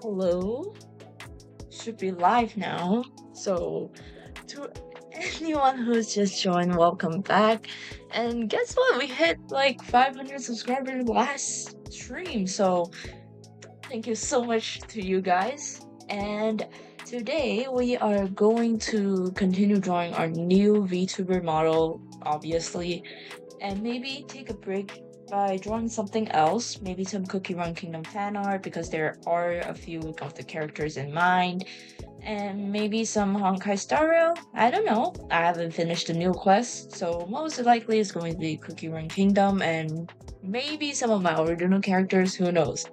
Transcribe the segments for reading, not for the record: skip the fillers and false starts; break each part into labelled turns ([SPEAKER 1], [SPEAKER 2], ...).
[SPEAKER 1] Hello, should be live now. So, to anyone who's just joined, welcome back. And guess what? We hit like 500 subscribers last stream. So, thank you so much to you guys. And today we are going to continue drawing our new VTuber model, obviously, and maybe take a break by drawing something else, maybe some Cookie Run Kingdom fan art because there are a few of the characters in mind, and maybe some Honkai Star Rail. I don't know. I haven't finished the new quest, so most likely it's going to be Cookie Run Kingdom and maybe some of my original characters, who knows.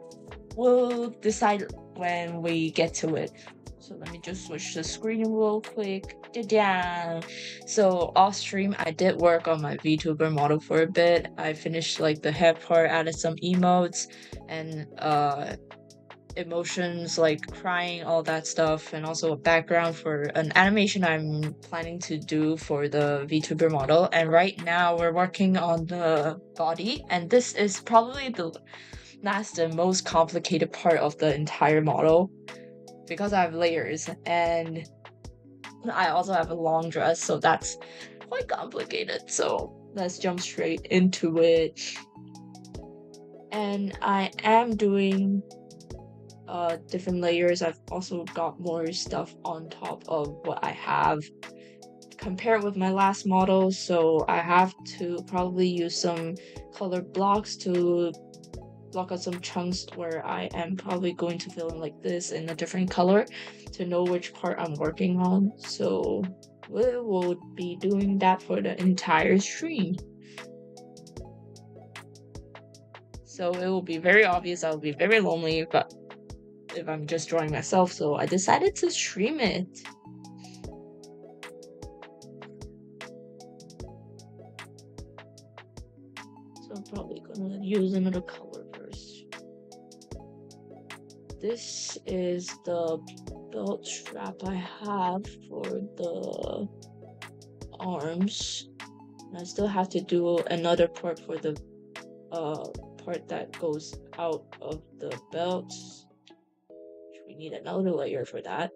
[SPEAKER 1] We'll decide when we get to it. So let me just switch the screen real quick. Da-da! So off stream, I did work on my VTuber model for a bit. I finished like the head part, added some emotes and emotions like crying, all that stuff, and also a background for an animation I'm planning to do for the VTuber model. And right now we're working on the body, and this is probably the most complicated part of the entire model because I have layers and I also have a long dress, so that's quite complicated. So let's jump straight into it. And I am doing different layers. I've also got more stuff on top of what I have compared with my last model, so I have to probably use some color blocks to block out some chunks where I am probably going to fill in like this in a different color to know which part I'm working on. So we will be doing that for the entire stream. So it will be very obvious I'll be very lonely but if I'm just drawing myself, so I decided to stream it. So I'm probably gonna use another color first. This is the belt strap I have for the arms. And I still have to do another part for the part that goes out of the belts. We need another layer for that.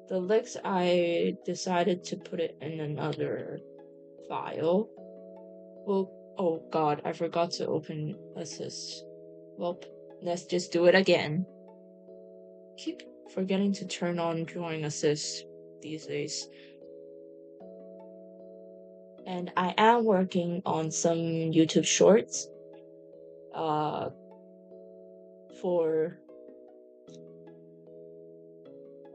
[SPEAKER 1] The legs, I decided to put it in another file. Well, oh god, I forgot to open assist. Well, let's just do it again. Keep forgetting to turn on drawing assist these days. And I am working on some YouTube shorts for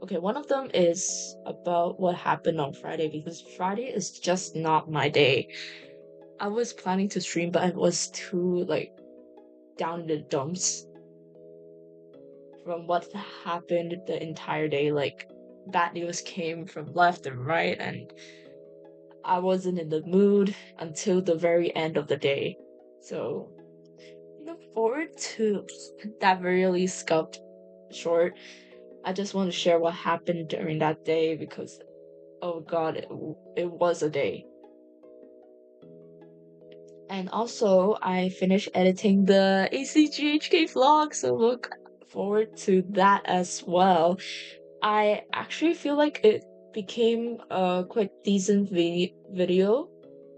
[SPEAKER 1] Okay, one of them is about what happened on Friday because Friday is just not my day. I was planning to stream, but I was too like down in the dumps from what happened the entire day. Like bad news came from left and right, and I wasn't in the mood until the very end of the day. So look forward to that really scuffed short. I just want to share what happened during that day because oh god, it was a day. And also, I finished editing the ACGHK vlog, so look forward to that as well. I actually feel like it became a quite decent video,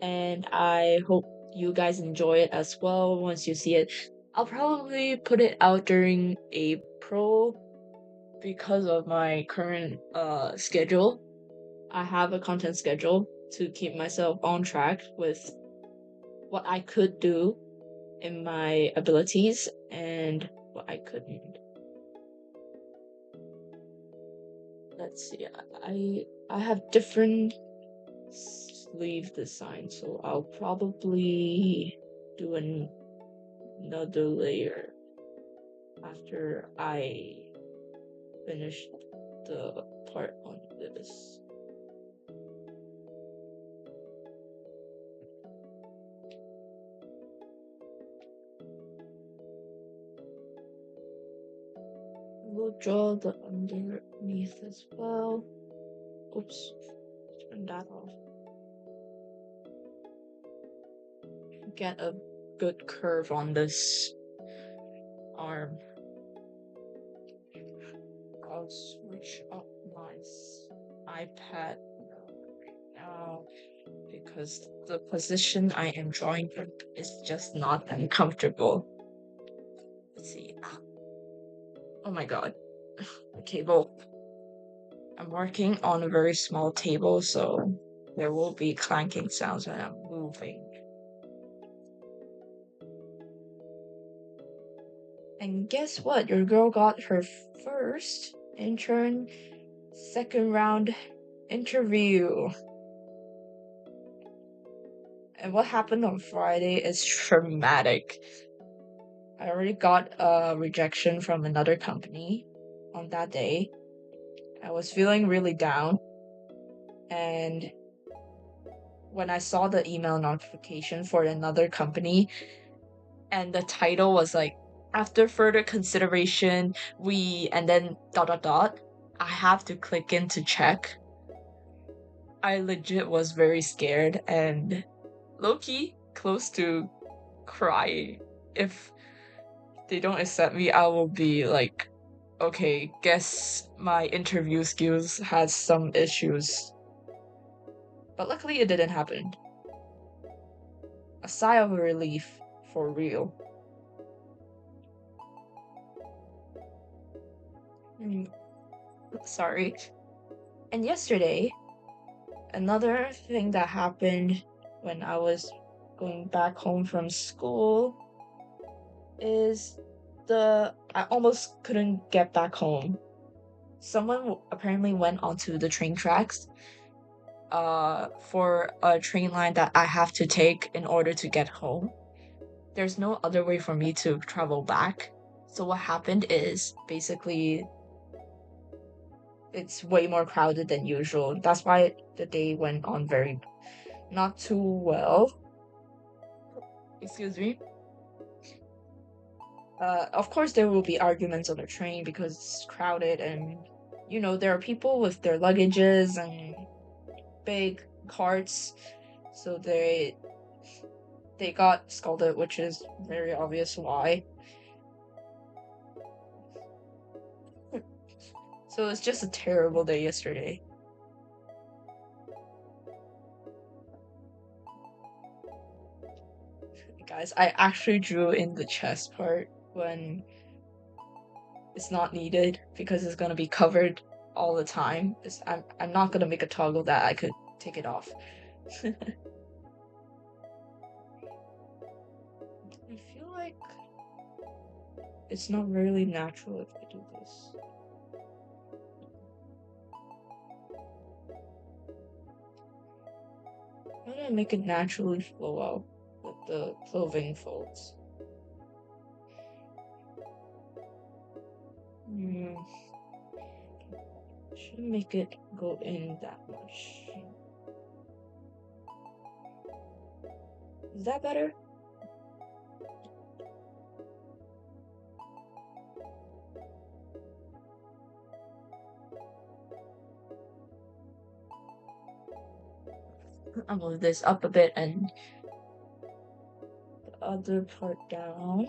[SPEAKER 1] and I hope you guys enjoy it as well once you see it. I'll probably put it out during April because of my current schedule. I have a content schedule to keep myself on track with what I could do in my abilities and what I couldn't. Let's see. I have different sleeve designs, so I'll probably do another layer after I finish the part on this. We'll draw the underneath as well. Oops, turn that off. Get a good curve on this arm. I'll switch up my iPad now because the position I am drawing from is just not that comfortable. Let's see. Oh my god. The cable. I'm working on a very small table, so there will be clanking sounds when I'm moving. And guess what? Your girl got her first intern second round interview. And what happened on Friday is traumatic. I already got a rejection from another company on that day. I was feeling really down. And when I saw the email notification for another company, and the title was like, after further consideration, and then ... I have to click in to check. I legit was very scared and low-key close to cry. If they don't accept me, I will be like, okay, guess my interview skills has some issues. But luckily it didn't happen. A sigh of relief, for real. Sorry. And yesterday, another thing that happened when I was going back home from school is I almost couldn't get back home. Someone apparently went onto the train tracks for a train line that I have to take in order to get home. There's no other way for me to travel back. So what happened is basically it's way more crowded than usual. That's why the day went on very not too well. Excuse me. Of course there will be arguments on the train because it's crowded and there are people with their luggages and big carts, so they got scolded, which is very obvious why. So it's just a terrible day yesterday. Guys, I actually drew in the chest part when it's not needed because it's gonna be covered all the time. I'm not gonna make a toggle that I could take it off. I feel like it's not really natural if I do this. I'm gonna make it naturally flow out with the clothing folds. Shouldn't make it go in that much. Is that better? I'll move this up a bit and the other part down.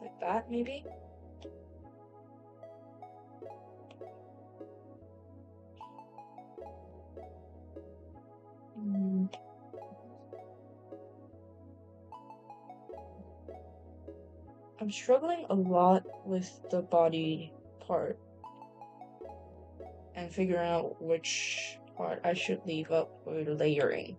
[SPEAKER 1] Like that, maybe? I'm struggling a lot with the body part and figuring out which part I should leave up for layering.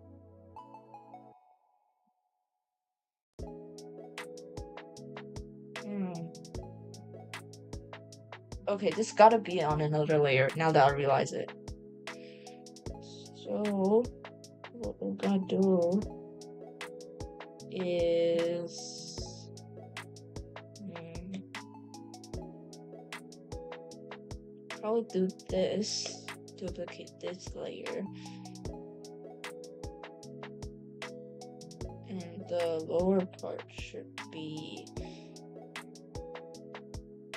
[SPEAKER 1] Okay, this gotta be on another layer now that I realize it. So, what we're gonna do is probably do this, duplicate this layer, and the lower part should be,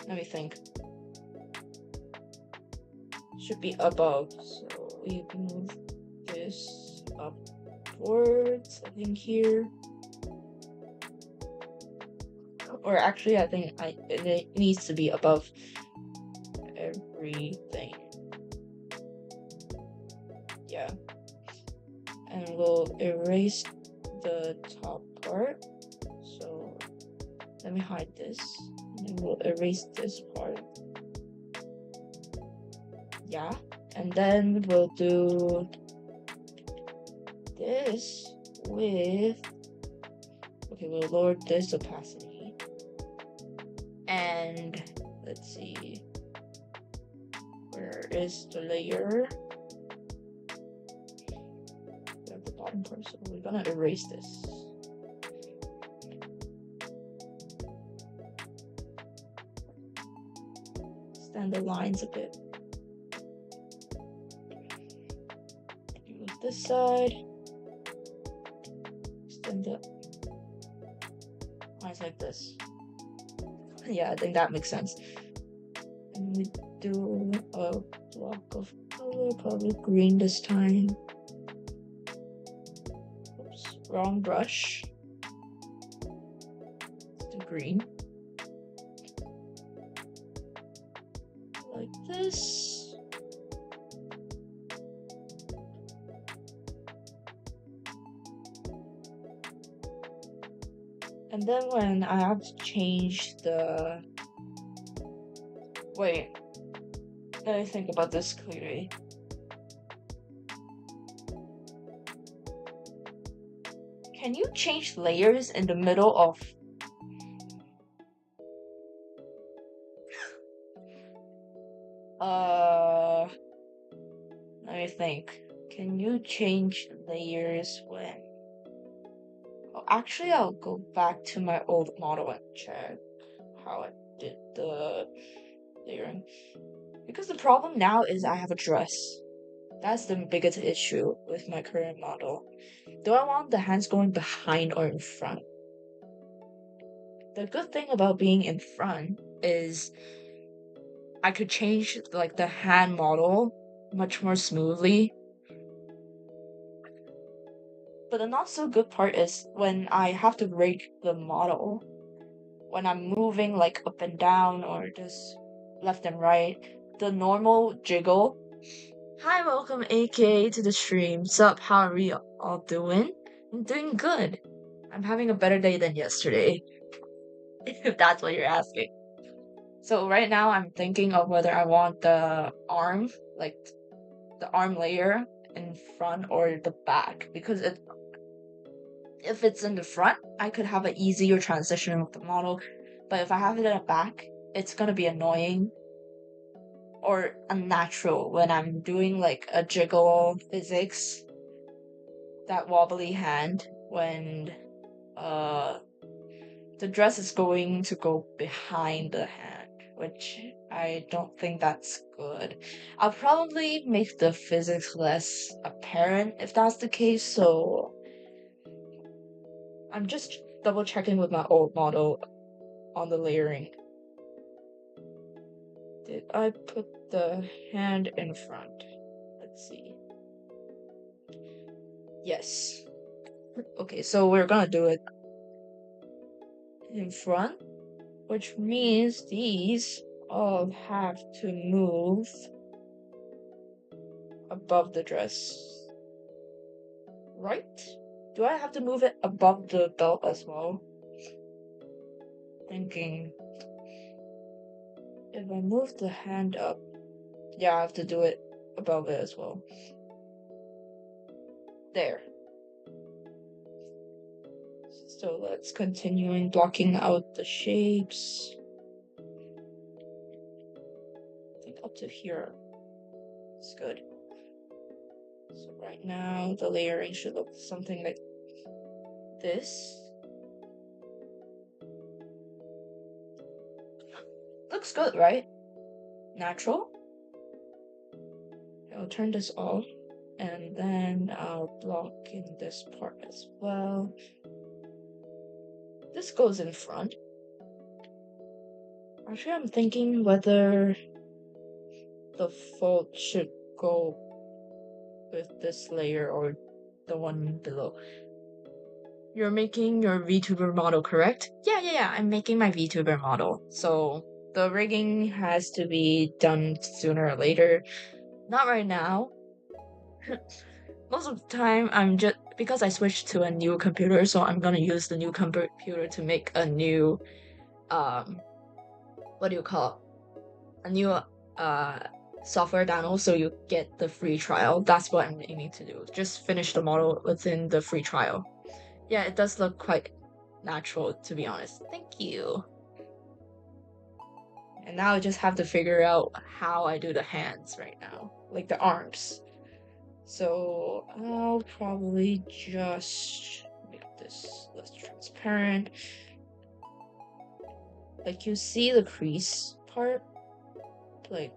[SPEAKER 1] let me think, should be above, so we move this upwards, I think here, or actually I think it needs to be above everything. Yeah, and we'll erase the top part, so let me hide this, and then we'll erase this part. Yeah, and then we'll do this with, okay, we'll lower this opacity, and let's see, where is the layer? We have the bottom part, so we're gonna erase this. Extend the lines a bit. Move this side. Extend the lines like this. Yeah, I think that makes sense. And we do a block of color, probably green this time. Oops, wrong brush. Let's do green. Like this. And then when I have to change the... Wait. Let me think about this clearly. Can you change layers in the middle of... Let me think. Can you change layers when... Oh, actually, I'll go back to my old model and check how I did the layering. Because the problem now is I have a dress. That's the biggest issue with my current model. Do I want the hands going behind or in front? The good thing about being in front is I could change like the hand model much more smoothly. But the not so good part is when I have to rake the model, when I'm moving like up and down or just left and right, the normal jiggle. Hi, welcome AK to the stream. Sup, how are you all doing? I'm doing good. I'm having a better day than yesterday, if that's what you're asking. So right now I'm thinking of whether I want the arm, like the arm layer in front or the back, because if it's in the front, I could have an easier transition with the model, but if I have it in the back, it's gonna be annoying. or unnatural when I'm doing like a jiggle physics, that wobbly hand when the dress is going to go behind the hand, which I don't think that's good. I'll probably make the physics less apparent if that's the case, so I'm just double checking with my old model on the layering. Did I put the hand in front? Let's see. Yes. Okay, so we're gonna do it in front, which means these all have to move above the dress. Right? Do I have to move it above the belt as well? Thinking. If I move the hand up, yeah, I have to do it above it as well. There. So let's continue blocking out the shapes. I think up to here is good. So right now the layering should look something like this. Looks good, right? Natural. I'll turn this off, and then I'll block in this part as well. This goes in front. Actually, I'm thinking whether the fold should go with this layer or the one below. You're making your Vtuber model, correct? Yeah, I'm making my Vtuber model. So the rigging has to be done sooner or later. Not right now. Most of the time, I'm just because I switched to a new computer, so I'm gonna use the new computer to make a new what do you call it? A new software download, so you get the free trial. That's what I'm aiming to do. Just finish the model within the free trial. Yeah, it does look quite natural, to be honest. Thank you. And now I just have to figure out how I do the hands right now, like the arms. So I'll probably just make this less transparent. Like you see the crease part, like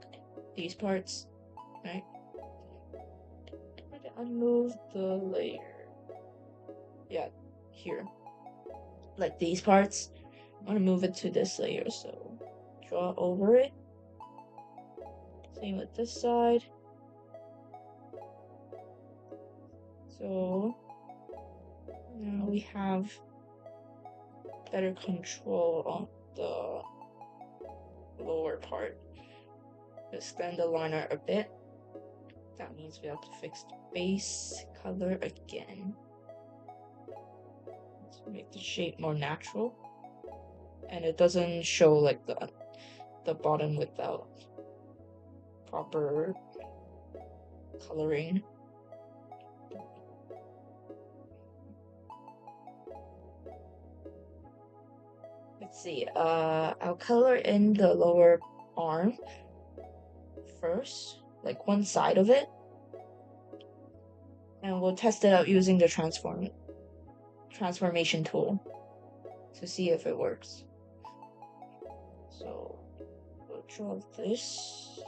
[SPEAKER 1] these parts, right? I move the layer. Yeah, here. Like these parts. I want to move it to this layer, so draw over it. Same with this side. So now we have better control on the lower part. Extend the liner a bit. That means we have to fix the base color again. Let's make the shape more natural. And it doesn't show like the bottom without proper coloring. Let's see, I'll color in the lower arm first, like one side of it. And we'll test it out using the transformation tool to see if it works. So we'll draw this.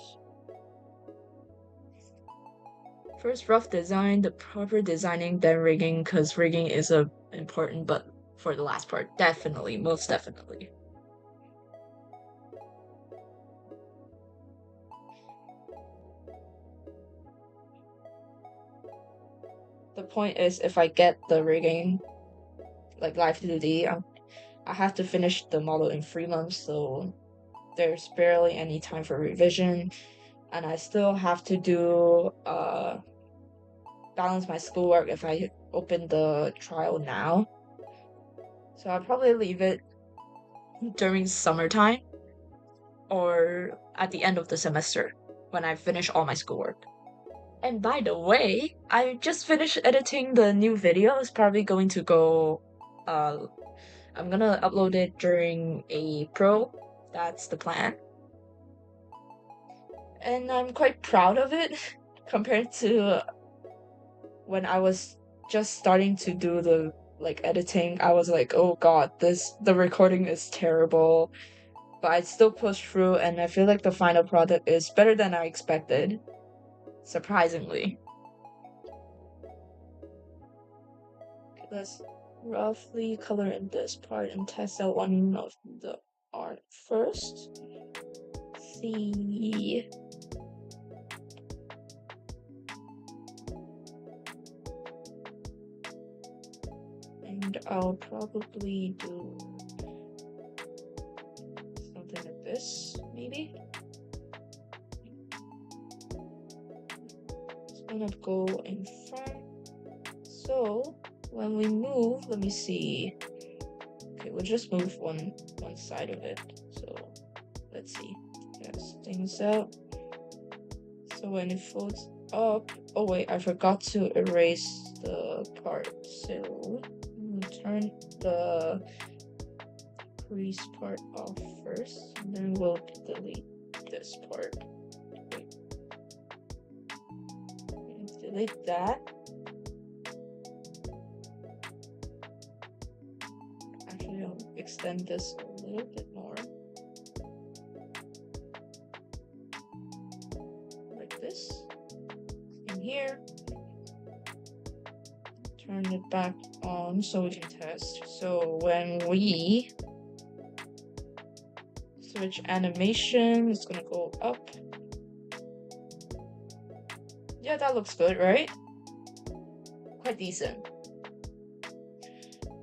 [SPEAKER 1] First rough design, the proper designing, then rigging, because rigging is important, but for the last part, definitely, most definitely. The point is, if I get the rigging, like live 2D, I have to finish the model in 3 months, so there's barely any time for revision, and I still have to do balance my schoolwork if I open the trial now. So I'll probably leave it during summertime or at the end of the semester when I finish all my schoolwork. And by the way, I just finished editing the new video. It's probably going to go I'm gonna upload it during April. That's the plan. and I'm quite proud of it compared to when I was just starting to do the editing. I was like, oh god, the recording is terrible, but I still pushed through, and I feel like the final product is better than I expected, surprisingly. Okay, let's roughly color in this part and test out one of the art first. See. And I'll probably do something like this, maybe. It's gonna go in front. So when we move, let me see. Okay, we'll just move one side of it. So let's see. Test things out. So when it folds up, oh wait, I forgot to erase the part. So turn the crease part off first, and then we'll delete this part. Wait. Delete that. Actually, I'll extend this a little bit more. Like this. In here. Turn it back on so we can test. So when we switch animation, it's gonna go up. Yeah, that looks good, right? Quite decent.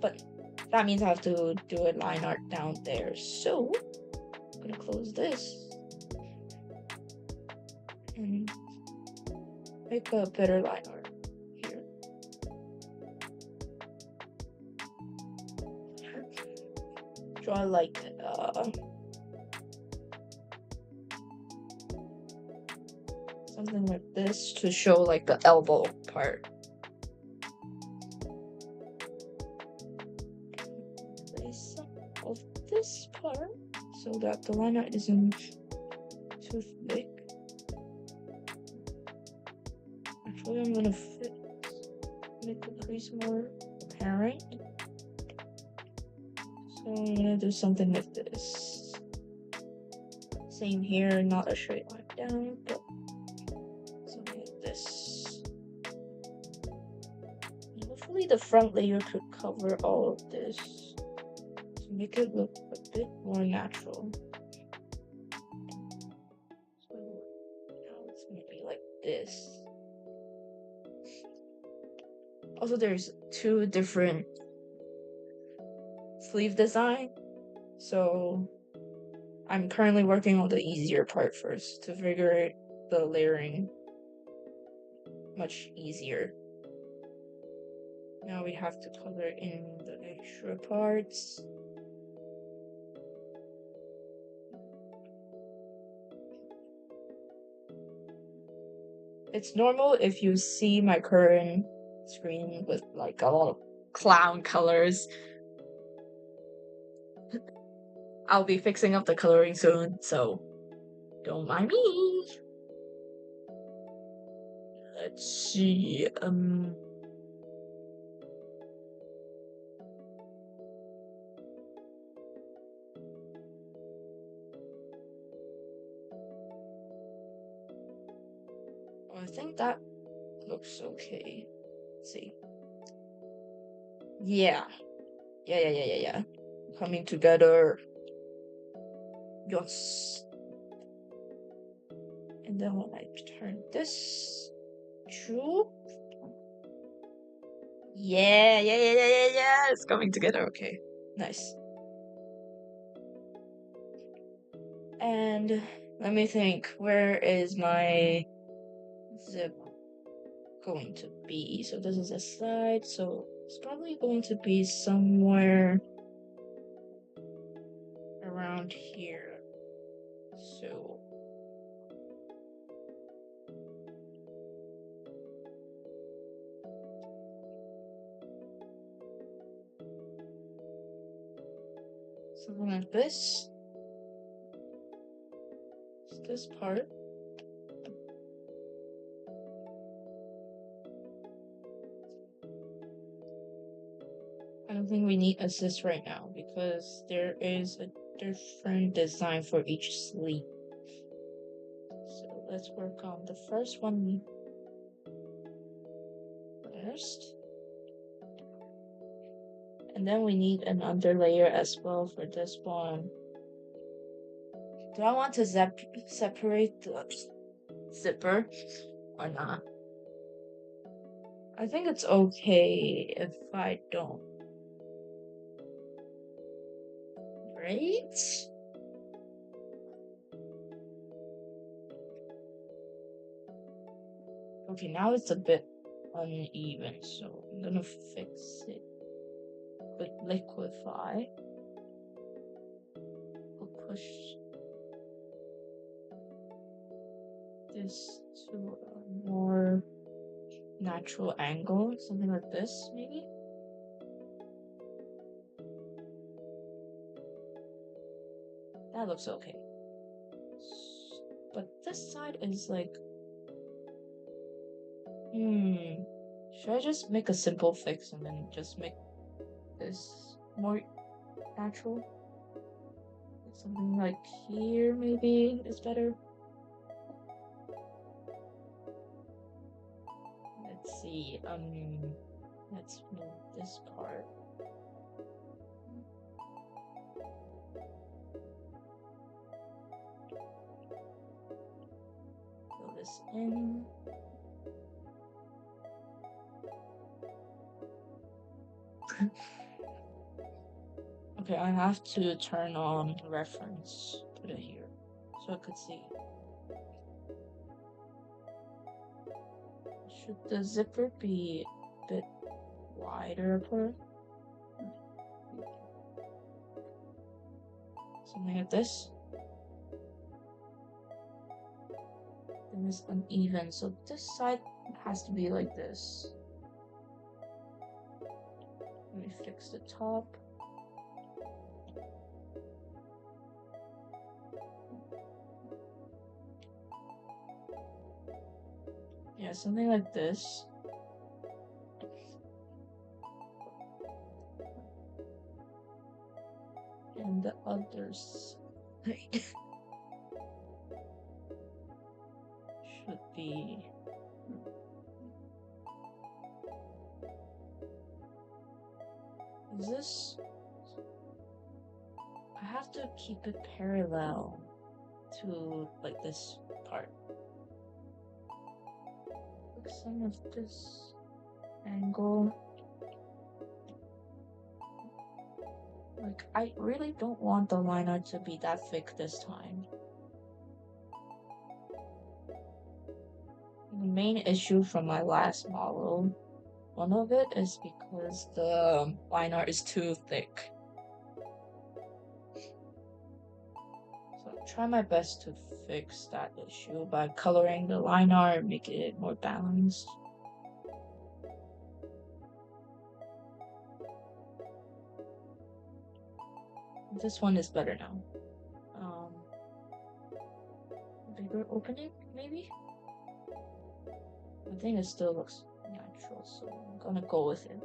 [SPEAKER 1] But that means I have to do a line art down there. So I'm gonna close this and make a better line art here. Draw like something like this to show like the elbow part. Place some of this part so that the line art isn't too thick. Actually, I'm gonna make the crease more apparent. So I'm gonna do something like this. Same here, not a straight line down, but something like this. And hopefully the front layer could cover all of this to make it look a bit more natural. So now it's gonna be like this. Also, there's two different sleeve design, so I'm currently working on the easier part first to figure the layering much easier. Now we have to color in the extra parts. It's normal if you see my current screen with like a lot of clown colors. I'll be fixing up the coloring soon, so don't mind me. Let's see, I think that looks okay. Let's see. Yeah. Coming together. Yes. And then when I turn this true. Yeah. It's coming together. Okay. Nice. And let me think. Where is my zip going to be? So this is a side. So it's probably going to be somewhere around here. So something like this. It's this part. think we need assist right now because there is a different design for each sleeve. So let's work on the first one first. And then we need an underlayer as well for this one. Do I want to separate the zipper or not? I think it's okay if I don't. Right? Okay, now it's a bit uneven, so I'm gonna fix it with liquify. We'll push this to a more natural angle, something like this, maybe? That looks okay. But this side is like... Should I just make a simple fix and then just make this more natural? Something like here, maybe, is better. Let's see, let's move this part. Fill this in. Okay, I have to turn on reference, put it here, so I could see. Should the zipper be a bit wider apart? Something like this. Then it's uneven, so this side has to be like this. Let me fix the top. Yeah, something like this. And the other side should be... Is this... I have to keep it parallel to like this part. Like some of this angle. Like, I really don't want the line art to be that thick this time. The main issue from my last model, one of it is because the line art is too thick. So I'll try my best to fix that issue by coloring the line art, make it more balanced. This one is better now. Bigger opening, maybe? I think it still looks natural, so I'm gonna go with it.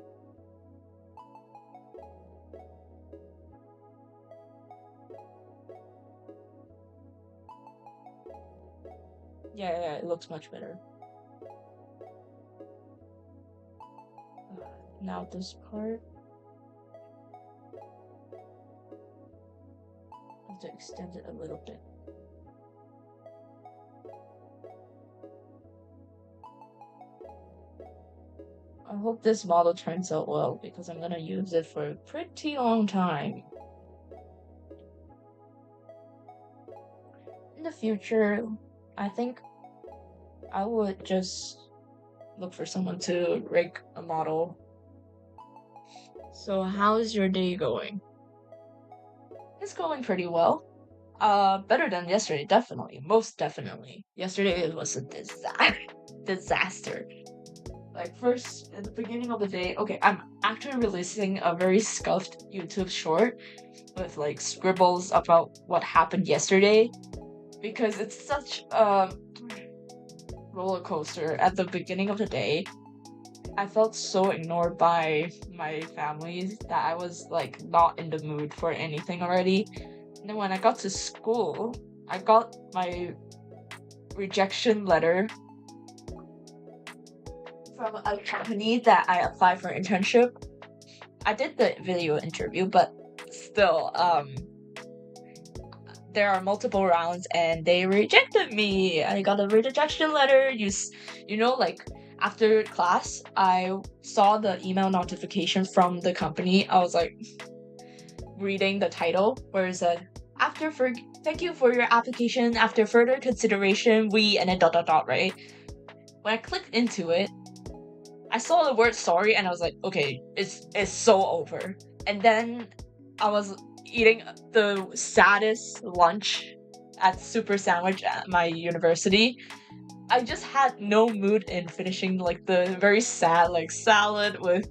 [SPEAKER 1] Yeah, it looks much better. Now this part. I have to extend it a little bit. I hope this model turns out well because I'm gonna use it for a pretty long time. In the future, I think I would just look for someone to rig a model. So how's your day going? It's going pretty well. Better than yesterday, definitely. Most definitely. Yesterday it was a disaster. Like, first, at the beginning of the day, okay, I'm actually releasing a very scuffed YouTube short with, like, scribbles about what happened yesterday. Because it's such a roller coaster at the beginning of the day. I felt so ignored by my family that I was like not in the mood for anything already. And then when I got to school, I got my rejection letter from a company that I applied for internship. I did the video interview, but still, there are multiple rounds and they rejected me. I got a rejection letter. Like after class, I saw the email notification from the company. I was like reading the title where it said, thank you for your application. After further consideration, we and then dot dot dot, right? When I clicked into it, I saw the word sorry and I was like, okay, it's so over. And then I was eating the saddest lunch at Super Sandwich at my university. I just had no mood in finishing like the very sad like salad with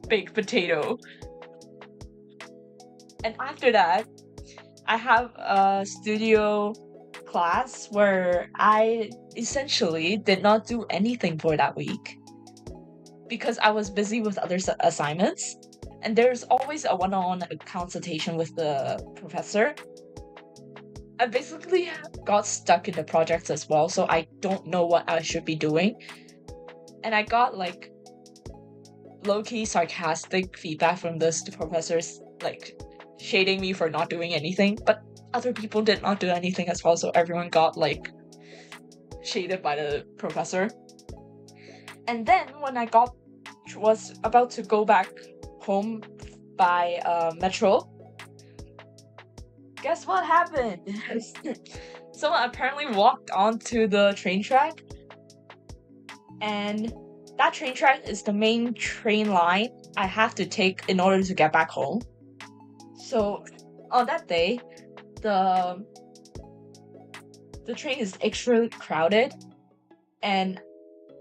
[SPEAKER 1] baked potato. And after that, I have a studio class where I essentially did not do anything for that week because I was busy with other assignments. And there's always a one-on-one consultation with the professor. I basically got stuck in the projects as well, so I don't know what I should be doing. And I got like low-key sarcastic feedback from the professors, like shading me for not doing anything, but other people did not do anything as well, so everyone got like shaded by the professor. And then when I was about to go back home by metro, guess what happened? Someone apparently walked onto the train track, and that train track is the main train line I have to take in order to get back home. So on that day, the train is extra crowded, and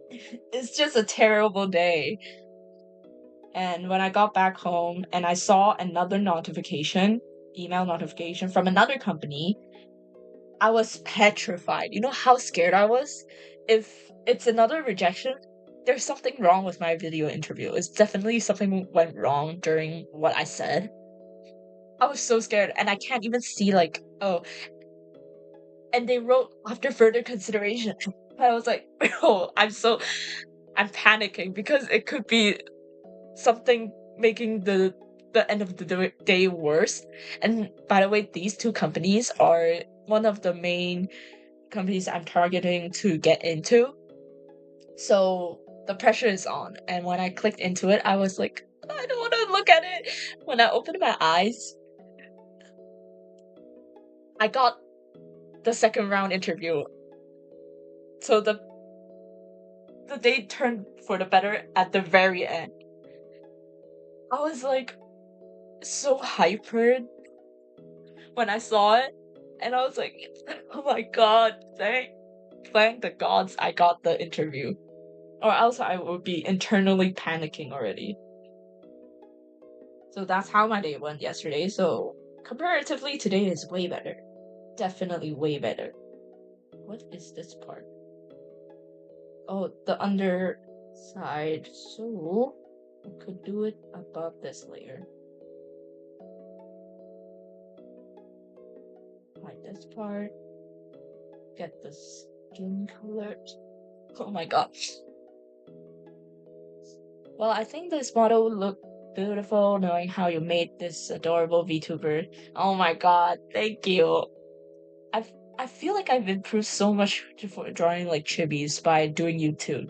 [SPEAKER 1] it's just a terrible day. And when I got back home and I saw another email notification from another company, I was petrified. You know how scared I was? If it's another rejection, there's something wrong with my video interview. It's definitely something went wrong during what I said. I was so scared, and I can't even see like, oh. And they wrote after further consideration. I was like, oh, I'm panicking because it could be something making the end of the day worse. And by the way, these two companies are one of the main companies I'm targeting to get into. So the pressure is on. And when I clicked into it, I was like, I don't want to look at it. When I opened my eyes, I got the second round interview. So the day turned for the better at the very end. I was like so hyper when I saw it, and I was like, oh my god, thank the gods I got the interview, or else I would be internally panicking already. So that's how my day went yesterday. So comparatively, today is way better. Definitely way better. What is this part? Oh, the underside. So I could do it above this layer. Hide this part. Get the skin color. Oh my gosh. Well, I think this model would look beautiful knowing how you made this adorable VTuber. Oh my god, thank you. I feel like I've improved so much for drawing like chibis by doing YouTube.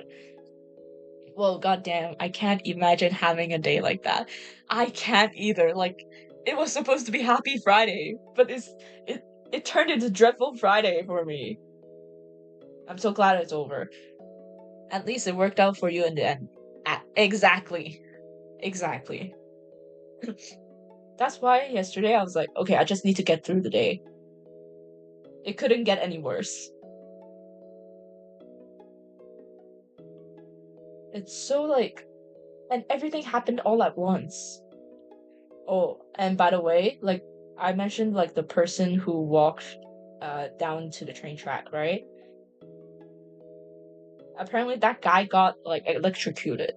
[SPEAKER 1] Well, goddamn, I can't imagine having a day like that. I can't either. Like, it was supposed to be Happy Friday, but it turned into Dreadful Friday for me. I'm so glad it's over. At least it worked out for you in the end. Exactly. That's why yesterday I was like, okay, I just need to get through the day. It couldn't get any worse. It's so like, and everything happened all at once. Oh, and by the way, like I mentioned, like the person who walked down to the train track, right? Apparently that guy got like electrocuted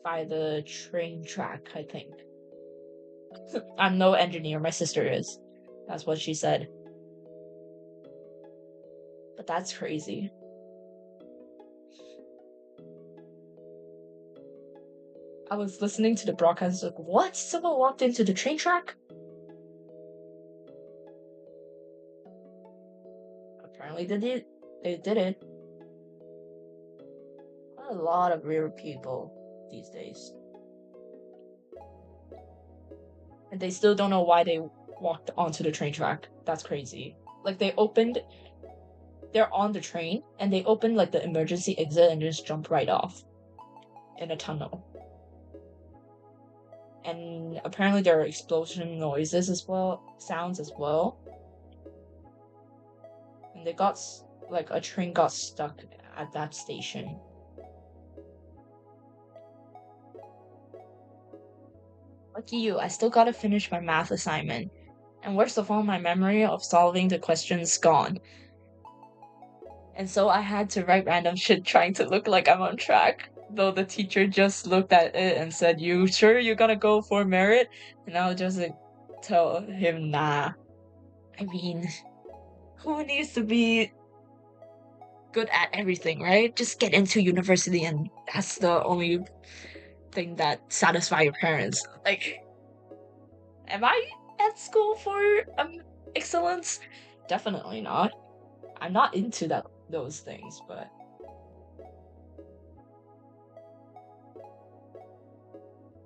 [SPEAKER 1] by the train track, I think. I'm no engineer, my sister is. That's what she said. But that's crazy. I was listening to the broadcast, like, what? Someone walked into the train track? Apparently they did it. A lot of weird people these days. And they still don't know why they walked onto the train track. That's crazy. Like, they're on the train, and they opened, like, the emergency exit and just jump right off in a tunnel. And apparently there are explosion noises as well, sounds as well. And they got, like, a train got stuck at that station. Lucky you, I still gotta finish my math assignment. And worst of all, my memory of solving the question's gone. And so I had to write random shit trying to look like I'm on track. Though the teacher just looked at it and said, "You sure you're gonna go for merit?" And I'll just tell him, nah. I mean, who needs to be good at everything, right? Just get into university and that's the only thing that satisfies your parents. Like, am I at school for excellence? Definitely not. I'm not into those things, but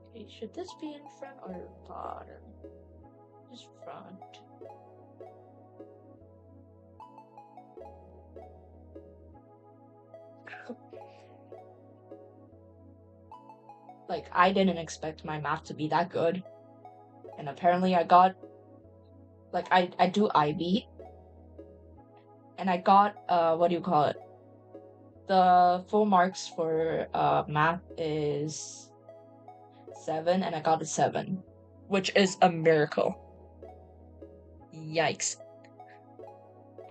[SPEAKER 1] okay, should this be in front or bottom? Just front. Like, I didn't expect my math to be that good. And apparently I got, like, I do IB. And I got, what do you call it? The full marks for math is 7, and I got a 7. Which is a miracle. Yikes.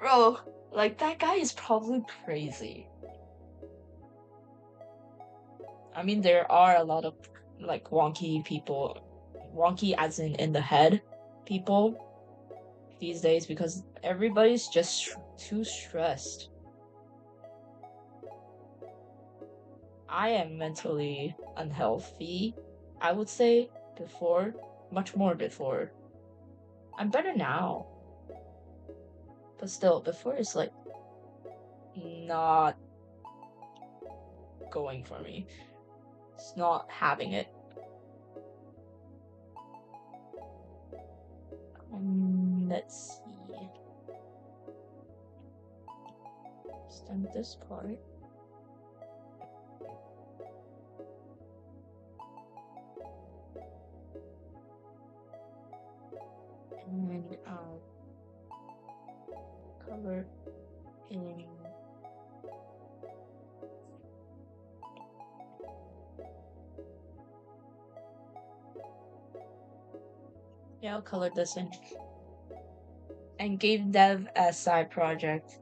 [SPEAKER 1] Bro, like, that guy is probably crazy. I mean, there are a lot of, like, wonky people. Wonky as in the head people these days because everybody's just too stressed. I am mentally unhealthy, I would say, before. Much more before. I'm better now. But still, before is like not going for me. It's not having it. Let's see. Stem this part. And color in yeah, I'll color this in. And gave dev as side project.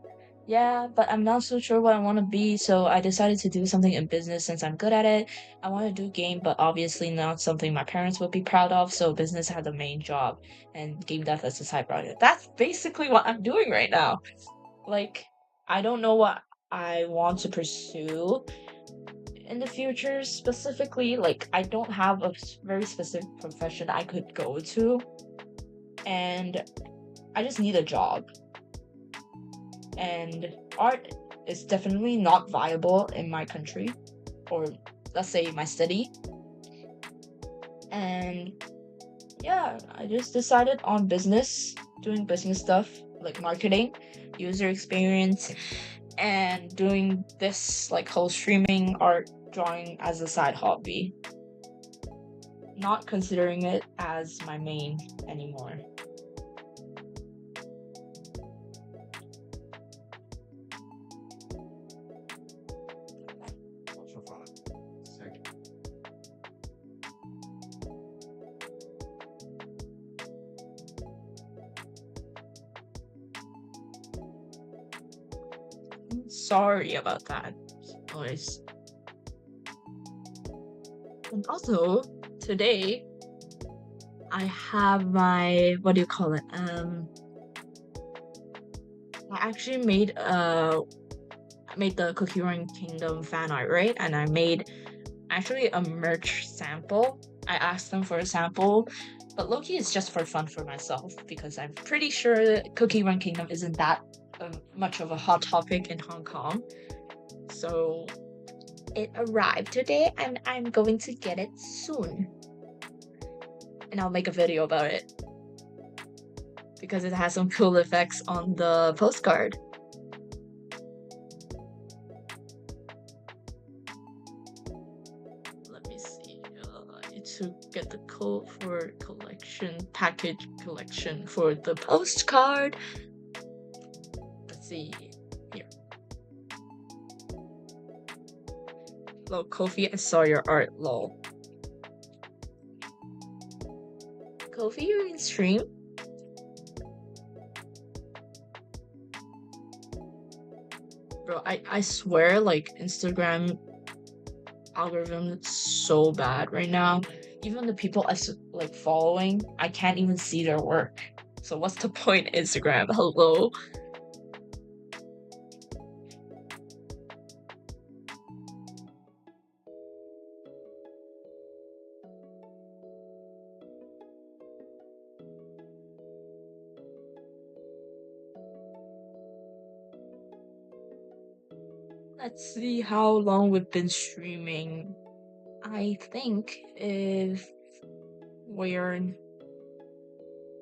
[SPEAKER 1] Yeah, but I'm not so sure what I want to be, so I decided to do something in business since I'm good at it. I want to do game, but obviously not something my parents would be proud of, so business had the main job and game dev as a side project. That's basically what I'm doing right now. Like, I don't know what I want to pursue in the future specifically. Like, I don't have a very specific profession I could go to, and I just need a job. And art is definitely not viable in my country, or let's say my city. And yeah, I just decided on business, doing business stuff like marketing, user experience, and doing this like whole streaming art drawing as a side hobby. Not considering it as my main anymore. Sorry about that noise. And also, today I have my, what do you call it? I actually made the Cookie Run Kingdom fan art, right? And I made actually a merch sample. I asked them for a sample, but low-key is just for fun for myself because I'm pretty sure that Cookie Run Kingdom isn't that much of a hot topic in Hong Kong. So it arrived today and I'm going to get it soon. And I'll make a video about it because it has some cool effects on the postcard. Let me see. I need to get the code for package collection for the postcard. Let's see. Here. Lol, Kofi, I saw your art, lol. Kofi, you're in stream? Bro, I swear, like, Instagram algorithm is so bad right now. Even the people I like following, I can't even see their work. So what's the point, Instagram? Hello? Let's see how long we've been streaming. I think if we're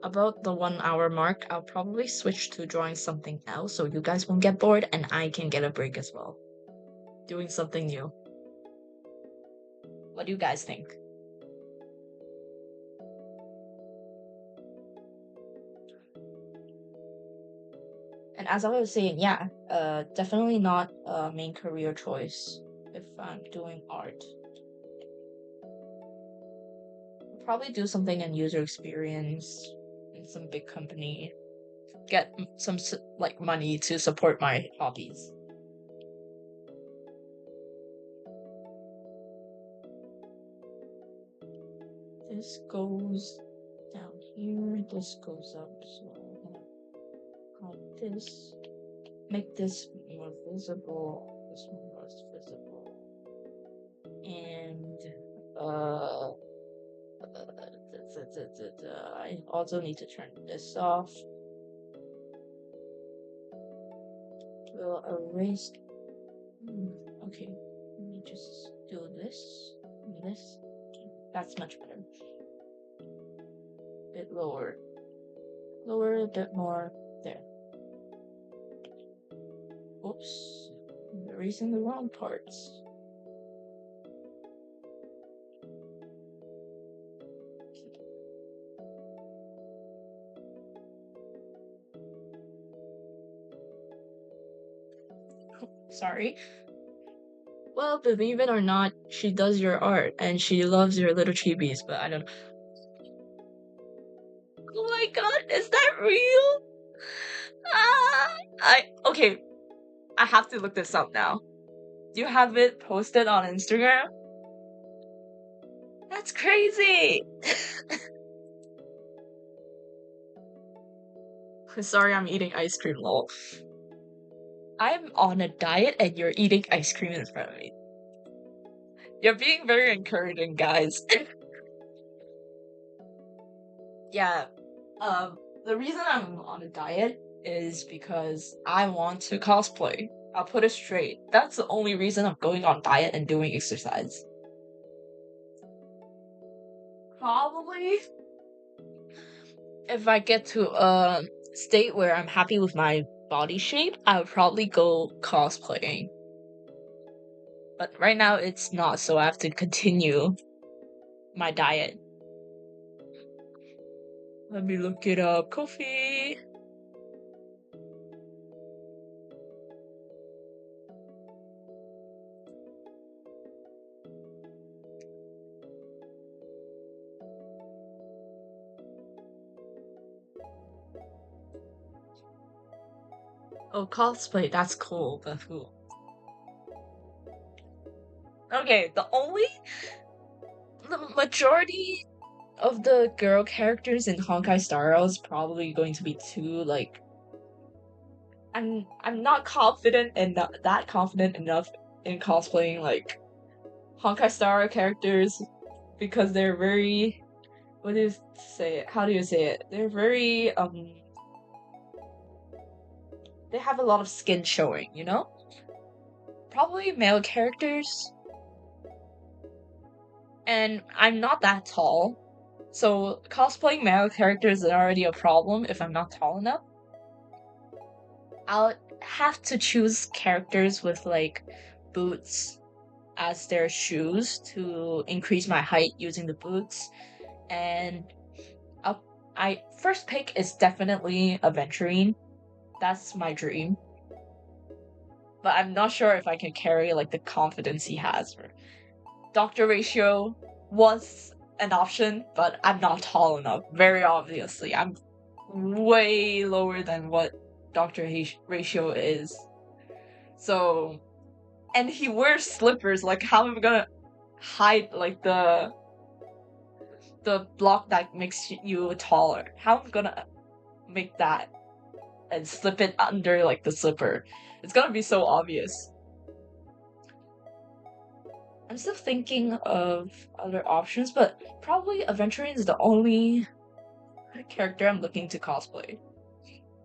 [SPEAKER 1] about the 1 hour mark, I'll probably switch to drawing something else so you guys won't get bored and I can get a break as well. Doing something new. What do you guys think? And as I was saying, yeah, definitely not a main career choice if I'm doing art. I'll probably do something in user experience in some big company. Get some like money to support my hobbies. This goes down here, this goes up, so I'm gonna hide this. Make this more visible, this one less visible. And I also need to turn this off. We'll erase. Okay, let me just do this and this. That's much better. A bit lower. Lower a bit more. There. Oops. I'm erasing the wrong parts. Sorry. Well, believe it or not, she does your art and she loves your little chibis, but I don't know. Oh my god, is that real? Okay, I have to look this up now. Do you have it posted on Instagram? That's crazy! Sorry, I'm eating ice cream, lol. I'm on a diet and you're eating ice cream in front of me. You're being very encouraging, guys. Yeah, the reason I'm on a diet is because I want to cosplay. I'll put it straight. That's the only reason I'm going on diet and doing exercise. Probably if I get to a state where I'm happy with my body shape, I would probably go cosplaying. But right now it's not, so I have to continue my diet. Let me look it up. Coffee. Oh, cosplay, that's cool, but who? Okay, the majority of the girl characters in Honkai Star Rail is probably going to be too, like, I'm not confident enough that confident enough in cosplaying like Honkai Star Rail characters because they're very, what do you say it? How do you say it? They're very they have a lot of skin showing, you know? Probably male characters, and I'm not that tall. So cosplaying male characters is already a problem if I'm not tall enough. I'll have to choose characters with like boots as their shoes to increase my height using the boots. And I'll, I first pick is definitely Aventurine. That's my dream. But I'm not sure if I can carry like the confidence he has. Doctor Ratio was an option, but I'm not tall enough. Very obviously, I'm way lower than what Ratio is. So, and he wears slippers. Like, how am I gonna hide like the block that makes you taller? How am I gonna make that and slip it under like the slipper? It's gonna be so obvious. I'm still thinking of other options, but probably Aventurine is the only character I'm looking to cosplay.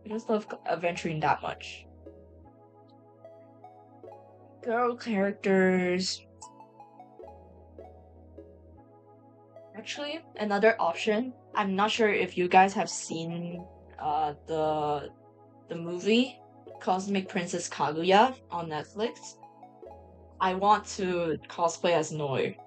[SPEAKER 1] I just love Aventurine that much. Girl characters. Actually, another option. I'm not sure if you guys have seen the movie Cosmic Princess Kaguya on Netflix. I want to cosplay as Noi.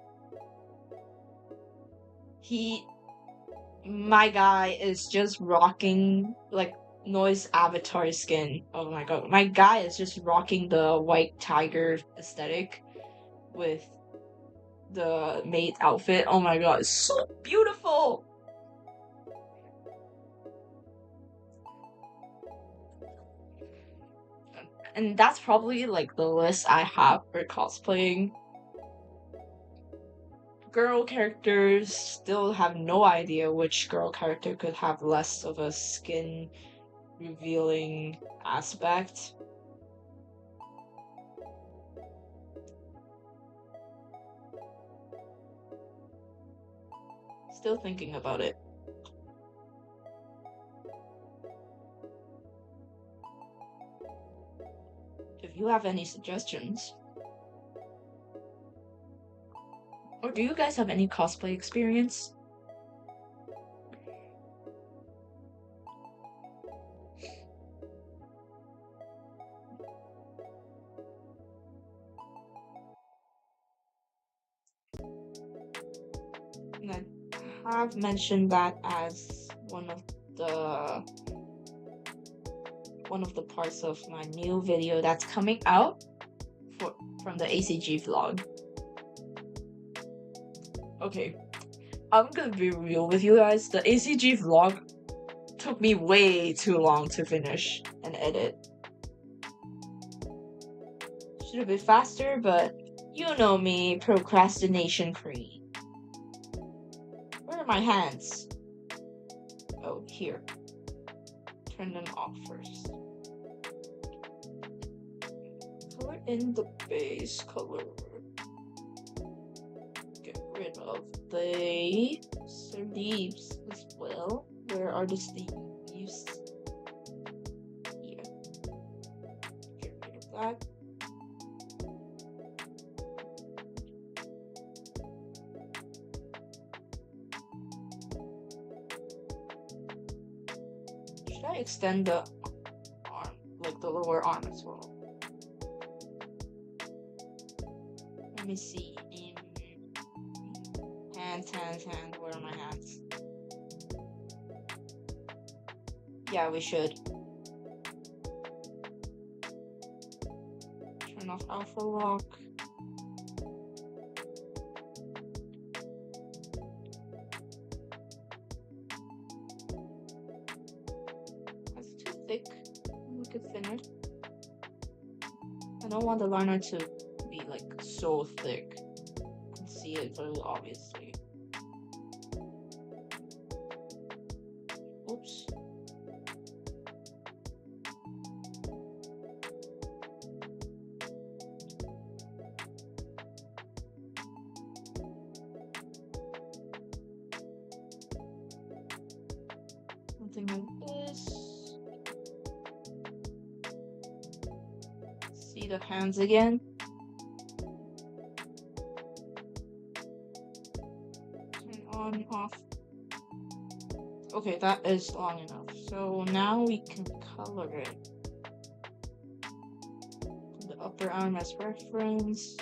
[SPEAKER 1] My guy is just rocking like Noi's avatar skin. Oh my god, my guy is just rocking the white tiger aesthetic with the maid outfit. Oh my god, it's so beautiful! And that's probably like the list I have for cosplaying. Girl characters still have no idea which girl character could have less of a skin revealing aspect. Still thinking about it. If you have any suggestions. Or do you guys have any cosplay experience? I have mentioned that as one of the parts of my new video that's coming out from the ACG vlog. Okay, I'm gonna be real with you guys. The ACG vlog took me way too long to finish and edit. Should have been faster, but you know me, procrastination queen. Where are my hands? Oh, here. Turn them off first. Color in the base color. Get rid of the sleeves as well. Where are the sleeves? Here. Get rid of that. Should I extend the arm, like the lower arm as well? Let me see. Hands. Where are my hands? Yeah, we should. Turn off alpha lock. That's too thick. We could thin it. I don't want the liner to be like so thick. You can see it very obviously. Oops. Something like this. See the hands again. Turn on, off. Okay, that is long enough. So now we can color it. The upper arm as reference.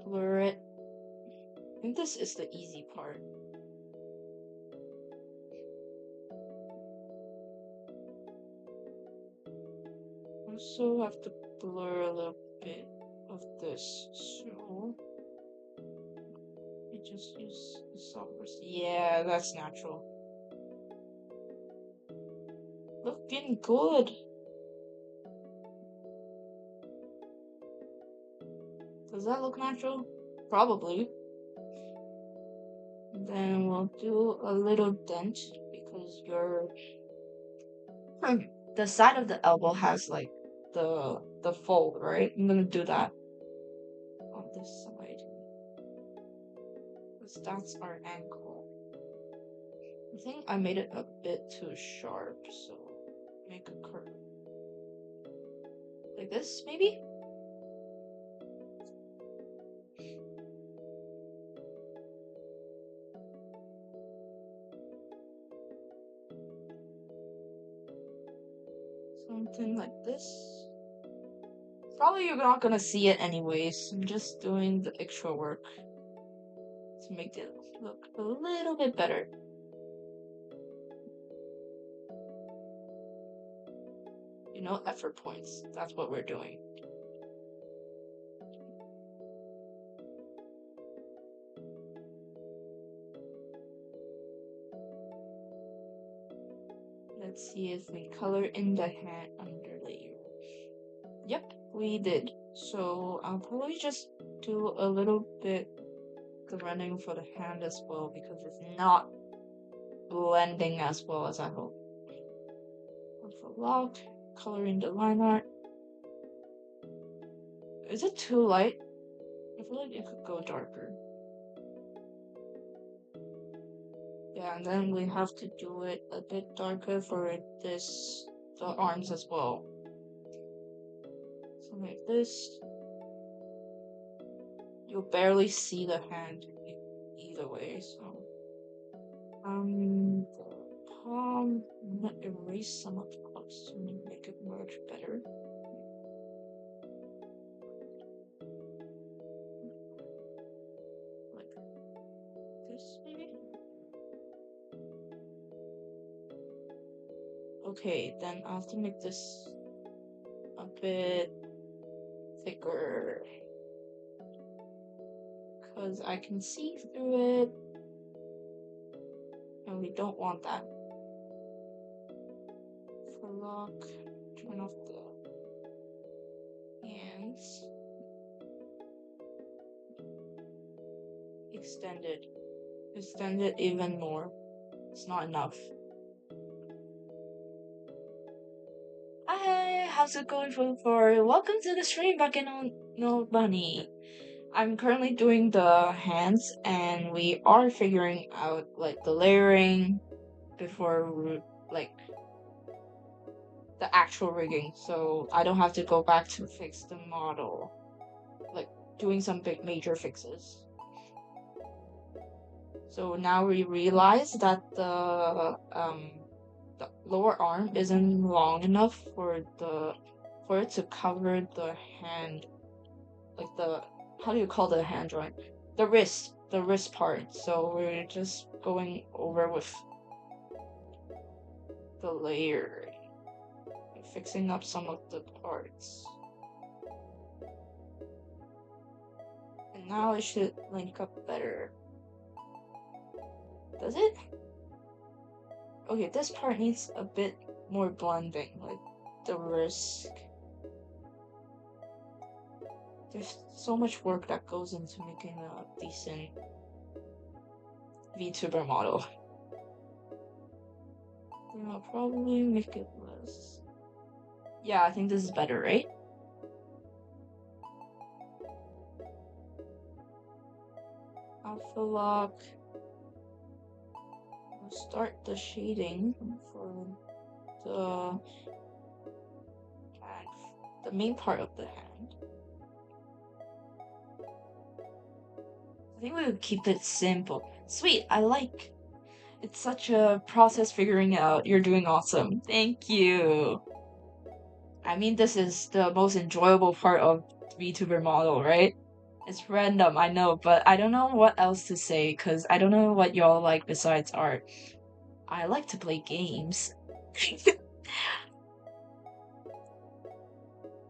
[SPEAKER 1] Blur it. I think this is the easy part. Also have to blur a little bit of this, so I just use the software. Yeah, that's natural. Looking good. Does that look natural? Probably. Then we'll do a little dent because the side of the elbow has like the fold, right? I'm gonna do that on this side because that's our ankle. I think I made it a bit too sharp, so make a curve like this, maybe. Something like this. Probably you're not gonna see it anyways. I'm just doing the extra work to make it look a little bit better. You know, effort points. That's what we're doing. Let's see if we color in the hand underlayer. Yep, we did. So I'll probably just do a little bit the running for the hand as well because it's not blending as well as I hope. For lock, color in the line art. Is it too light? I feel like it could go darker. Yeah, and then we have to do it a bit darker for the arms as well. So like this. You'll barely see the hand either way, so. The palm, I'm gonna erase some of the parts to make it merge better. Like this, maybe? Okay, then I'll have to make this a bit thicker because I can see through it and we don't want that. For lock, turn off the hands. Extend it even more. It's not enough. Hi, how's it going for welcome to the stream, no Bunny. I'm currently doing the hands and we are figuring out like the layering before like the actual rigging, so I don't have to go back to fix the model, like doing some big major fixes. So now we realize that the lower arm isn't long enough for it to cover the hand, like how do you call the hand joint? The wrist part. So we're just going over with the layer, fixing up some of the parts. And now it should link up better. Does it? Okay, this part needs a bit more blending, like the risk. There's so much work that goes into making a decent VTuber model. Then I'll probably make it less. Yeah, I think this is better, right? Alpha lock. I'll start the shading for the hand, the main part of the hand. I think we would keep it simple. Sweet, I like. It's such a process figuring out. You're doing awesome. Thank you. I mean, this is the most enjoyable part of VTuber model, right? It's random, I know, but I don't know what else to say because I don't know what y'all like besides art. I like to play games.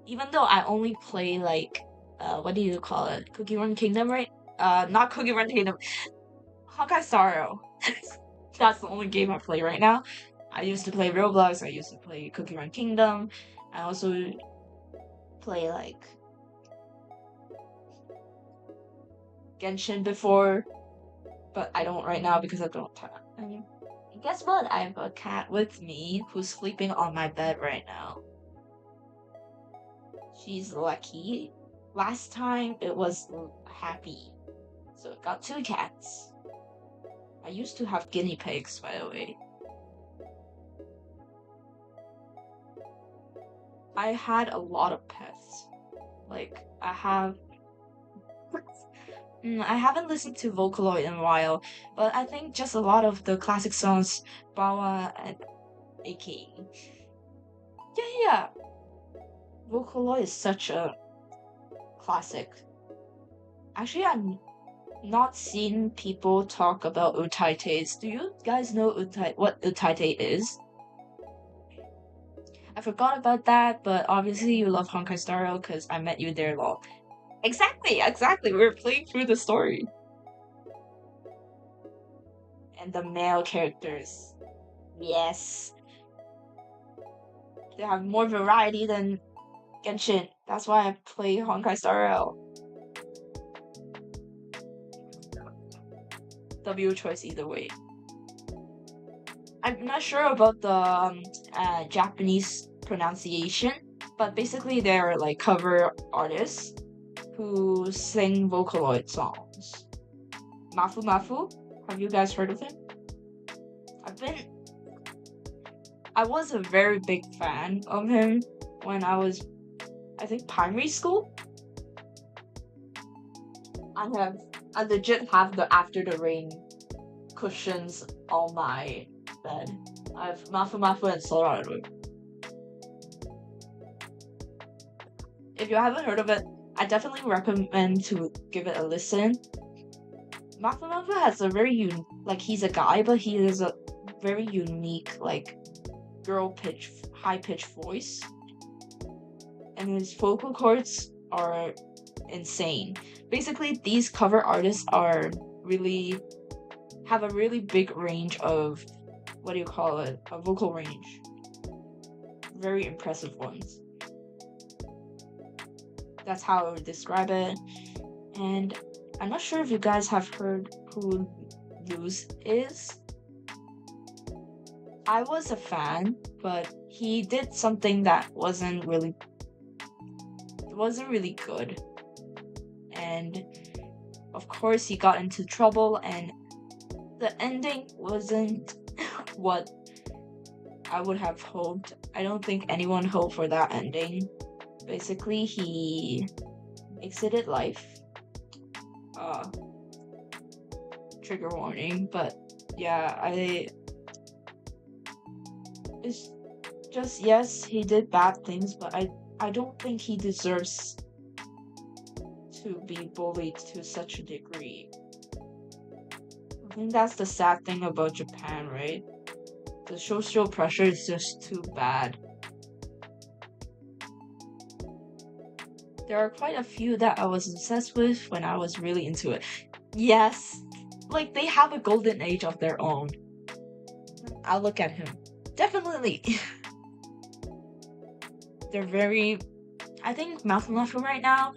[SPEAKER 1] Even though I only play like, what do you call it? Cookie Run Kingdom, right? Not Cookie Run Kingdom. Honkai Sorrow. That's the only game I play right now. I used to play Roblox, I used to play Cookie Run Kingdom. I also play like Genshin before, but I don't right now because I don't have. And guess what? I have a cat with me who's sleeping on my bed right now. She's lucky. Last time it was happy, so it got 2 cats. I used to have guinea pigs, by the way. I had a lot of pets. Like, I haven't listened to Vocaloid in a while, but I think just a lot of the classic songs, Bawa and AKI. Yeah. Vocaloid is such a classic. Actually, I've not seen people talk about utaites. Do you guys know what utaite is? I forgot about that, but obviously you love Honkai Star Rail because I met you there, lol. Exactly. We're playing through the story. And the male characters. Yes. They have more variety than Genshin. That's why I play Honkai Star Rail. W choice either way. I'm not sure about the Japanese pronunciation, but basically they're like cover artists who sing Vocaloid songs. Mafu Mafu, have you guys heard of him? I was a very big fan of him when I was, I think, primary school. I legit have the After the Rain cushions on my bed. I have Mafu Mafu and Soraru. If you haven't heard of it, I definitely recommend to give it a listen. Mafu Mafu has a very he's a guy, but he is a very unique, like, high pitched voice. And his vocal cords are insane. Basically, these cover artists have a really big range of, a vocal range. Very impressive ones. That's how I would describe it. And I'm not sure if you guys have heard who Luz is. I was a fan, but he did something that wasn't really good. And of course he got into trouble, and the ending wasn't what I would have hoped. I don't think anyone hoped for that ending. Basically, he exited life. Trigger warning, but yeah, it's just, yes, he did bad things, but I don't think he deserves to be bullied to such a degree. I think that's the sad thing about Japan, right? The social pressure is just too bad. There are quite a few that I was obsessed with when I was really into it. Yes, like they have a golden age of their own. I'll look at him. Definitely. They're very, I think Mouth and Laughter right now,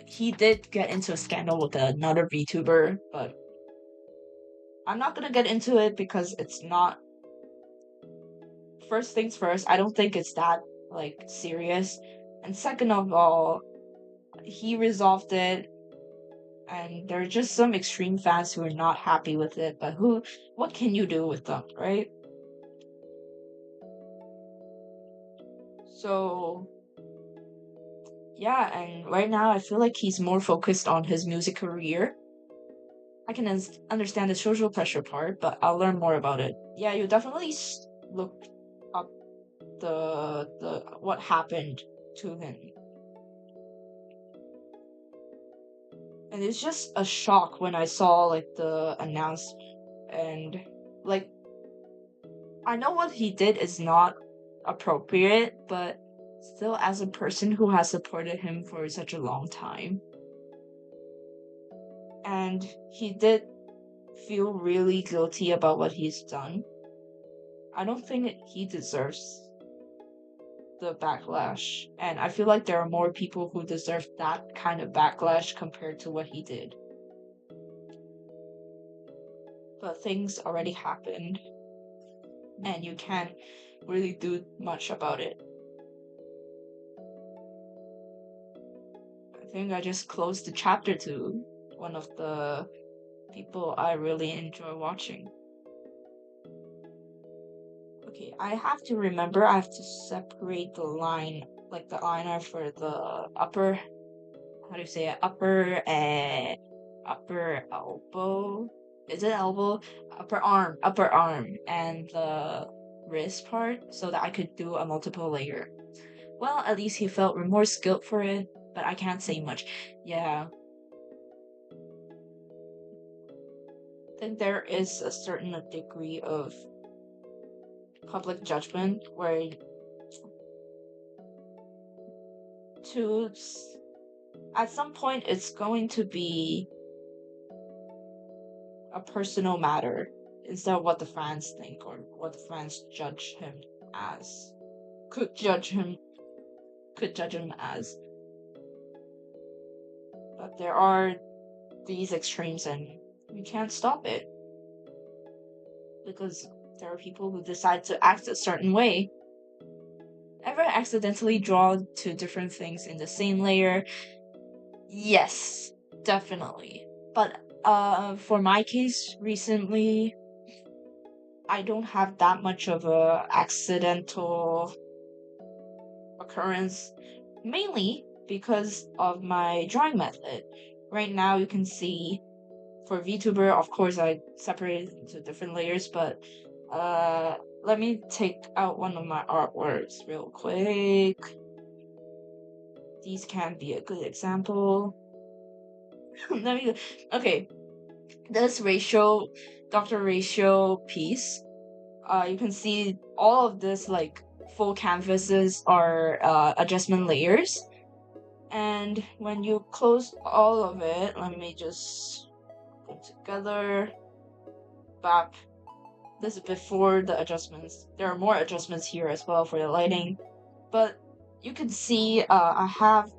[SPEAKER 1] he did get into a scandal with another VTuber, but I'm not gonna get into it because it's not, first things first, I don't think it's that like serious. And second of all, he resolved it, and there are just some extreme fans who are not happy with it, but what can you do with them, right? So yeah, and right now I feel like he's more focused on his music career. I can understand the social pressure part, but I'll learn more about it. Yeah, you definitely look up the what happened to him. And it's just a shock when I saw like the announcement, and like I know what he did is not appropriate, but still, as a person who has supported him for such a long time, and he did feel really guilty about what he's done, I don't think he deserves the backlash. And I feel like there are more people who deserve that kind of backlash compared to what he did. But things already happened, and you can't really do much about it. I think I just closed the chapter to one of the people I really enjoy watching. Okay, I have to remember I have to separate the line, like the liner for the upper, how do you say it? Upper elbow. Is it elbow? Upper arm, and the wrist part, so that I could do a multiple layer. Well, at least he felt remorse, guilt for it, but I can't say much. Yeah. I think there is a certain degree of public judgment where to at some point it's going to be a personal matter instead of what the fans think or what the fans judge him as. Could judge him as. But there are these extremes and you can't stop it. Because there are people who decide to act a certain way. Ever accidentally draw two different things in the same layer? Yes, definitely. But for my case recently, I don't have that much of a accidental occurrence, mainly because of my drawing method. Right now you can see for VTuber, of course I separated into different layers, but let me take out one of my artworks real quick. These can be a good example. Okay, this Dr. Ratio piece, you can see all of this like full canvases are adjustment layers, and when you close all of it, let me just put together back. This is before the adjustments. There are more adjustments here as well for the lighting, but you can see I have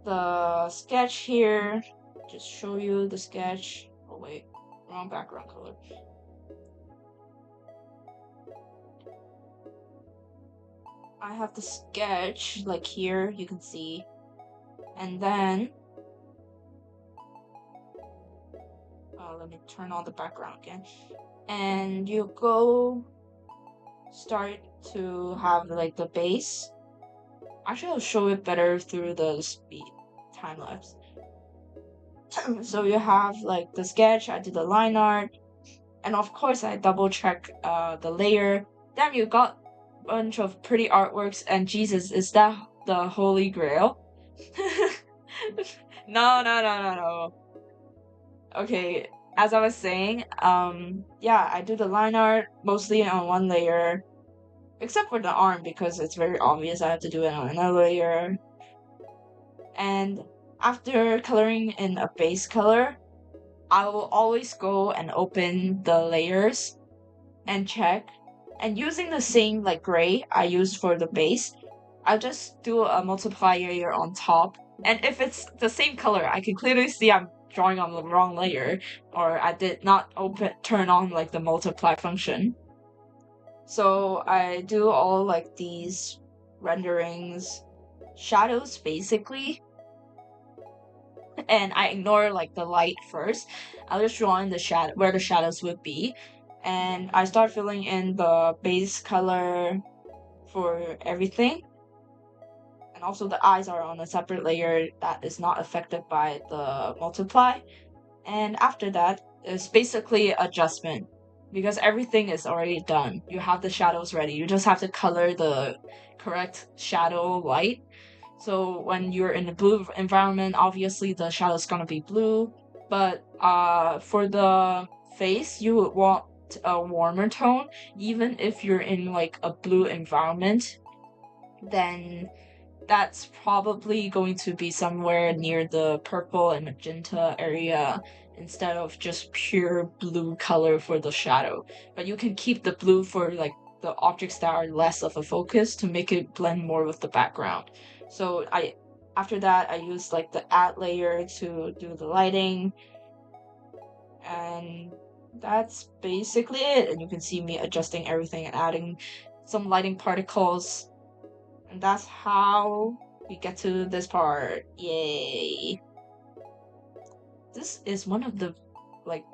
[SPEAKER 1] the sketch here. Just show you the sketch. Oh wait, wrong background color. I have the sketch like here, you can see, and then let me turn on the background again, and you go start to have like the base. Actually, I'll show it better through the speed time lapse. So you have like the sketch, I did the line art, and of course I double check the layer. Damn, you got a bunch of pretty artworks, and Jesus, is that the holy grail? No. Okay, as I was saying, yeah, I do the line art mostly on one layer, except for the arm because it's very obvious I have to do it on another layer. And after coloring in a base color, I will always go and open the layers and check And using the same like gray I used for the base, I'll just do a multiply layer on top. And if it's the same color, I can clearly see I'm drawing on the wrong layer, or I did not turn on like the multiply function. So I do all like these renderings, shadows basically, and I ignore like the light first. I'll just draw in the shadow where the shadows would be, and I start filling in the base color for everything. And also the eyes are on a separate layer that is not affected by the multiply. And after that is basically adjustment, because everything is already done. You have the shadows ready. You just have to color the correct shadow light. So when you're in the blue environment, obviously the shadow is gonna be blue. But for the face, you would want a warmer tone. Even if you're in like a blue environment, then that's probably going to be somewhere near the purple and magenta area instead of just pure blue color for the shadow. But you can keep the blue for like the objects that are less of a focus to make it blend more with the background. So after that I use like the add layer to do the lighting, and that's basically it. And you can see me adjusting everything and adding some lighting particles, and that's how we get to this part. Yay! This is one of the like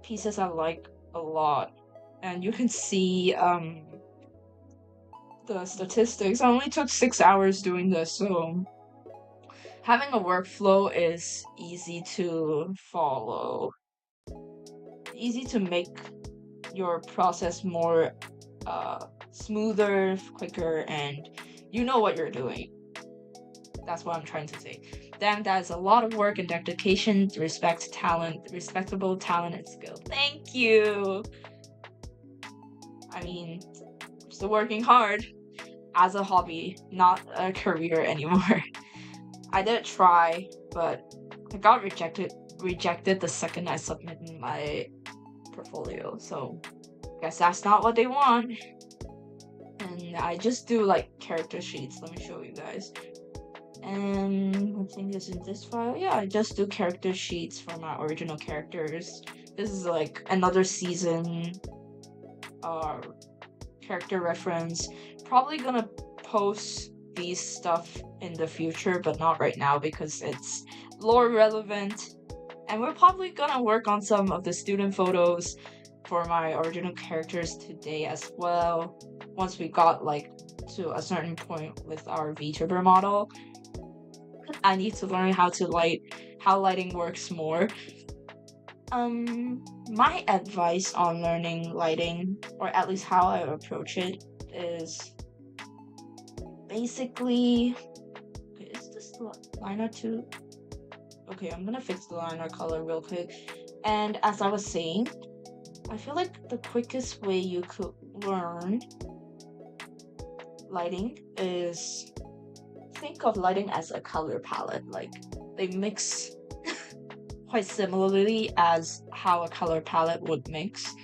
[SPEAKER 1] pieces I like a lot, and you can see the statistics. I only took 6 hours doing this, so having a workflow is easy to follow, easy to make your process more smoother, quicker, and you know what you're doing. That's what I'm trying to say. Damn, that is a lot of work and dedication, respectable talent and skill. Thank you! I mean, I'm still working hard as a hobby, not a career anymore. I did try, but I got rejected the second I submitted my portfolio, so I guess that's not what they want. And I just do like character sheets. Let me show you guys. And I think it's in this file. Yeah, I just do character sheets for my original characters. This is like another season character reference. Probably gonna post these stuff in the future, but not right now because it's lore relevant. And we're probably gonna work on some of the student photos for my original characters today as well, once we got like to a certain point with our Vtuber model. I need to learn how lighting works more. My advice on learning lighting, or at least how I approach it, is basically, okay, is this liner too? Okay, I'm gonna fix the liner color real quick. And as I was saying, I feel like the quickest way you could learn lighting is think of lighting as a color palette. Like, they mix quite similarly as how a color palette would mix,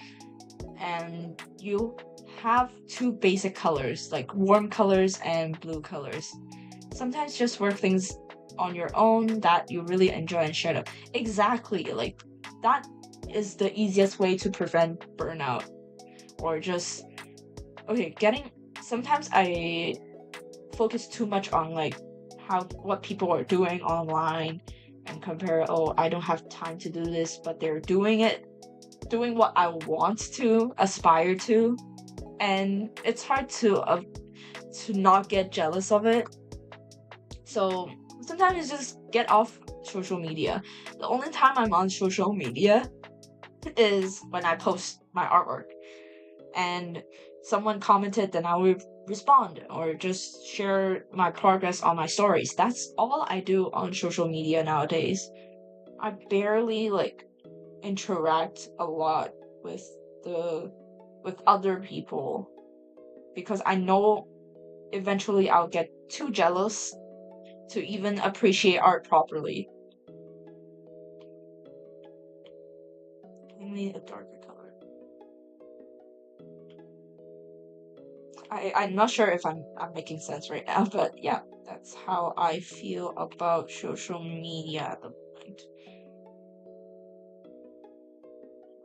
[SPEAKER 1] and you have two basic colors, like warm colors and blue colors. Sometimes just work things on your own that you really enjoy and share them. Exactly, like that is the easiest way to prevent burnout, or just sometimes I focus too much on like what people are doing online and compare, oh, I don't have time to do this, but they're doing what I want to aspire to, and it's hard to not get jealous of it. So sometimes it's just get off social media. The only time I'm on social media is when I post my artwork and someone commented, then I will respond or just share my progress on my stories. That's all I do on social media nowadays. I barely like interact a lot with other people because I know eventually I'll get too jealous to even appreciate art properly. I need a darker color. I'm not sure if I'm making sense right now, but yeah, that's how I feel about social media at the moment.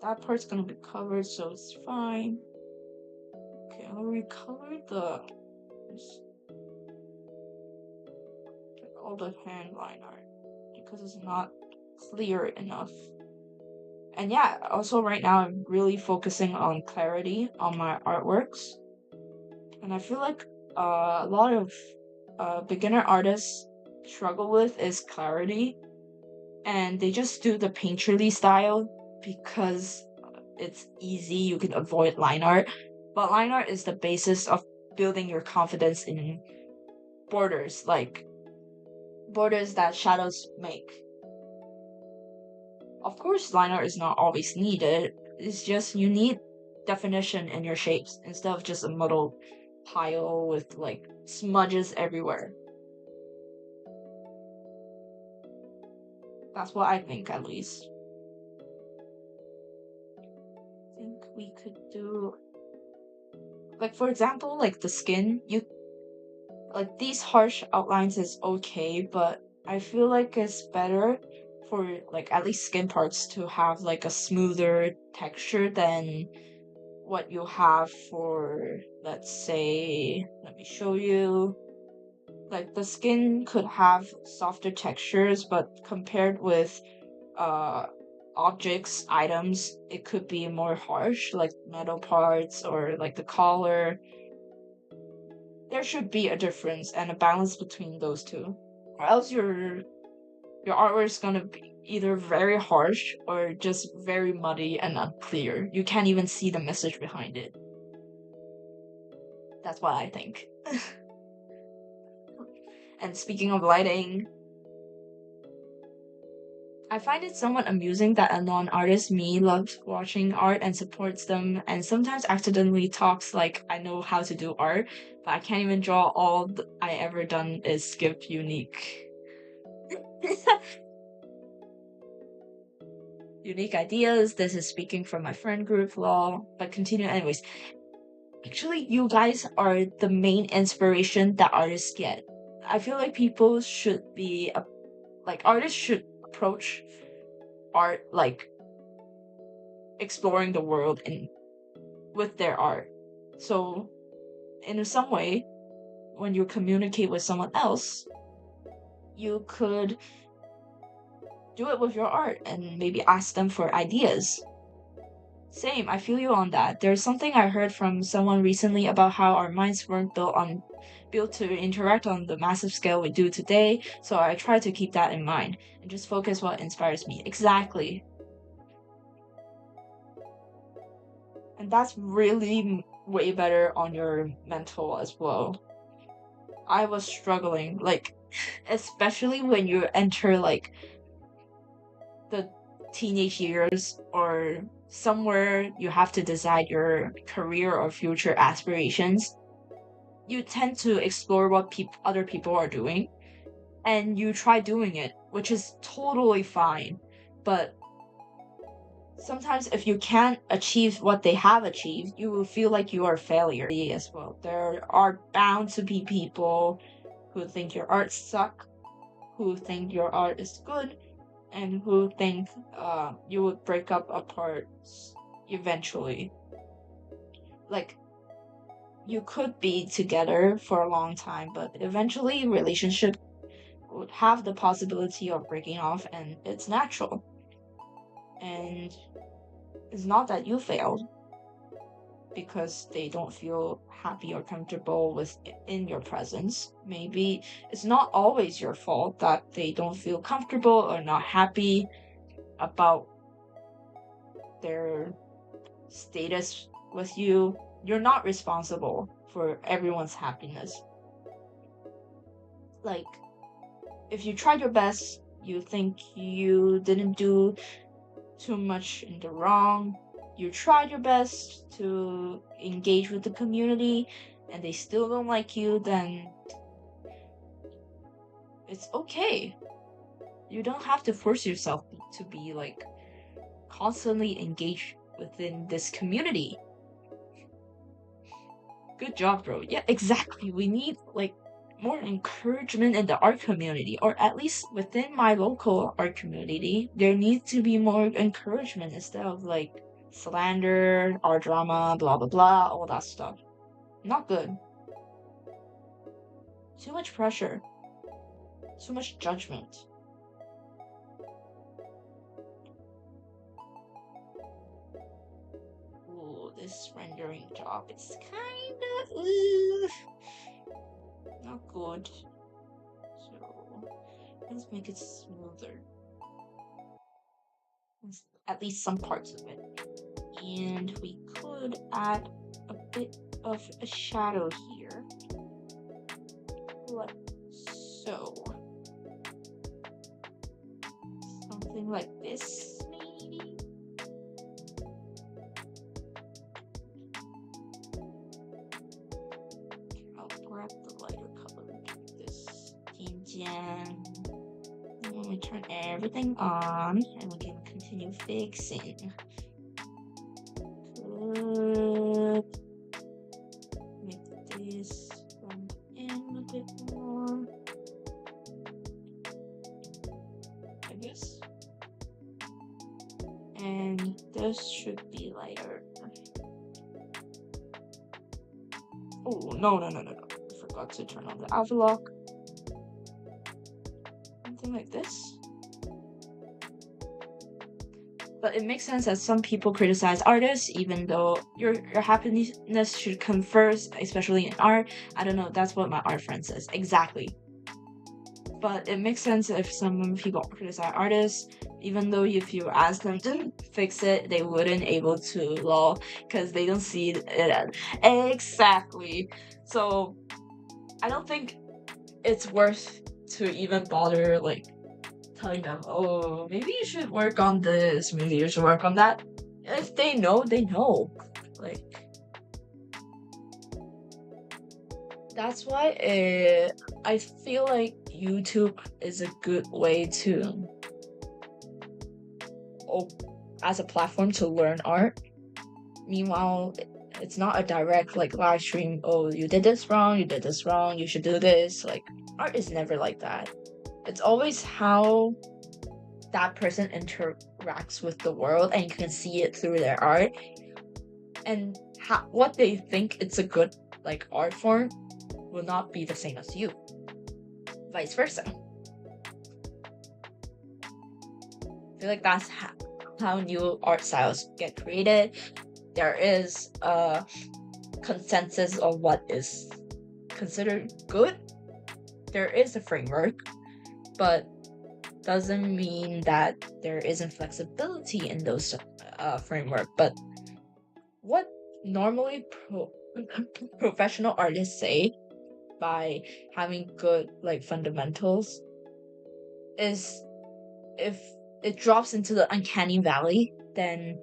[SPEAKER 1] That part's gonna be covered, so it's fine. Okay, I'll recolor all the hand line art because it's not clear enough. And yeah, also right now I'm really focusing on clarity on my artworks. And I feel like a lot of beginner artists struggle with is clarity. And they just do the painterly style because it's easy, you can avoid line art. But line art is the basis of building your confidence in borders, like borders that shadows make. Of course, line art is not always needed. It's just you need definition in your shapes instead of just a muddled pile with like smudges everywhere. That's what I think, at least. I think we could do, like, for example, like the skin. You like these harsh outlines is okay, but I feel like it's better for like at least skin parts to have like a smoother texture than what you have for, let's say, let me show you. Like the skin could have softer textures, but compared with uh objects, items, it could be more harsh, like metal parts or like the collar. There should be a difference and a balance between those two. Or else your artwork is gonna be either very harsh or just very muddy and unclear. You can't even see the message behind it. That's what I think. And speaking of lighting, I find it somewhat amusing that a non-artist me loves watching art and supports them, and sometimes accidentally talks like I know how to do art, but I can't even draw. All I ever done is skip unique. Unique ideas. This is speaking from my friend group, lol. But continue anyways. Actually, you guys are the main inspiration that artists get. I feel like people should be like artists should approach art like exploring the world and with their art. So in some way, when you communicate with someone else, you could do it with your art and maybe ask them for ideas. Same, I feel you on that. There's something I heard from someone recently about how our minds weren't built to interact on the massive scale we do today, so I try to keep that in mind and just focus what inspires me. Exactly. And that's really way better on your mental as well. I was struggling, like, especially when you enter like the teenage years or somewhere you have to decide your career or future aspirations. You tend to explore what other people are doing and you try doing it, which is totally fine. But sometimes if you can't achieve what they have achieved, you will feel like you are a failure as well. There are bound to be people who think your art sucks, who think your art is good, and who think you would break up apart eventually. Like, you could be together for a long time, but eventually relationship would have the possibility of breaking off, and it's natural. And it's not that you failed because they don't feel happy or comfortable in your presence. Maybe it's not always your fault that they don't feel comfortable or not happy about their status with you. You're not responsible for everyone's happiness. Like, if you tried your best, you think you didn't do too much in the wrong, you tried your best to engage with the community, and they still don't like you, then it's okay. You don't have to force yourself to be like constantly engaged within this community. Good job, bro. Yeah, exactly. We need like more encouragement in the art community, or at least within my local art community, there needs to be more encouragement instead of like slander, art drama, blah blah blah, all that stuff. Not good. Too much pressure. Too much judgment. Ooh, this rendering job is kinda not good. So let's make it smoother. At least some parts of it. And we could add a bit of a shadow here. Like so. Something like this, maybe? I'll grab the lighter color like this. And when we turn everything on, and we can continue fixing. Good. Make this blend in a bit more. Like this. And this should be lighter. Oh, no. I forgot to turn on the alpha lock. Something like this. But it makes sense that some people criticize artists, even though your happiness should come first, especially in art. I don't know, that's what my art friend says. Exactly. But it makes sense if some people criticize artists, even though if you ask them to fix it, they wouldn't able to, lol, because they don't see it as exactly. So I don't think it's worth to even bother like telling them, oh, maybe you should work on this, maybe you should work on that. If they know, they know. Like, that's why I feel like YouTube is a good way to, as a platform to learn art. Meanwhile, it's not a direct like live stream, oh, you did this wrong, you should do this. Like, art is never like that. It's always how that person interacts with the world, and you can see it through their art, and what they think it's a good like art form will not be the same as you, vice versa. I feel like that's how new art styles get created. There is a consensus of what is considered good. There is a framework, but doesn't mean that there isn't flexibility in those framework. But what normally professional artists say by having good like fundamentals is, if it drops into the uncanny valley, then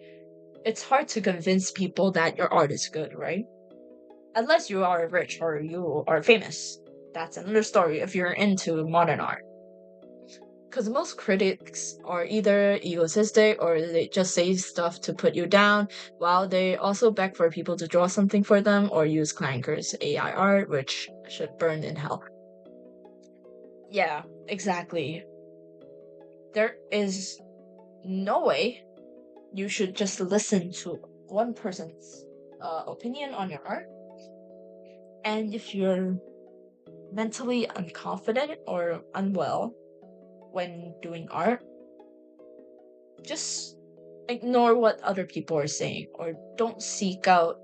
[SPEAKER 1] it's hard to convince people that your art is good, right? Unless you are rich or you are famous. That's another story if you're into modern art. Because most critics are either egotistic or they just say stuff to put you down, while they also beg for people to draw something for them or use Clanker's AI art, which should burn in hell. Yeah, exactly. There is no way you should just listen to one person's opinion on your art. And if you're mentally unconfident or unwell when doing art, just ignore what other people are saying, or don't seek out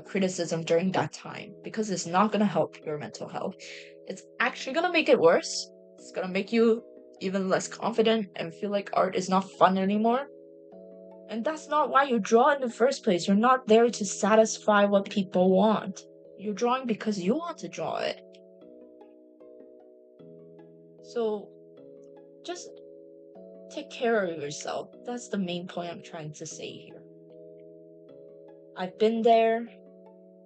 [SPEAKER 1] criticism during that time, because it's not gonna help your mental health. It's actually gonna make it worse. It's gonna make you even less confident and feel like art is not fun anymore. And that's not why you draw in the first place. You're not there to satisfy what people want. You're drawing because you want to draw it. So just take care of yourself. That's the main point I'm trying to say here. I've been there.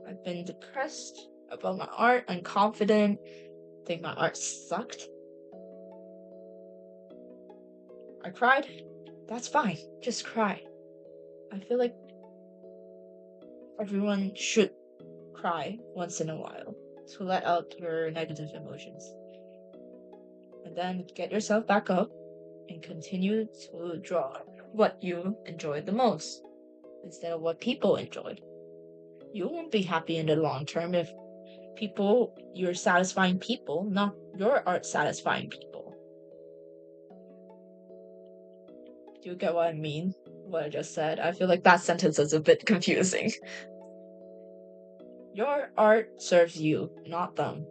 [SPEAKER 1] I've been depressed about my art, unconfident, think my art sucked. I cried. That's fine. Just cry. I feel like everyone should cry once in a while to let out your negative emotions. And then get yourself back up and continue to draw what you enjoy the most instead of what people enjoyed. You won't be happy in the long term if you're satisfying people, not your art satisfying people. Do you get what I mean? What I just said? I feel like that sentence is a bit confusing. Your art serves you, not them.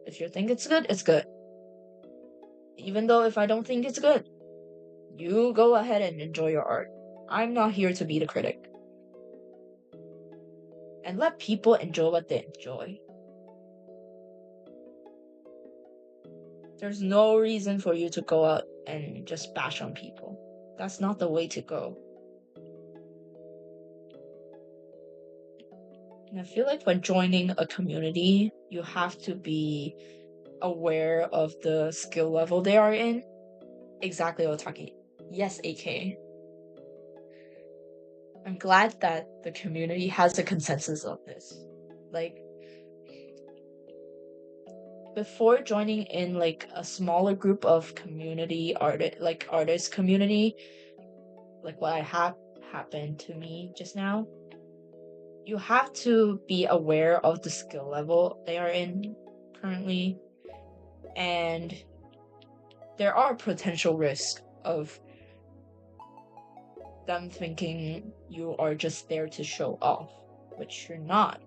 [SPEAKER 1] If you think it's good, it's good. Even though if I don't think it's good, you go ahead and enjoy your art. I'm not here to be the critic. And let people enjoy what they enjoy. There's no reason for you to go out and just bash on people. That's not the way to go. And I feel like when joining a community, you have to be aware of the skill level they are in. Exactly, Otaki. Yes, AK. I'm glad that the community has a consensus of this. Like, before joining in like a smaller group of community artist community, like what happened to me just now, you have to be aware of the skill level they are in currently, and there are potential risks of them thinking you are just there to show off, which you're not.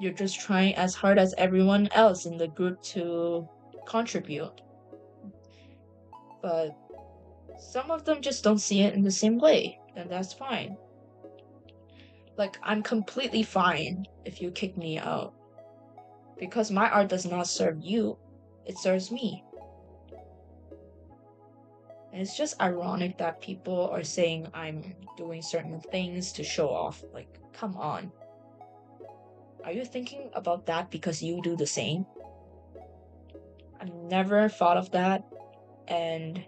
[SPEAKER 1] You're just trying as hard as everyone else in the group to contribute. But some of them just don't see it in the same way, and that's fine. Like, I'm completely fine if you kick me out. Because my art does not serve you, it serves me. And it's just ironic that people are saying I'm doing certain things to show off. Like, come on. Are you thinking about that because you do the same? I've never thought of that. And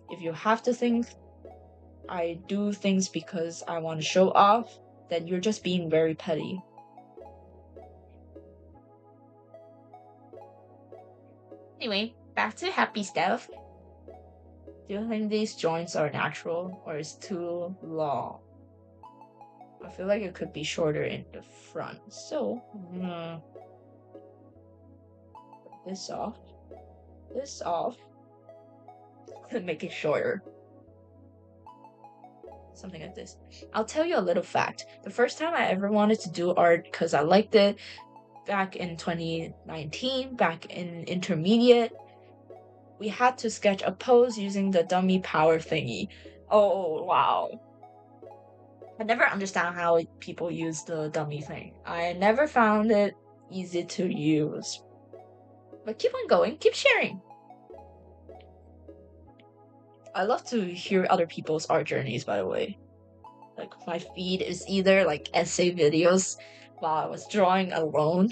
[SPEAKER 1] if you have to think I do things because I want to show off, then you're just being very petty. Anyway, back to happy stuff. Do you think these joints are natural or is too long? I feel like it could be shorter in the front. So, I'm gonna put this off, and make it shorter. Something like this. I'll tell you a little fact. The first time I ever wanted to do art because I liked it, back in 2019, back in intermediate, we had to sketch a pose using the dummy power thingy. Oh, wow. I never understand how people use the dummy thing. I never found it easy to use. But keep on going, keep sharing. I love to hear other people's art journeys, by the way. Like, my feed is either like essay videos while I was drawing alone,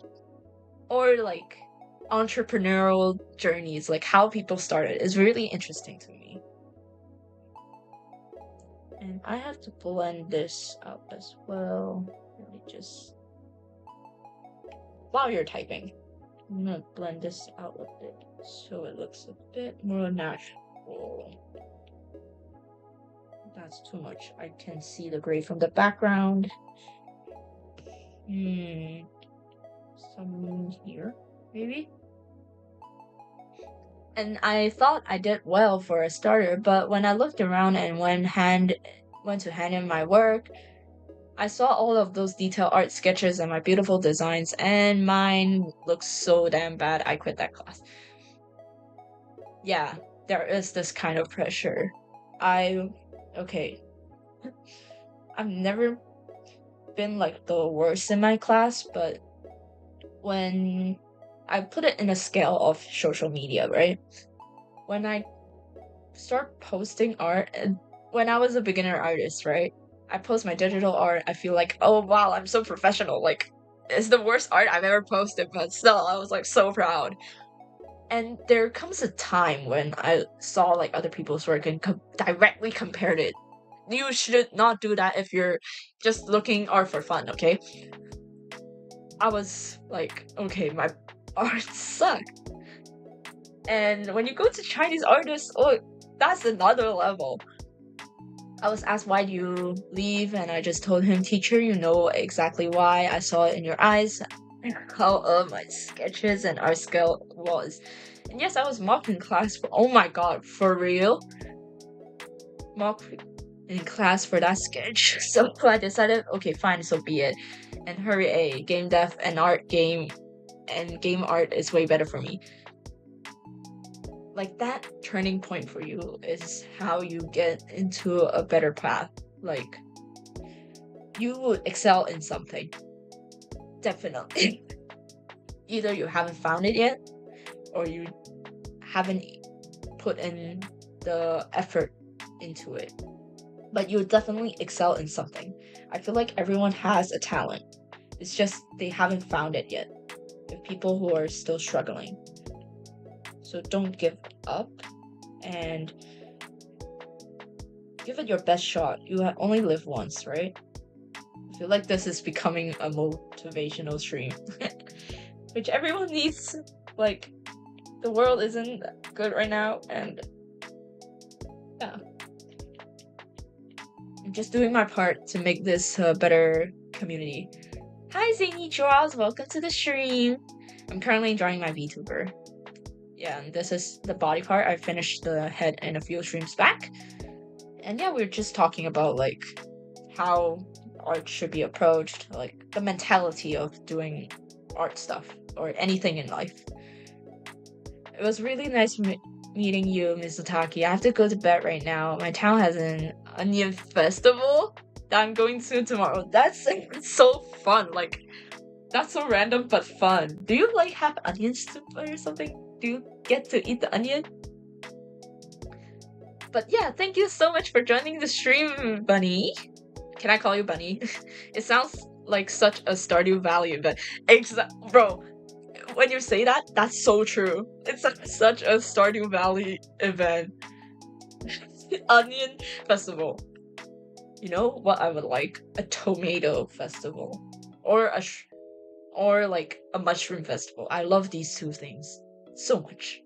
[SPEAKER 1] or like entrepreneurial journeys, like how people started. Is really interesting to me. And I have to blend this out as well. Let me just... While you're typing, I'm gonna blend this out a bit so it looks a bit more natural. That's too much. I can see the gray from the background. Some here, maybe? And I thought I did well for a starter, but when I looked around and went to hand in my work, I saw all of those detail art sketches and my beautiful designs, and mine looks so damn bad I quit that class. Yeah, there is this kind of pressure. Okay. I've never been like the worst in my class, but when I put it in a scale of social media, right? When I start posting art, and when I was a beginner artist, right? I post my digital art, I feel like, oh wow, I'm so professional. Like, it's the worst art I've ever posted, but still, I was like so proud. And there comes a time when I saw like other people's work and directly compared it you should not do that if you're just looking art for fun, okay? I was like, okay, my art sucked. And when you go to Chinese artists, oh, that's another level. I was asked, why do you leave? And I just told him, teacher, you know exactly why. I saw it in your eyes, how my sketches and art skill was. And yes, I was mocked in class for, oh my god, for real? Mocked in class for that sketch. So I decided, okay, fine, so be it. And hurry, a game dev and art game and game art is way better for me. Like, that turning point for you is how you get into a better path. Like, you would excel in something. Definitely. Either you haven't found it yet, or you haven't put in the effort into it. But you would definitely excel in something. I feel like everyone has a talent. It's just they haven't found it yet. There are people who are still struggling. So don't give up and give it your best shot. You only live once, right? I feel like this is becoming a motivational stream. Which everyone needs. Like, the world isn't good right now, and yeah. I'm just doing my part to make this a better community. Hi Zany Draws, welcome to the stream. I'm currently drawing my Vtuber. Yeah, and this is the body part. I finished the head in a few streams back. And yeah, we were just talking about like how art should be approached, like the mentality of doing art stuff or anything in life. It was really nice meeting you, Ms. OTAKI. I have to go to bed right now. My town has an onion festival that I'm going to tomorrow. That's so fun. Like, that's so random but fun. Do you like have onion soup or something? Do you get to eat the onion? But yeah, thank you so much for joining the stream, Bunny. Can I call you Bunny? It sounds like such a Stardew Valley event. Bro, when you say that, that's so true. It's such a Stardew Valley event. Onion festival. You know what I would like? A tomato festival. Or like a mushroom festival. I love these two things so much.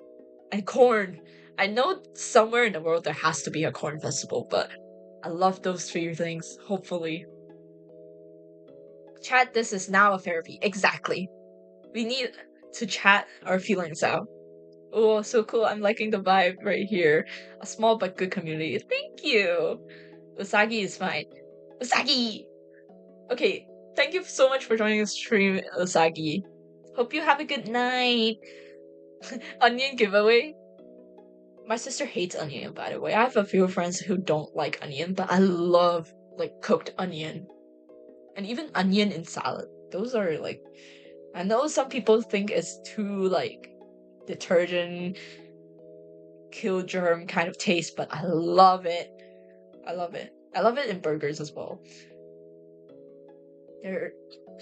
[SPEAKER 1] And corn. I know somewhere in the world there has to be a corn festival, but I love those three things, hopefully. Chat, this is now a therapy. Exactly. We need to chat our feelings out. Oh, so cool. I'm liking the vibe right here. A small but good community. Thank you. Usagi is fine. Usagi! Okay, thank you so much for joining the stream, Usagi. Hope you have a good night. Onion giveaway? My sister hates onion, by the way. I have a few friends who don't like onion, but I love, like, cooked onion. And even onion in salad. Those are, like... I know some people think it's too, like, detergent, kill germ kind of taste, but I love it. I love it. I love it in burgers as well. There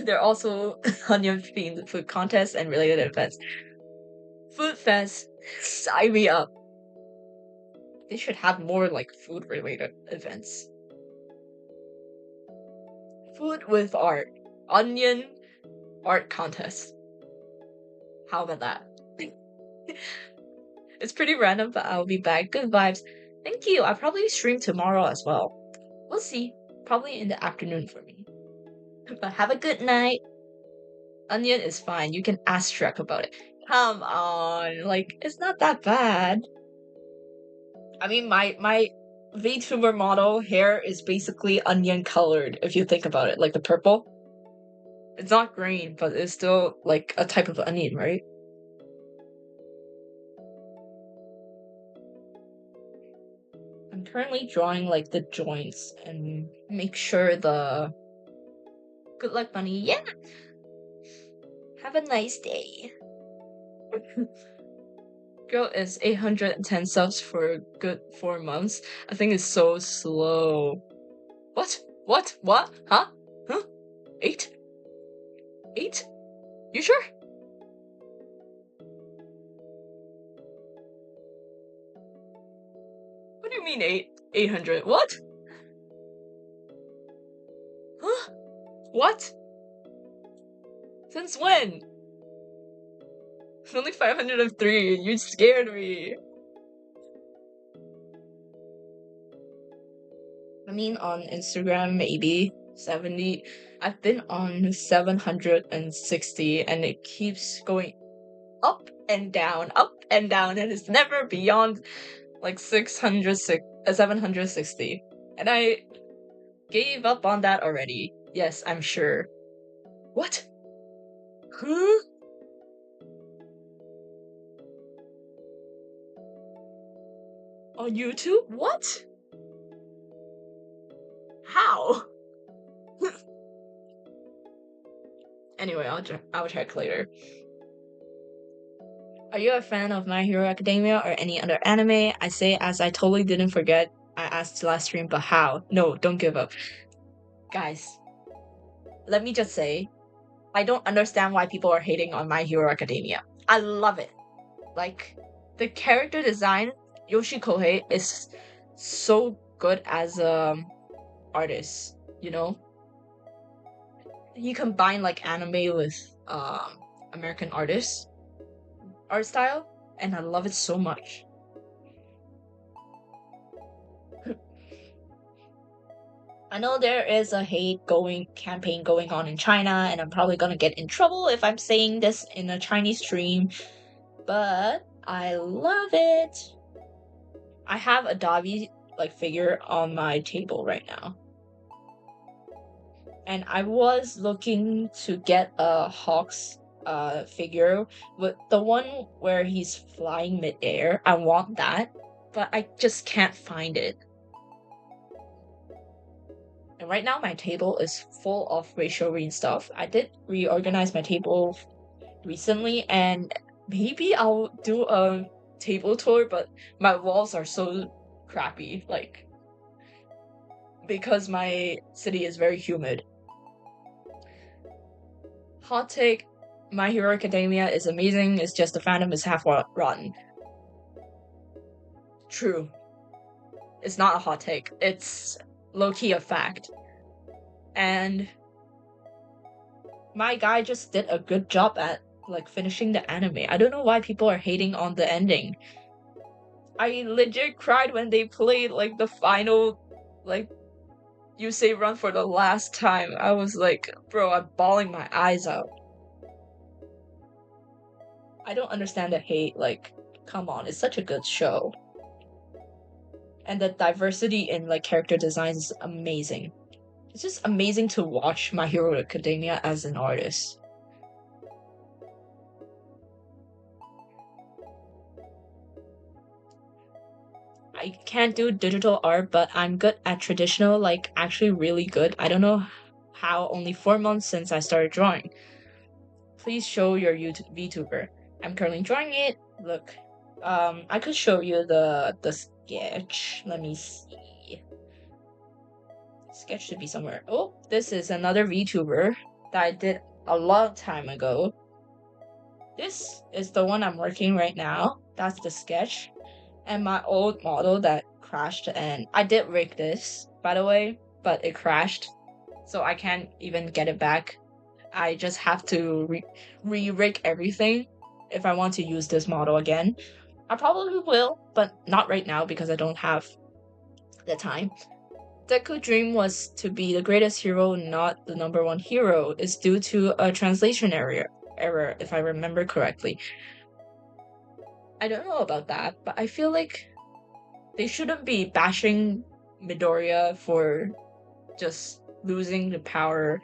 [SPEAKER 1] are also onion-themed food contests and related events. Food Fest, sign me up. They should have more like food-related events. Food with art. Onion art contest. How about that? It's pretty random, but I'll be back. Good vibes. Thank you. I'll probably stream tomorrow as well. We'll see. Probably in the afternoon for me. But have a good night. Onion is fine. You can ask Shrek about it. Come on. Like, it's not that bad. I mean, my VTuber model hair is basically onion colored, if you think about it. Like the purple. It's not green, but it's still like a type of onion, right? I'm currently drawing like the joints and make sure the... Good luck, Bunny. Yeah! Have a nice day. Girl is 810 subs for a good 4 months. I think it's so slow. What? What? What? Huh? Huh? 8? 8? You sure? What do you mean 800? What? What? Since when? Only 503. You scared me. I mean, on Instagram, maybe 70. I've been on 760, and it keeps going up and down, and it's never beyond like 760. And I gave up on that already. Yes, I'm sure. What? Huh? On YouTube? What? How? Anyway, I'll check later. Are you a fan of My Hero Academia or any other anime? I say as I totally didn't forget. I asked last stream, but how? No, don't give up. Guys, let me just say, I don't understand why people are hating on My Hero Academia. I love it. Like, the character design, Yoshi Kohei is so good as artist, you know? He combined like anime with American artists art style, and I love it so much. I know there is a hate campaign going on in China, and I'm probably gonna get in trouble if I'm saying this in a Chinese stream, but I love it. I have a Davi like figure on my table right now. And I was looking to get a Hawks figure with the one where he's flying midair. I want that, but I just can't find it. And right now my table is full of racial green stuff. I did reorganize my table recently, and maybe I'll do a table tour, but my walls are so crappy, like, because my city is very humid. Hot take, My Hero Academia is amazing, it's just the fandom is half rotten. True. It's not a hot take, it's low-key a fact. And my guy just did a good job at like finishing the anime. I don't know why people are hating on the ending. I legit cried when they played like the final, like, you say run for the last time. I was like, bro, I'm bawling my eyes out. I don't understand the hate, like, come on, it's such a good show. And the diversity in like character designs is amazing. It's just amazing to watch My Hero Academia as an artist. I can't do digital art, but I'm good at traditional, like actually really good. I don't know how, only 4 months since I started drawing. Please show your Vtuber. I'm currently drawing it. Look, I could show you the sketch. Let me see. Sketch should be somewhere. Oh, this is another VTuber that I did a long time ago. This is the one I'm working right now. That's the sketch. And my old model that crashed, and I did rig this, by the way, but it crashed, so I can't even get it back. I just have to re-rig everything if I want to use this model again. I probably will, but not right now because I don't have the time. Deku dream was to be the greatest hero, not the #1 hero, is due to a translation error, if I remember correctly. I don't know about that, but I feel like they shouldn't be bashing Midoriya for just losing the power.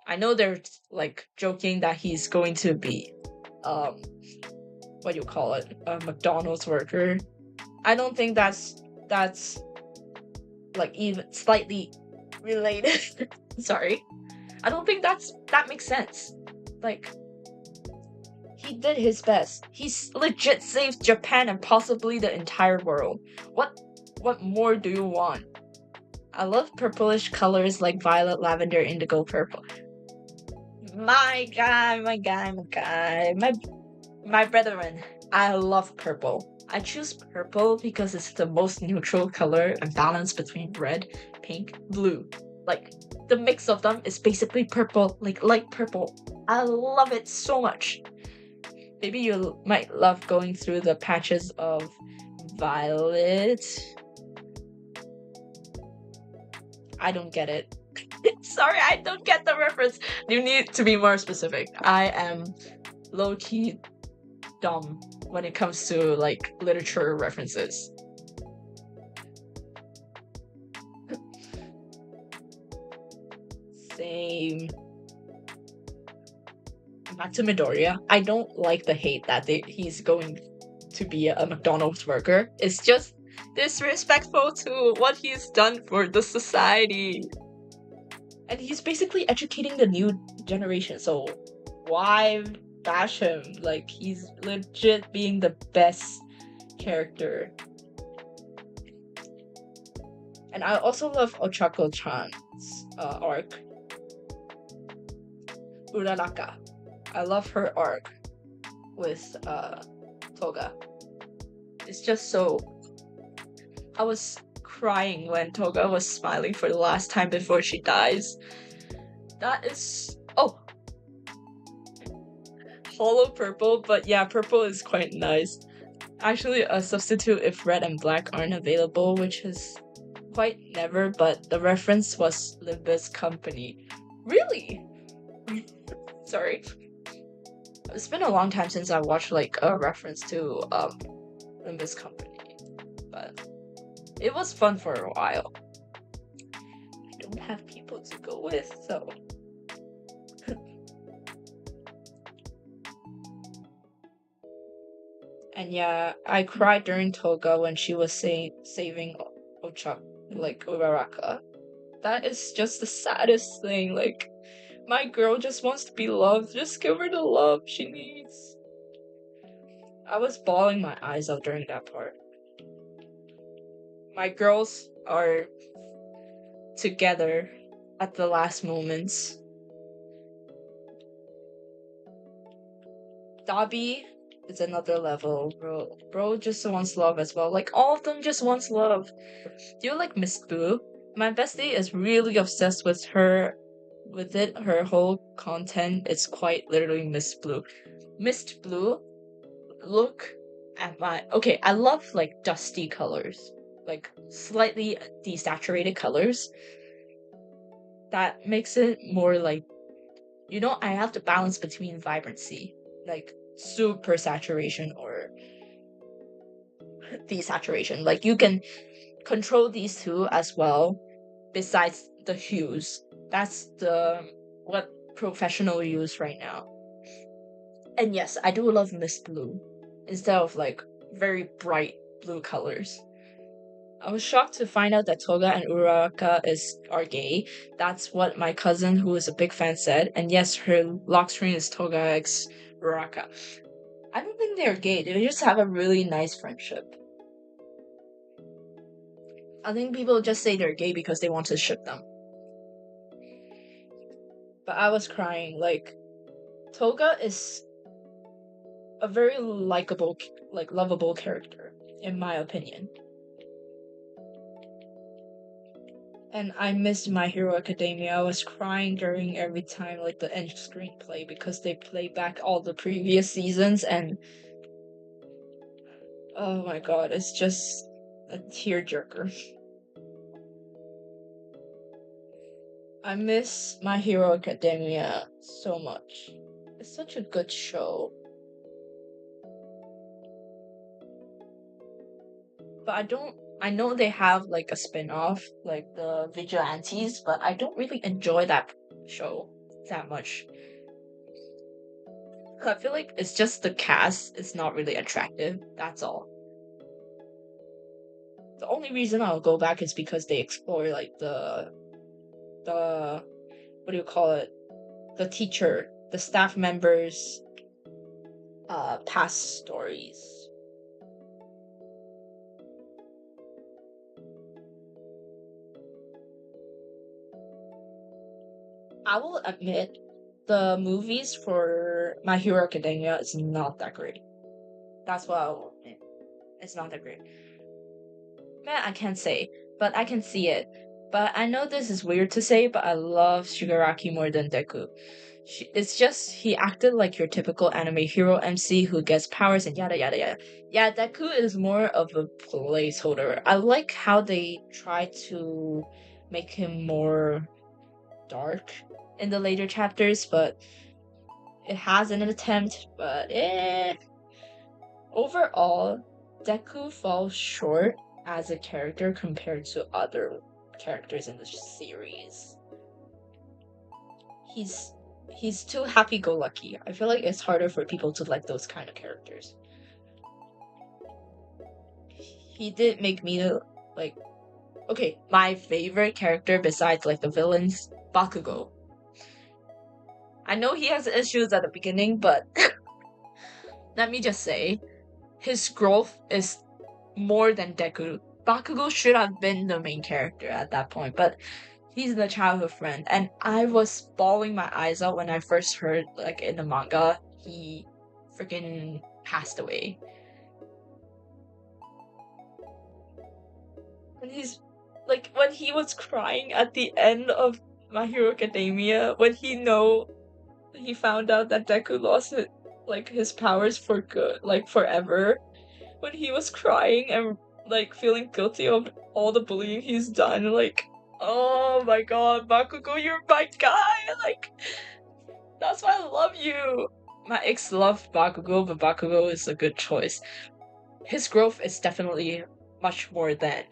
[SPEAKER 1] I know they're like joking that he's going to be what do you call it, a McDonald's worker. I don't think that's like even slightly related. Sorry, I don't think that makes sense. Like, he did his best. He's legit saved Japan and possibly the entire world. What more do you want? I love purplish colors like violet, lavender, indigo, purple. My brethren, I love purple. I choose purple because it's the most neutral color and balance between red, pink, blue. Like, the mix of them is basically purple, like light purple. I love it so much. Maybe you might love going through the patches of violet. I don't get it. Sorry, I don't get the reference. You need to be more specific. I am low-key dumb when it comes to like literature references. Same. Back to Midoriya. I don't like the hate that he's going to be a McDonald's worker. It's just disrespectful to what he's done for the society. And he's basically educating the new generation, so why bash him? Like, he's legit being the best character. And I also love Ochako-chan's arc. Uraraka. I love her arc with Toga. It's just so... I was crying when Toga was smiling for the last time before she dies. That is... Oh! Hollow purple, but yeah, purple is quite nice. Actually, a substitute if red and black aren't available, which is quite never, but the reference was Limbus Company. Really? Sorry. It's been a long time since I watched like a reference to Limbus Company, but it was fun for a while. I don't have people to go with, so... And yeah, I cried during Toga when she was saving Uraraka. That is just the saddest thing, like, my girl just wants to be loved, just give her the love she needs. I was bawling my eyes out during that part. My girls are together at the last moments. Dabi is another level, bro. Bro just wants love as well. Like, all of them just wants love. Do you like Miss Blue? My bestie is really obsessed with her. With it, her whole content is quite literally Miss Blue. Mist Blue, look at my... Okay, I love like dusty colors. Like slightly desaturated colors. That makes it more like... You know, I have to balance between vibrancy. Like super saturation or desaturation. Like you can control these two as well, besides the hues. That's what professional use right now. And yes, I do love Mist Blue instead of like very bright blue colors. I was shocked to find out that Toga and Uraraka are gay. That's what my cousin, who is a big fan, said. And yes, her lock screen is Toga x Uraraka. I don't think they're gay. They just have a really nice friendship. I think people just say they're gay because they want to ship them. But I was crying. Like, Toga is a very likable, like lovable character, in my opinion. And I missed My Hero Academia. I was crying during every time like the end screenplay because they play back all the previous seasons and oh my god, it's just a tearjerker. I miss My Hero Academia so much. It's such a good show. But I know they have like a spin-off, like the Vigilantes, but I don't really enjoy that show that much. I feel like it's just the cast is not really attractive, that's all. The only reason I'll go back is because they explore like the what do you call it? The teacher, the staff members' past stories. I will admit, the movies for My Hero Academia is not that great. That's what I will admit. It's not that great. Man, I can't say, but I can see it. But I know this is weird to say, but I love Shigaraki more than Deku. It's just he acted like your typical anime hero MC who gets powers and yada yada yada. Yeah, Deku is more of a placeholder. I like how they try to make him more dark in the later chapters, but it has an attempt, but overall, Deku falls short as a character compared to other characters in the series. He's too happy-go-lucky. I feel like it's harder for people to like those kind of characters. He did make me like, okay, my favorite character besides like the villains, Bakugo. I know he has issues at the beginning, but let me just say, his growth is more than Deku. Bakugo should have been the main character at that point, but he's the childhood friend. And I was bawling my eyes out when I first heard, like, in the manga, he freaking passed away. And he's, like, when he was crying at the end of My Hero Academia, when he found out that Deku lost it, like, his powers for good, like, forever. When he was crying and, like, feeling guilty of all the bullying he's done, like, oh my god, Bakugo, you're my guy! Like, that's why I love you! My ex loved Bakugo, but Bakugo is a good choice. His growth is definitely much more than,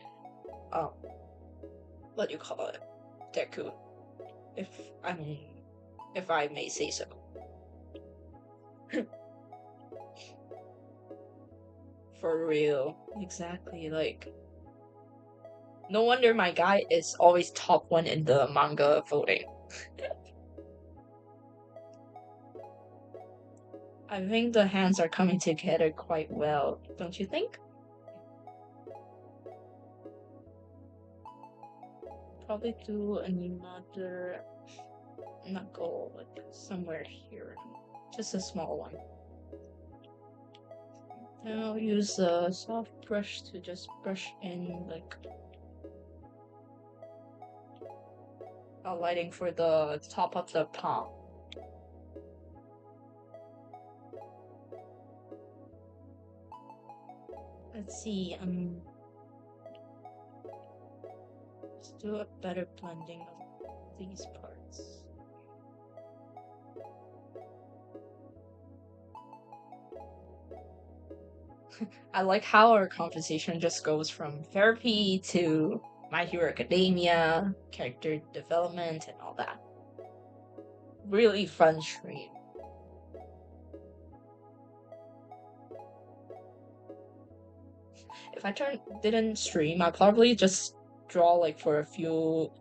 [SPEAKER 1] what do you call it? Deku. If I may say so. For real. Exactly, like, no wonder my guy is always top 1 in the manga voting. I think the hands are coming together quite well, don't you think? Probably do another knuckle, like, somewhere here. Just a small one. Now I'll use a soft brush to just brush in, like, a lighting for the top of the palm. Let's see, let's do a better blending of these parts. I like how our conversation just goes from therapy to My Hero Academia, character development, and all that. Really fun stream. If I didn't stream, I'd probably just draw like for a few,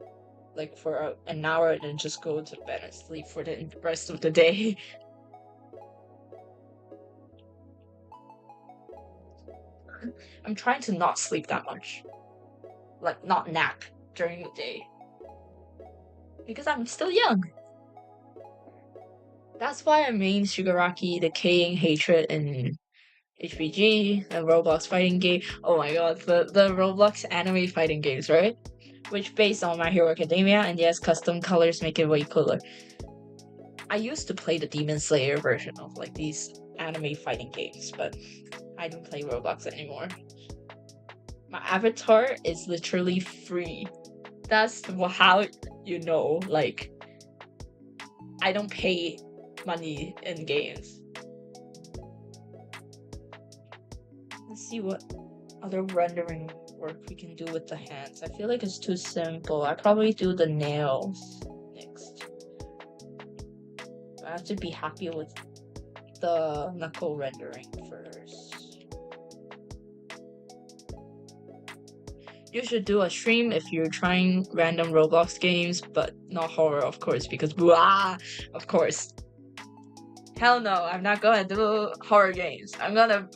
[SPEAKER 1] like for an hour and then just go to bed and sleep for the rest of the day. I'm trying to not sleep that much. Like, not nap during the day. Because I'm still young. That's why I main Shigaraki, decaying hatred in HPG, the Roblox fighting game. Oh my god, the Roblox anime fighting games, right? Which based on My Hero Academia, and yes, custom colors make it way cooler. I used to play the Demon Slayer version of like these anime fighting games, but I don't play Roblox anymore. My avatar is literally free. That's how you know, like, I don't pay money in games. Let's see what other rendering work we can do with the hands. I feel like it's too simple. I probably do the nails next. I have to be happy with the knuckle rendering first. You should do a stream if you're trying random Roblox games, but not horror, of course, because blah, of course. Hell no, I'm not gonna do horror games. I'm gonna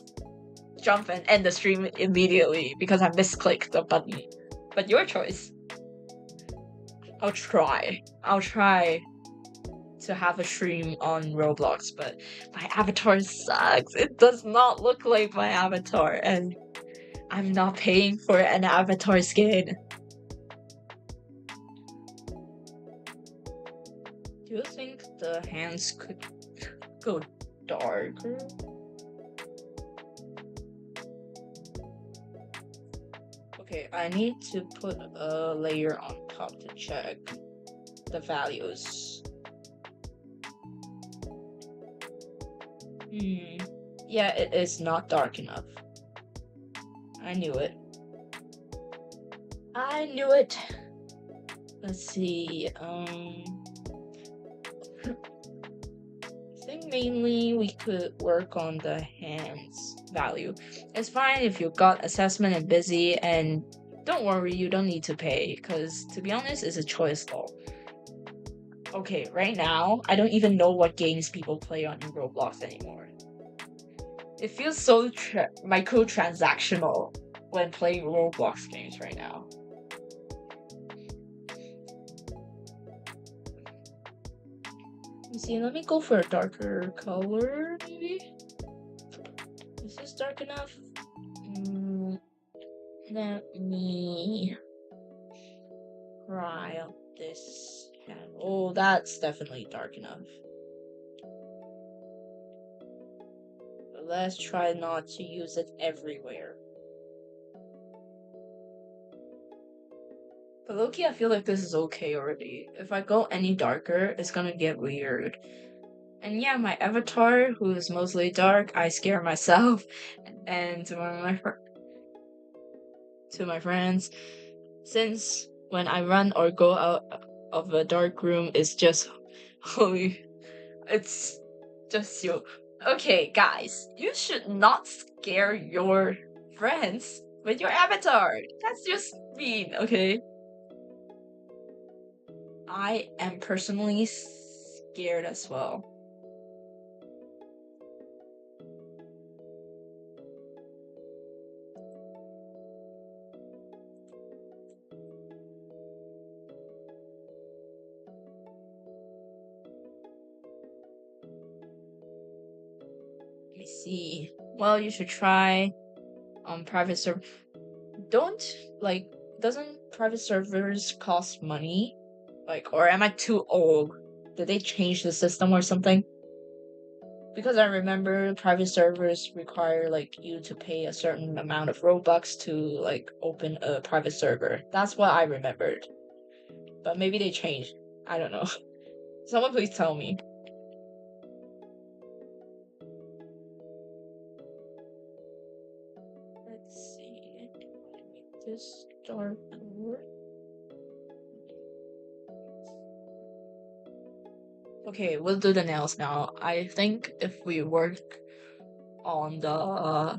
[SPEAKER 1] jump and end the stream immediately because I misclicked the button. But your choice. I'll try to have a stream on Roblox, but my avatar sucks. It does not look like my avatar, and I'm not paying for an avatar skin. Do you think the hands could go darker? Okay, I need to put a layer on top to check the values. Yeah, it is not dark enough. I knew it. I knew it. Let's see, I think mainly we could work on the hands value. It's fine if you got assessment and busy, and don't worry, you don't need to pay, because to be honest, it's a choice though. Okay, right now, I don't even know what games people play on Roblox anymore. It feels so microtransactional when playing Roblox games right now. See, let me go for a darker color, maybe? Is this dark enough? Let me try out this channel. Oh, that's definitely dark enough. But let's try not to use it everywhere. But low-key, I feel like this is okay already. If I go any darker, it's gonna get weird. And yeah, my avatar, who is mostly dark, I scare myself and to my friends. Since when I run or go out of a dark room, it's just it's just you. Okay, guys, you should not scare your friends with your avatar. That's just mean, okay? I am personally scared as well. Let me see. Well, you should try private server. Doesn't private servers cost money? Like, or am I too old? Did they change the system or something? Because I remember private servers require like you to pay a certain amount of Robux to like open a private server. That's what I remembered. But maybe they changed. I don't know. Someone please tell me. Let's see. Make this darker. Okay, we'll do the nails now. I think if we work on the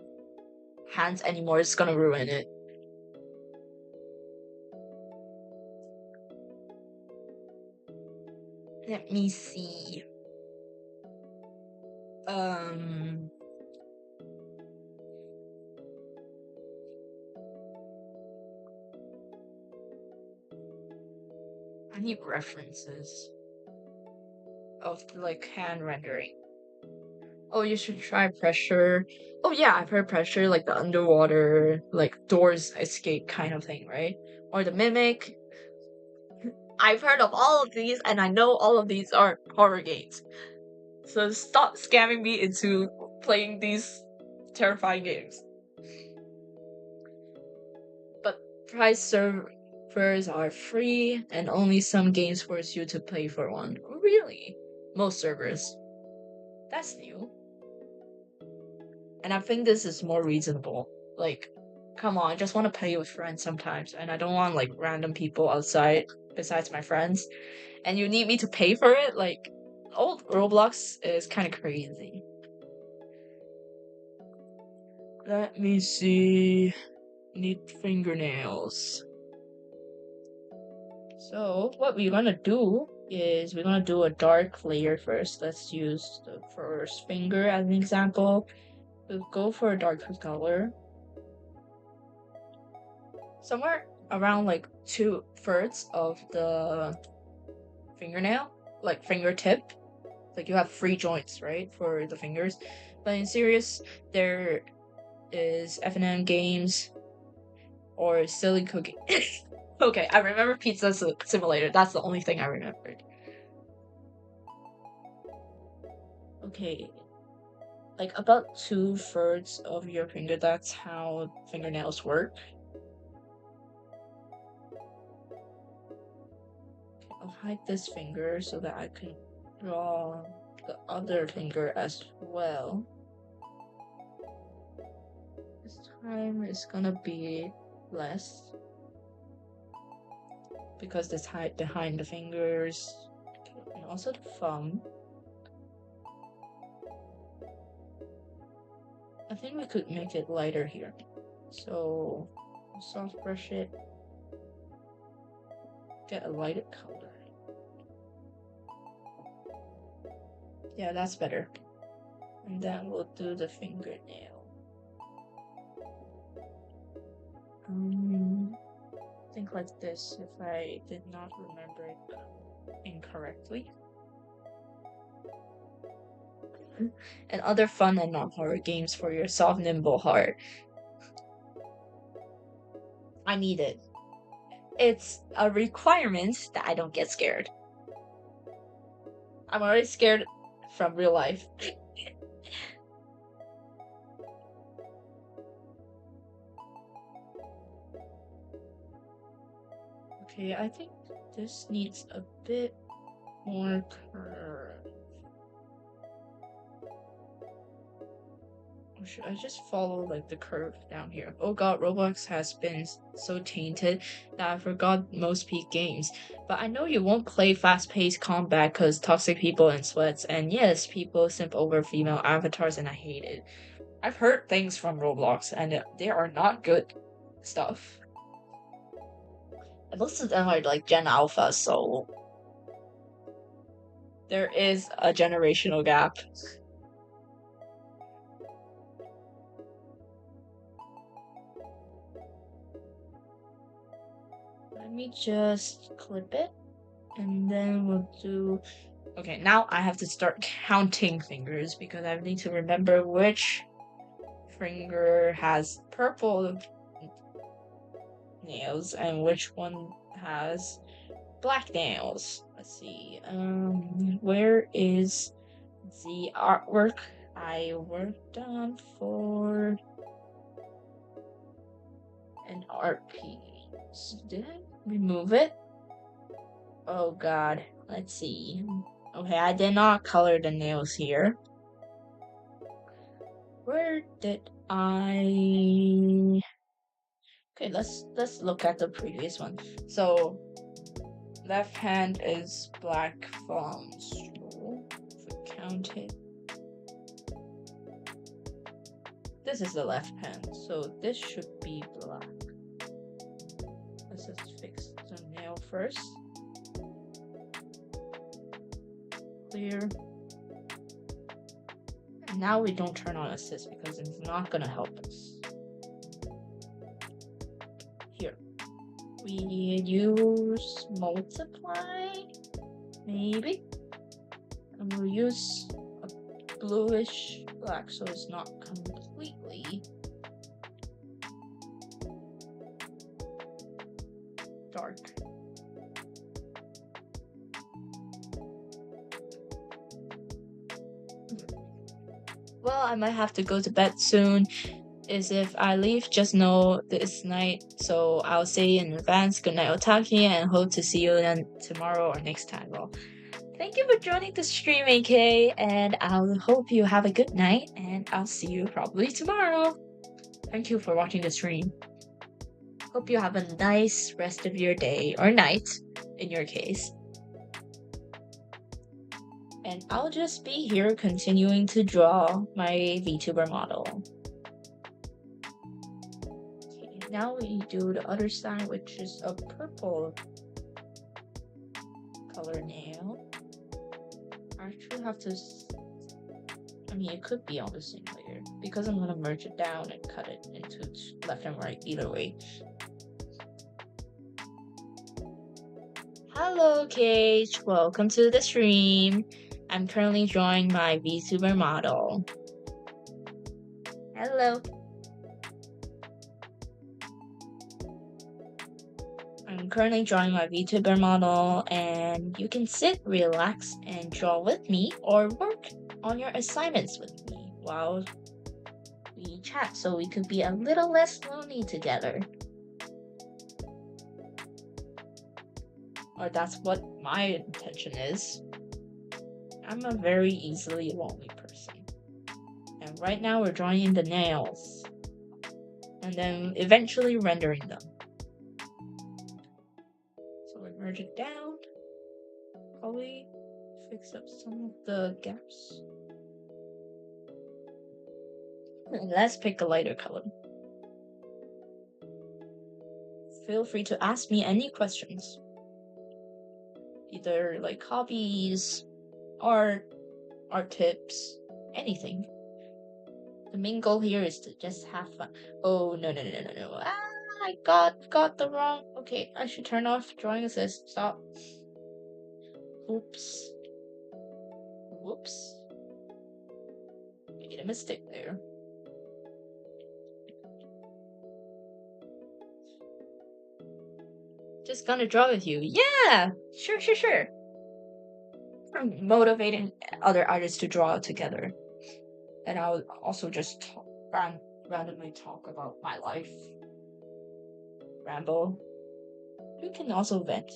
[SPEAKER 1] hands anymore, it's gonna ruin it. Let me see. I need references of like hand rendering. Oh, you should try pressure. Oh yeah, I've heard pressure, like the underwater, like doors escape kind of thing, right? Or the mimic. I've heard of all of these, and I know all of these are horror games. So stop scamming me into playing these terrifying games. But prize servers are free, and only some games force you to pay for one. Really? Most servers. That's new. And I think this is more reasonable. Like, come on, I just want to play with friends sometimes, and I don't want like random people outside besides my friends. And you need me to pay for it? Like, old Roblox is kind of crazy. Let me see. Need fingernails. So what we're gonna do is we're gonna do a dark layer first. Let's use the first finger as an example. We'll go for a darker color. Somewhere around like 2/3 of the fingernail, like fingertip. Like you have 3 joints, right, for the fingers. But in serious, there is F&M Games or Silly Cookie. Okay, I remember Pizza Simulator. That's the only thing I remembered. Okay, like about 2/3 of your finger. That's how fingernails work. Okay, I'll hide this finger so that I can draw the other finger as well. This time it's gonna be less because this hide behind the fingers. Okay, and also the thumb. I think we could make it lighter here. So soft brush it. Get a lighter color. Yeah, that's better. And then we'll do the fingernail. I think like this if I did not remember it incorrectly. And other fun and non-horror games for your soft, nimble heart. I need it. It's a requirement that I don't get scared. I'm already scared from real life. Okay, I think this needs a bit more curve. Or should I just follow like the curve down here? Oh god, Roblox has been so tainted that I forgot most peak games. But I know you won't play fast-paced combat cause toxic people and sweats, and yes, people simp over female avatars and I hate it. I've heard things from Roblox and they are not good stuff. And most of them are like Gen Alpha, so there is a generational gap. Let me just clip it and then we'll do. Okay, now I have to start counting fingers because I need to remember which finger has purple nails and which one has black nails. Let's see. Where is the artwork I worked on for an art piece? Did I remove it? Oh god. Let's see. Okay, I did not color the nails here. Where did I? Okay, let's look at the previous one. So left hand is black thumbs. So if we count it, this is the left hand, so this should be black. Let's just fix the nail first. Clear. And now we don't turn on assist because it's not gonna help us. Here. We use multiply, maybe. And we'll use a bluish black so it's not completely dark. Well, I might have to go to bed soon. If I leave, just know this night. So I'll say in advance, good night, Otaki, and hope to see you then tomorrow or next time. Well, thank you for joining the stream, AK, and I'll hope you have a good night, and I'll see you probably tomorrow. Thank you for watching the stream. Hope you have a nice rest of your day, or night, in your case. And I'll just be here continuing to draw my Vtuber model. Okay, now we do the other side, which is a purple color nail. I actually have to, I mean, it could be on the same layer because I'm gonna merge it down and cut it into left and right either way. Hello, Cage. Welcome to the stream. I'm currently drawing my Vtuber model. Hello. I'm currently drawing my Vtuber model, and you can sit, relax, and draw with me or work on your assignments with me while we chat so we could be a little less lonely together. Or that's what my intention is. I'm a very easily lonely person. And right now we're drawing in the nails. And then eventually rendering them. So we merge it down. Probably fix up some of the gaps. And let's pick a lighter color. Feel free to ask me any questions. Either like hobbies, art tips, anything. The main goal here is to just have fun. Oh, no. Ah, I got the wrong. Okay, I should turn off drawing assist. Stop. Oops. Whoops. Made a mistake there. Just gonna draw with you. Yeah! Sure. I'm motivating other artists to draw together. And I'll also just randomly talk about my life. Ramble. You can also vent.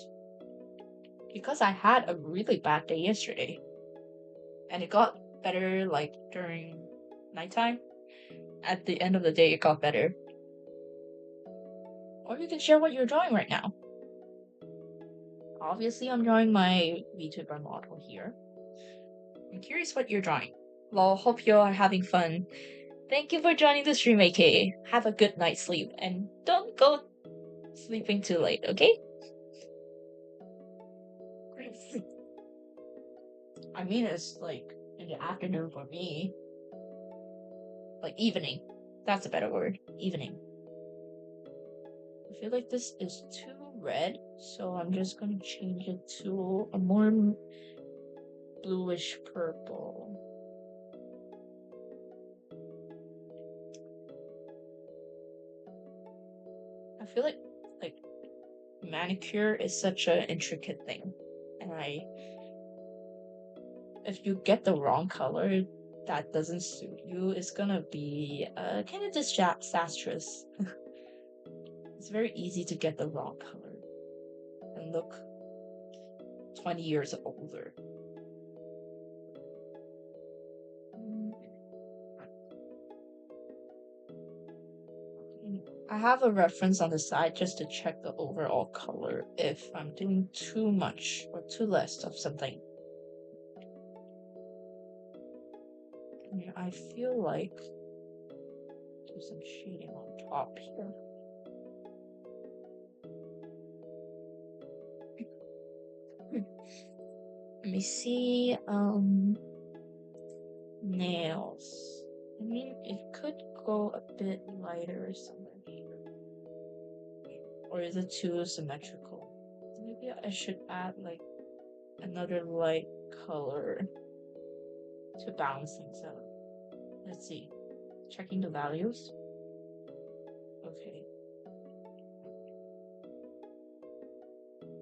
[SPEAKER 1] Because I had a really bad day yesterday. And it got better like during nighttime. At the end of the day, it got better. Or you can share what you're drawing right now. Obviously, I'm drawing my Vtuber model here. I'm curious what you're drawing. Lol, hope you are having fun. Thank you for joining the stream, AK. Have a good night's sleep, and don't go sleeping too late, okay? I mean, it's like in the afternoon for me. Like evening. That's a better word. Evening. I feel like this is too red, so I'm just gonna change it to a more bluish purple. I feel like manicure is such an intricate thing, and if you get the wrong color that doesn't suit you, it's gonna be kind of disastrous. It's very easy to get the wrong color and look 20 years older. I have a reference on the side just to check the overall color if I'm doing too much or too less of something. And I feel like do some shading on top here. Let me see, nails. I mean, it could go a bit lighter somewhere here. Or is it too symmetrical? Maybe I should add like another light color to balance things out. Let's see. Checking the values. Okay.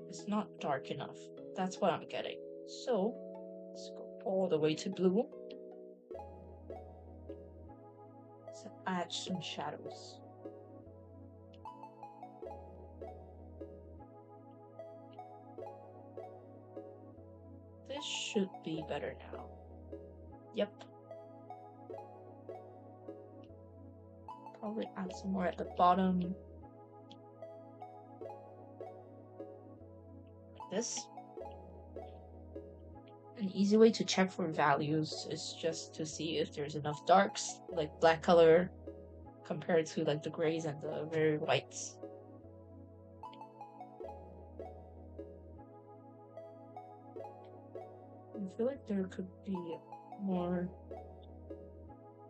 [SPEAKER 1] It's not dark enough. That's what I'm getting. So, let's go all the way to blue. Let's add some shadows. This should be better now. Yep. Probably add some more at the bottom. Like this. An easy way to check for values is just to see if there's enough darks, like black color, compared to like the grays and the very whites. I feel like there could be more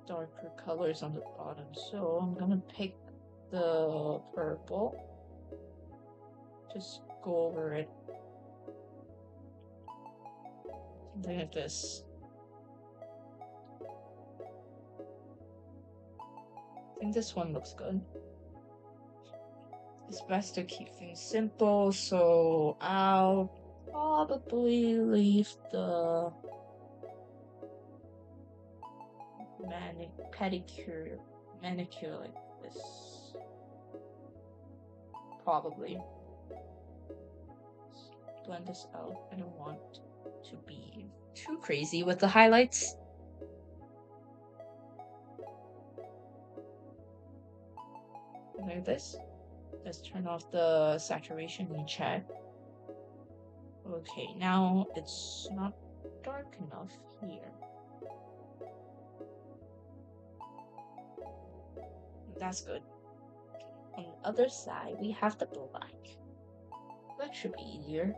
[SPEAKER 1] darker colors on the bottom, so I'm gonna pick the purple. Just go over it. Something like this. I think this one looks good. It's best to keep things simple, so I'll probably leave the manicure like this. Probably. Let's blend this out. I don't want to be too crazy with the highlights. Like this. Let's turn off the saturation and check. Okay, now it's not dark enough here. That's good. On the other side, we have the black. That should be easier.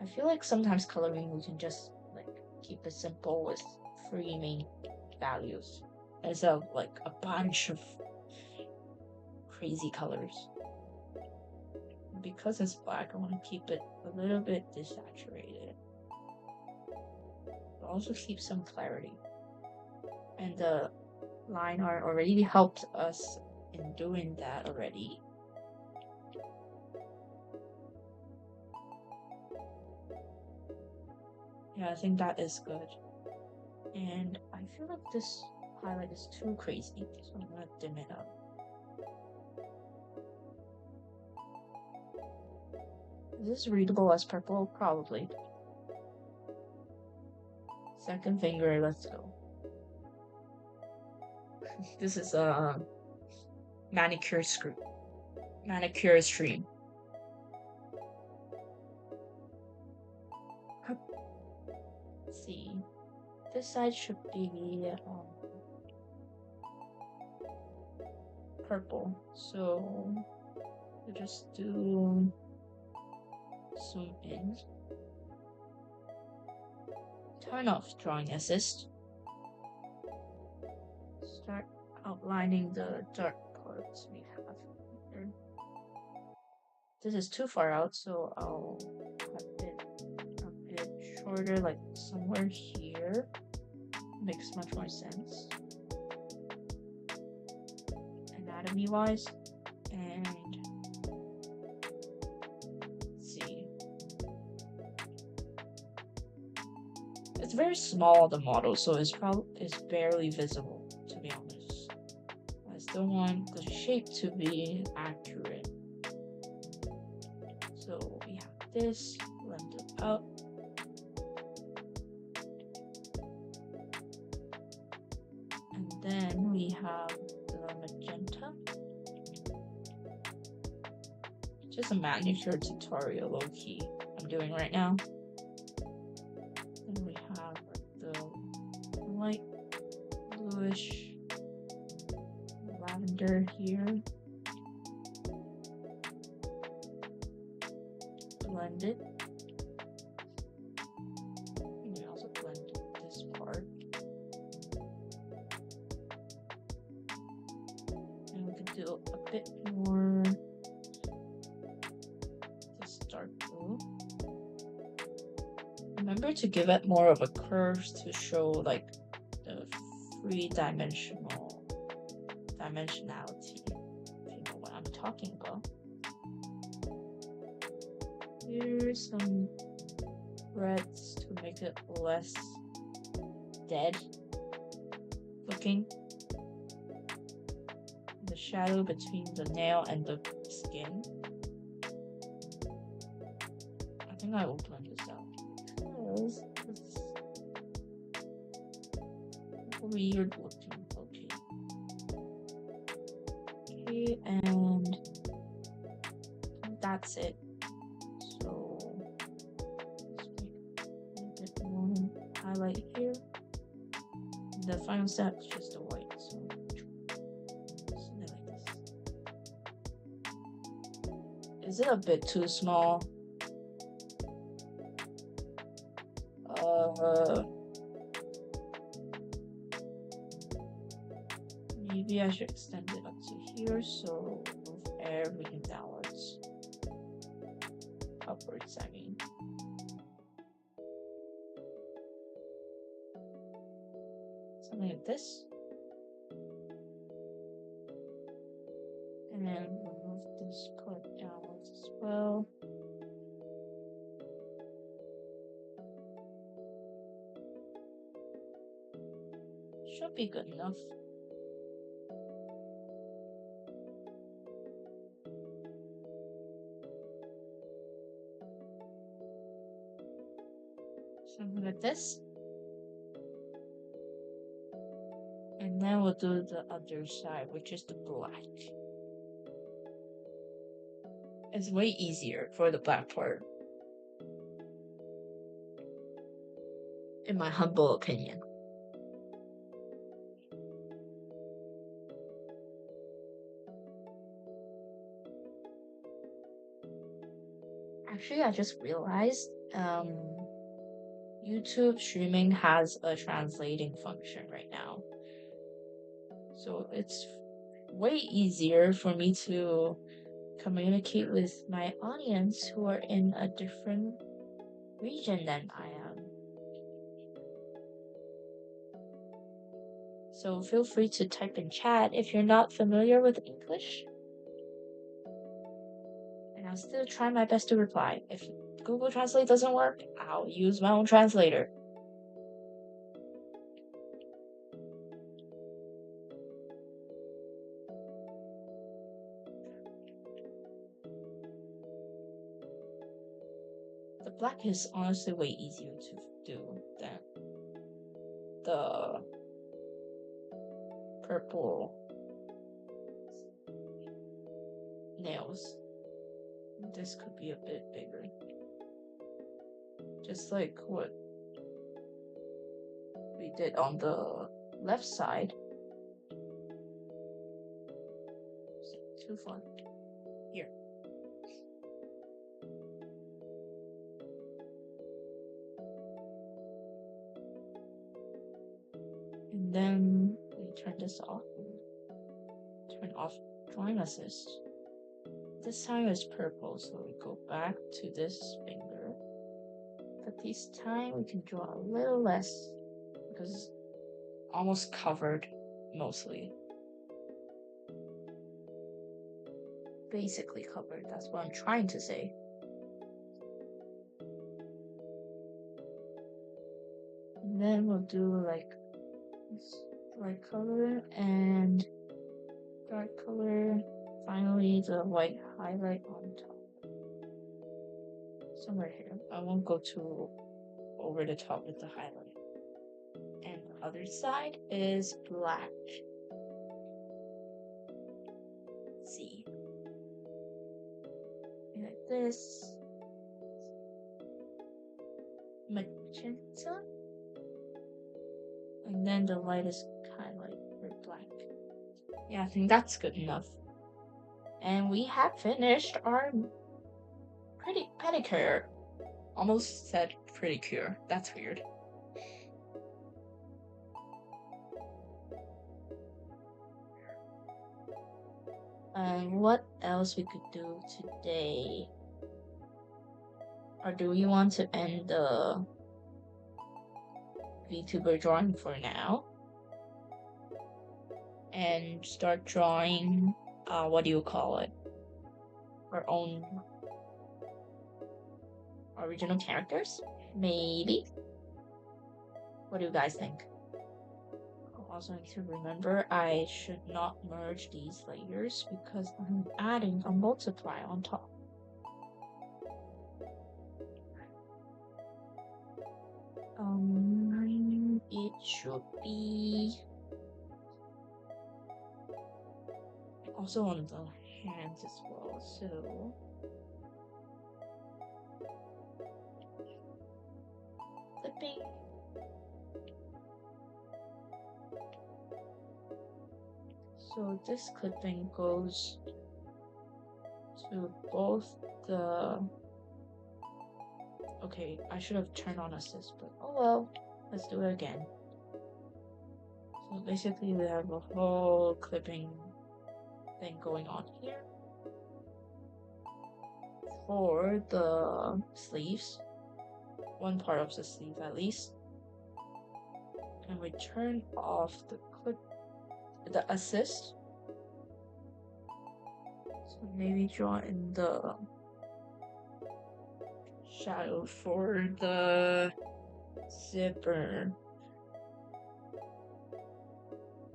[SPEAKER 1] I feel like sometimes coloring we can just like keep it simple with 3 main values instead of like a bunch of crazy colors. Because it's black, I want to keep it a little bit desaturated, but also keep some clarity. And the line art already helped us in doing that already. Yeah, I think that is good. And I feel like this highlight is too crazy, so I'm gonna dim it up. Is this readable as purple? Probably. Second finger, let's go. This is a manicure stream. Let's see. This side should be purple. So we'll just do zoom in. Turn off drawing assist. Start outlining the dark parts we have here. This is too far out, so I'll cut it a bit shorter, like somewhere here. Makes much more sense anatomy wise. And let's see. It's very small, the model, so it's barely visible, to be honest. I still want the shape to be accurate. So we have this, blend it out. And then we have the magenta. Just a manicure tutorial, low-key, I'm doing right now. Then we have the light bluish lavender here. Blend it. And we also blend this part. And we can do a bit more this dark blue. Remember to give it more of a curve to show like the dimensionality, if you know what I'm talking about. Here's some reds to make it less dead looking. The shadow between the nail and the skin. I think I will blend this out because it's weird looking. Okay, and that's it. So let's make a bit more highlight here. The final step is just the white. So something like this. Is it a bit too small? Maybe I should extend it up to here, so move everything downwards. Upwards, I mean. Something like this. And then move this part downwards as well. should be good enough. Something like this. And then we'll do the other side, which is the black. It's way easier for the black part, in my humble opinion. Actually, I just realized YouTube streaming has a translating function right now. So it's way easier for me to communicate with my audience who are in a different region than I am. So feel free to type in chat if you're not familiar with English. And I'll still try my best to reply. If Google Translate doesn't work, I'll use my own translator. The black is honestly way easier to do than the purple nails. This could be a bit bigger. Just like what we did on the left side. Too fun. Here. And then we turn this off. Turn off drawing assist. This time is purple, so we go back to this finger. But this time we can draw a little less because it's almost covered mostly. Basically covered, that's what I'm trying to say. And then we'll do like light color and dark color. Finally, the white highlight on top. Somewhere here. I won't go too over the top with the highlight. And the other side is black. Let's see. Like this. Magenta. And then the lightest highlight for black. Yeah, I think that's good enough. And we have finished our pedicure. Almost said pedicure. That's weird. And what else we could do today? Or do we want to end the VTuber drawing for now? And start drawing, what do you call it? Our own original characters? Maybe? What do you guys think? Also need to remember I should not merge these layers because I'm adding a multiply on top. It should be also on the hands as well, so clipping. So this clipping goes to both the... Okay, I should have turned on assist, but oh well, let's do it again. So basically we have a whole clipping thing going on here. For the sleeves, one part of the sleeve at least. And we turn off the assist. So maybe draw in the shadow for the zipper.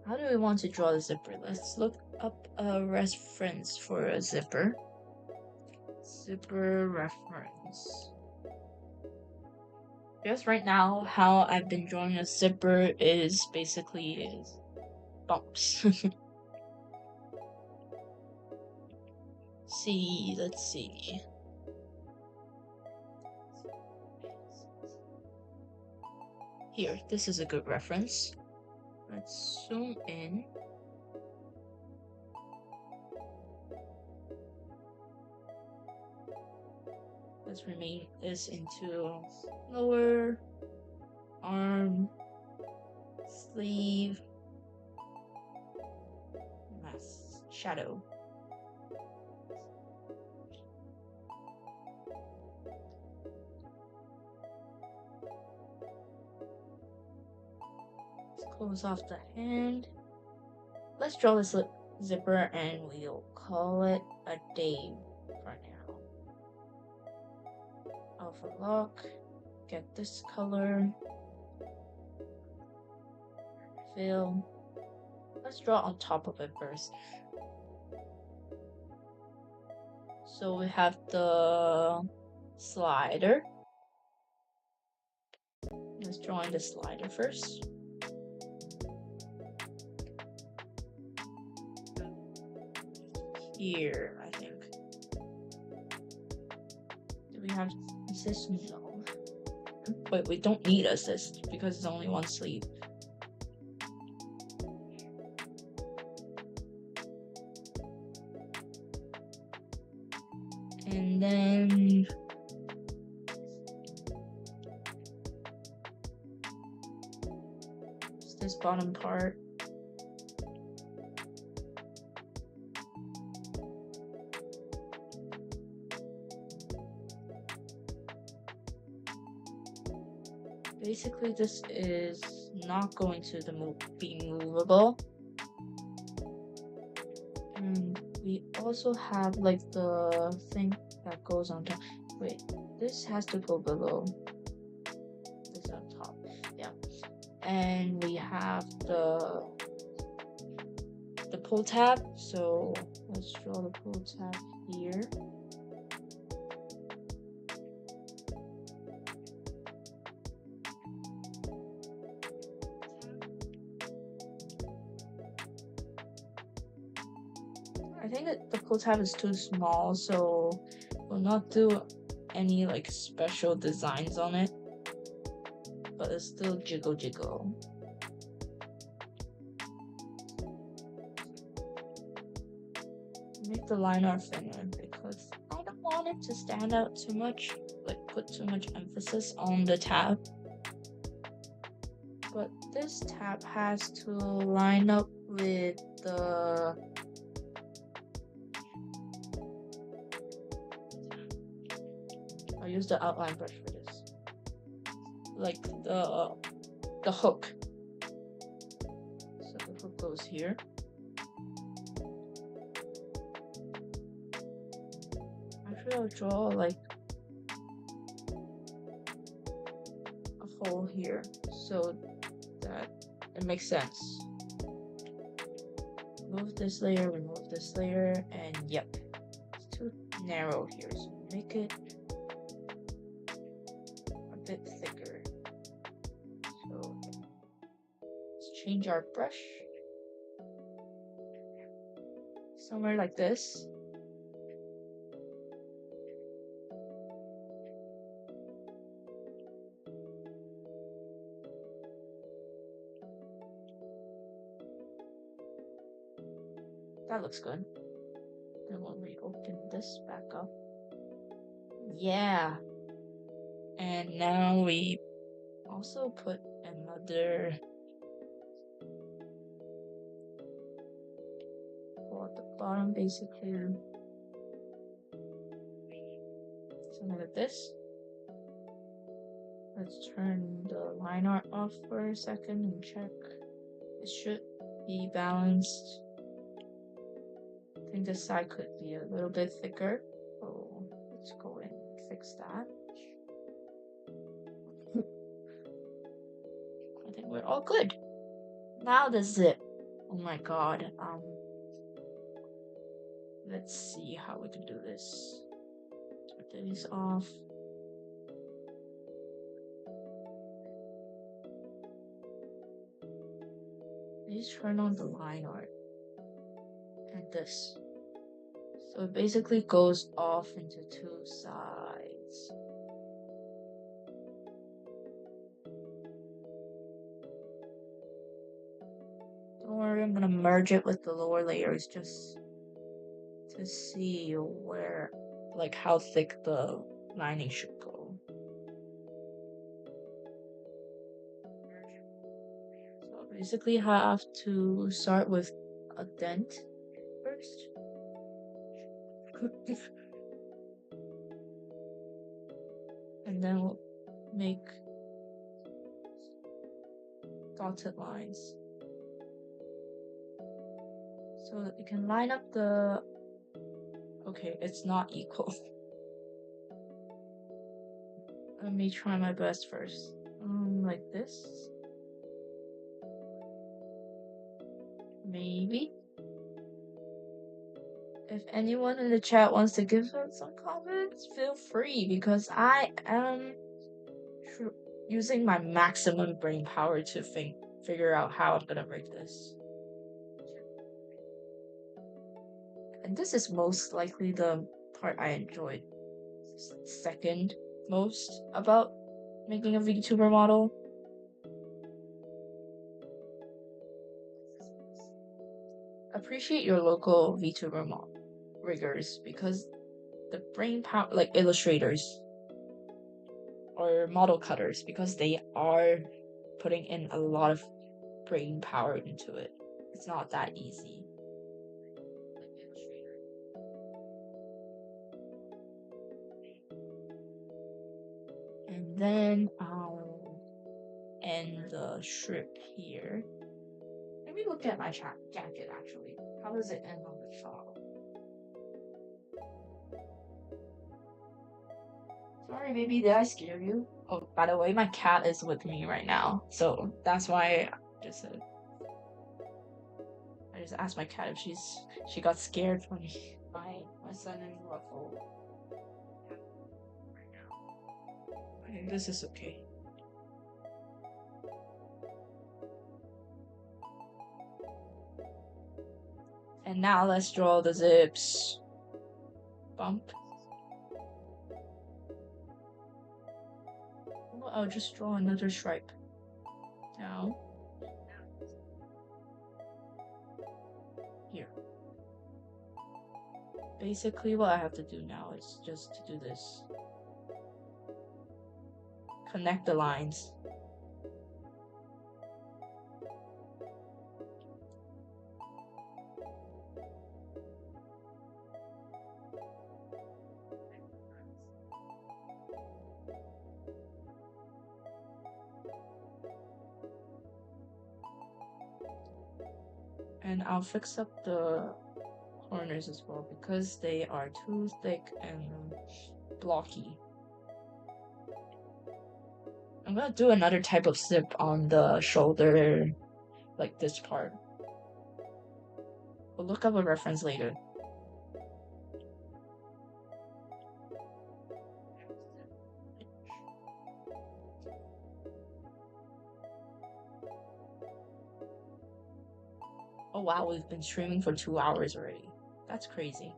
[SPEAKER 1] How do we want to draw the zipper? Let's look up a reference for a zipper. Zipper reference. Just right now, how I've been drawing a zipper is basically bumps. Let's see. Here, this is a good reference. Let's zoom in. Let's rename this into lower arm, sleeve, mask, shadow. Let's close off the hand. Let's draw this zipper and we'll call it a day for now. Alpha lock, get this color, fill. Let's draw on top of it first. So we have the slider. Let's draw in the slider first. Here, I think. Do we have assist? No. But we don't need assist because it's only one sleeve. And then this bottom part. Basically, this is not going to be movable. And we also have like the thing that goes on top. Wait, this has to go below. This on top. Yeah. And we have the pull tab. So let's draw the pull tab here. I think that the pull tab is too small, so we'll not do any like special designs on it, but it's still jiggle. Make the line art thinner because I don't want it to stand out too much, like put too much emphasis on the tab. But this tab has to line up with the I'll use the outline brush for this. Like the hook. So the hook goes here. Actually, I'll draw like a hole here so that it makes sense. Remove this layer, remove this layer, and yep, it's too narrow here, so make it bit thicker. So let's change our brush somewhere like this. That looks good. Then we'll reopen this back up. Yeah. And now we also put another hole at the bottom, basically. Something like this. Let's turn the line art off for a second and check. It should be balanced. I think this side could be a little bit thicker. So let's go and fix that. I think we're all good. Now the zip. Oh my god. Let's see how we can do this. Turn these off. Please turn on the line art. And this. So it basically goes off into two sides. Don't worry, I'm gonna merge it with the lower layers just to see where, like, how thick the lining should go. So basically have to start with a dent first. And then we'll make dotted lines. So that you can line up the... Okay, it's not equal. Let me try my best first. Like this. Maybe. If anyone in the chat wants to give us some comments, feel free, because I am using my maximum brain power to figure out how I'm gonna make this. And this is most likely the part I enjoyed second most about making a VTuber model. Appreciate your local VTuber riggers, because the brain power, like illustrators or model cutters, because they are putting in a lot of brain power into it. It's not that easy. And then I'll end the strip here. Let me look at my jacket actually. How does it end on the top? Sorry, baby, did I scare you? Oh, by the way, my cat is with me right now, so that's why I just said. I just asked my cat if she got scared from my son and Ruffle. I think this is okay. And now let's draw the zips. Bump. Well, I'll just draw another stripe. Now. Here. Basically what I have to do now is just to do this. Connect the lines. And I'll fix up the corners as well because they are too thick and blocky. I'm gonna do another type of zip on the shoulder, like this part. We'll look up a reference later. Oh wow, we've been streaming for 2 hours already. That's crazy.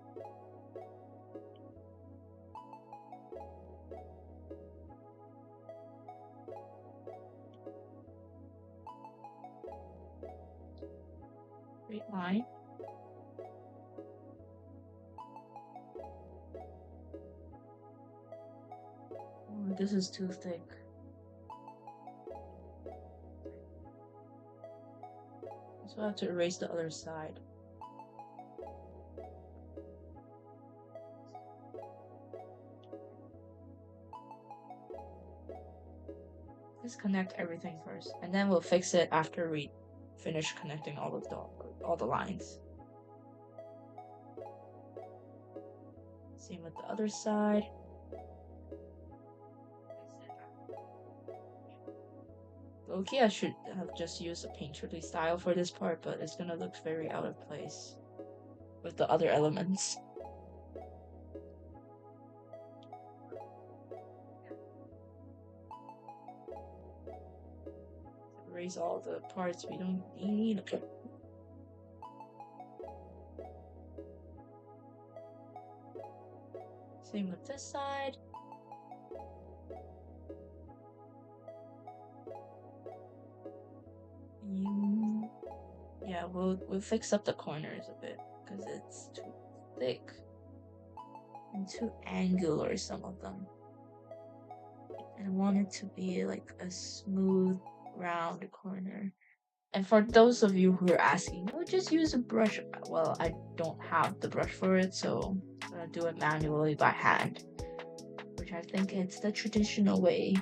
[SPEAKER 1] Straight line. Oh, this is too thick. So I have to erase the other side. Disconnect everything first, and then we'll fix it after we finish connecting all the lines. Same with the other side. Okay, I should have just used a painterly style for this part, but it's gonna look very out of place with the other elements. Erase all the parts we don't need. Same with this side. Yeah, we'll fix up the corners a bit because it's too thick and too angular, some of them. And I want it to be like a smooth, round corner. And for those of you who are asking, oh, just use a brush. Well, I don't have the brush for it, so I'm gonna do it manually by hand, which I think it's the traditional way.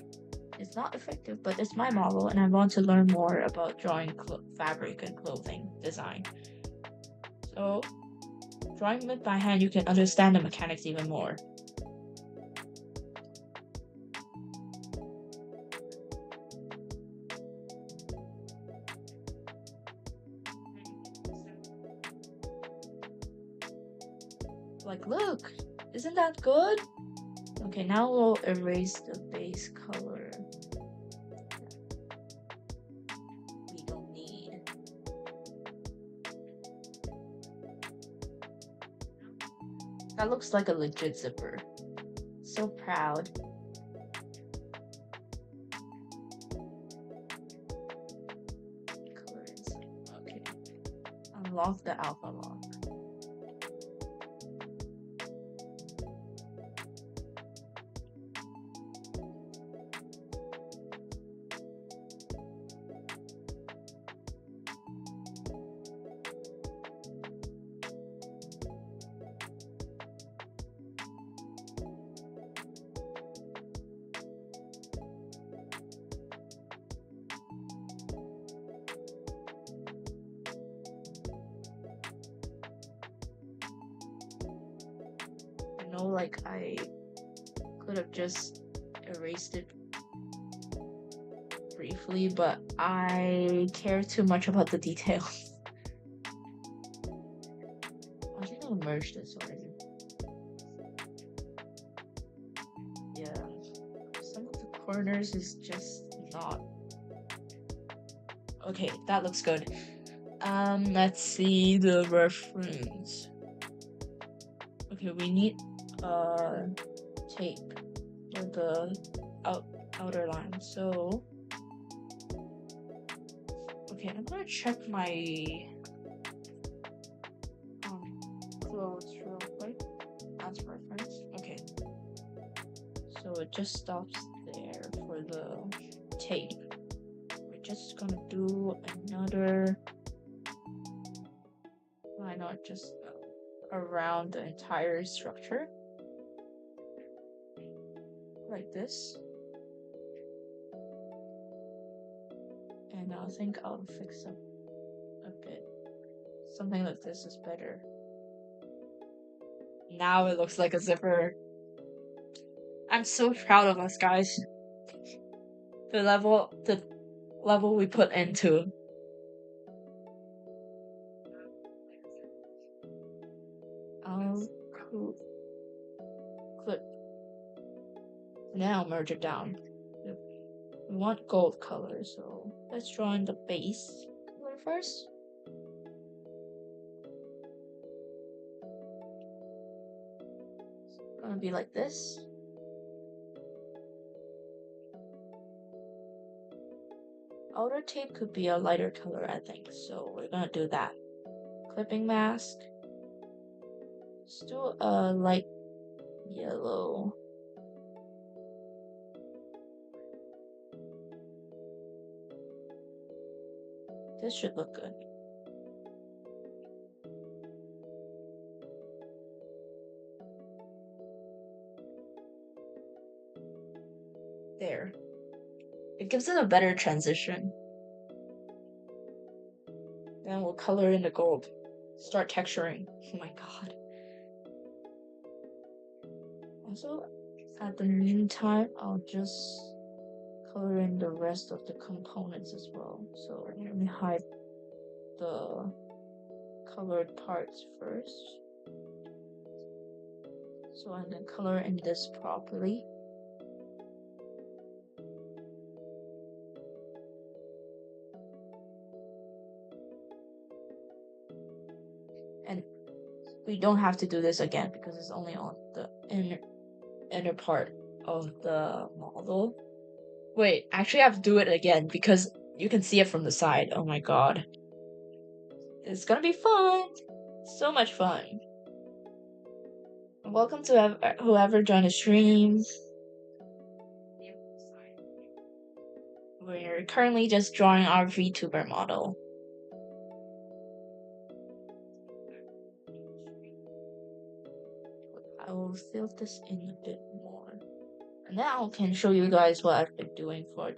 [SPEAKER 1] It's not effective, but it's my model, and I want to learn more about drawing fabric and clothing design. So, drawing it by hand, you can understand the mechanics even more. Like, look, isn't that good? Okay, now we'll erase the base color. We don't need. That looks like a legit zipper. So proud. Color inside. Okay. Unlock the alpha lock. Like I could have just erased it briefly, but I care too much about the details. I think I'll merge this already. Yeah, some of the corners is just not okay. That looks good. Let's see the reference. Okay, we need tape for the outer line. So okay, I'm gonna check my clothes real quick. That's reference. Okay, so it just stops there for the tape. We're just gonna do another. Why not just around the entire structure like this? And I think I'll fix up a bit. Something like this is better. Now it looks like a zipper. I'm so proud of us, guys. The level we put into. I'll clip. Now merge it down. We want gold color, so let's draw in the base color first. It's gonna be like this. Outer tape could be a lighter color, I think, so we're gonna do that. Clipping mask. Let's do a light yellow. This should look good. There. It gives it a better transition. Then we'll color in the gold. Start texturing. Oh my god. Also, at the meantime, I'll just color in the rest of the components as well. So let me hide the colored parts first, so I can color in this properly. And we don't have to do this again because it's only on the inner part of the model. Wait, actually I have to do it again because you can see it from the side. Oh my god. It's gonna be fun! So much fun. Welcome to whoever joined the stream. We're currently just drawing our Vtuber model. I will fill this in a bit more. And now I can show you guys what I've been doing for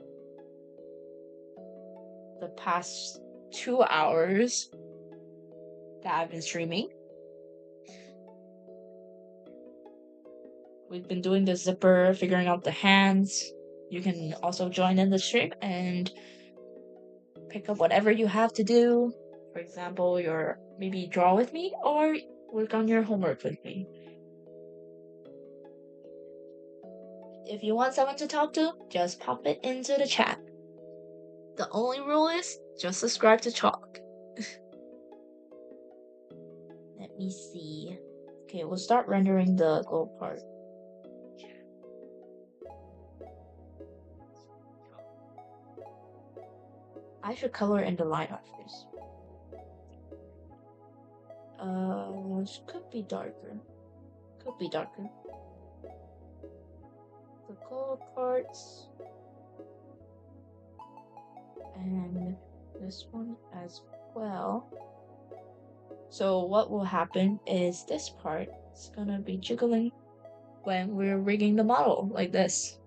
[SPEAKER 1] the past 2 hours that I've been streaming. We've been doing the zipper, figuring out the hands. You can also join in the stream and pick up whatever you have to do. For example, maybe draw with me or work on your homework with me. If you want someone to talk to, just pop it into the chat. The only rule is just subscribe to Chalk. Let me see. Okay, we'll start rendering the gold part. I should color in the line art first. Could be darker. Could be darker. The gold parts. And this one as well. So what will happen is this part is gonna be jiggling when we're rigging the model like this.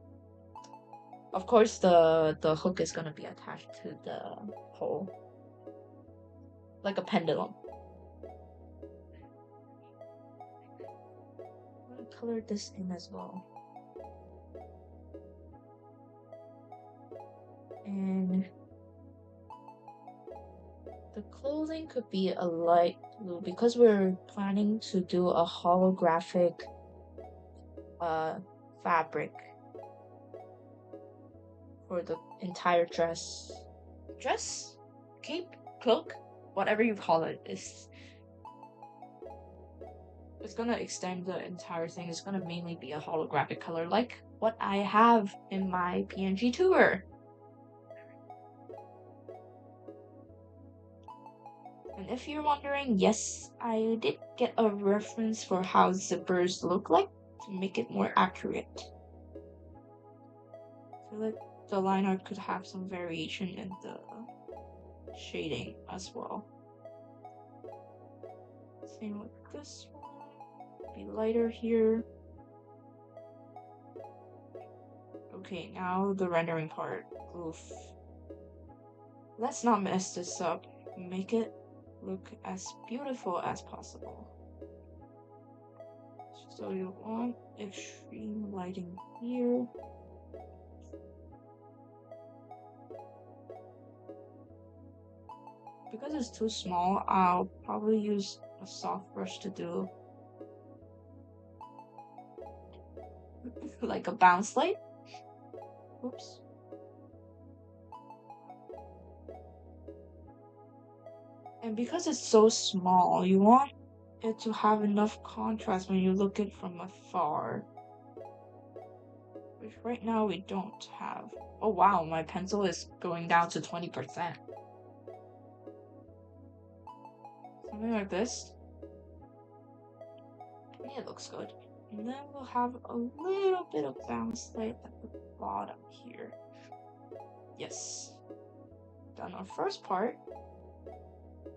[SPEAKER 1] Of course, the hook is gonna be attached to the pole, like a pendulum. I'm gonna color this in as well. And the clothing could be a light blue because we're planning to do a holographic fabric for the entire dress, cape, cloak, whatever you call it. It's gonna extend the entire thing. It's gonna mainly be a holographic color like what I have in my PNG tuber. And if you're wondering, yes, I did get a reference for how zippers look like to make it more accurate. I feel like the line art could have some variation in the shading as well. Same with this one. Be lighter here. Okay, now the rendering part. Oof. Let's not mess this up. Make it look as beautiful as possible. So you want extreme lighting here. Because it's too small, I'll probably use a soft brush to do like a bounce light. Oops. And because it's so small, you want it to have enough contrast when you look at it from afar. Which right now we don't have. Oh wow, my pencil is going down to 20%. Something like this. I think it looks good. And then we'll have a little bit of bounce light at the bottom here. Yes. Done our first part.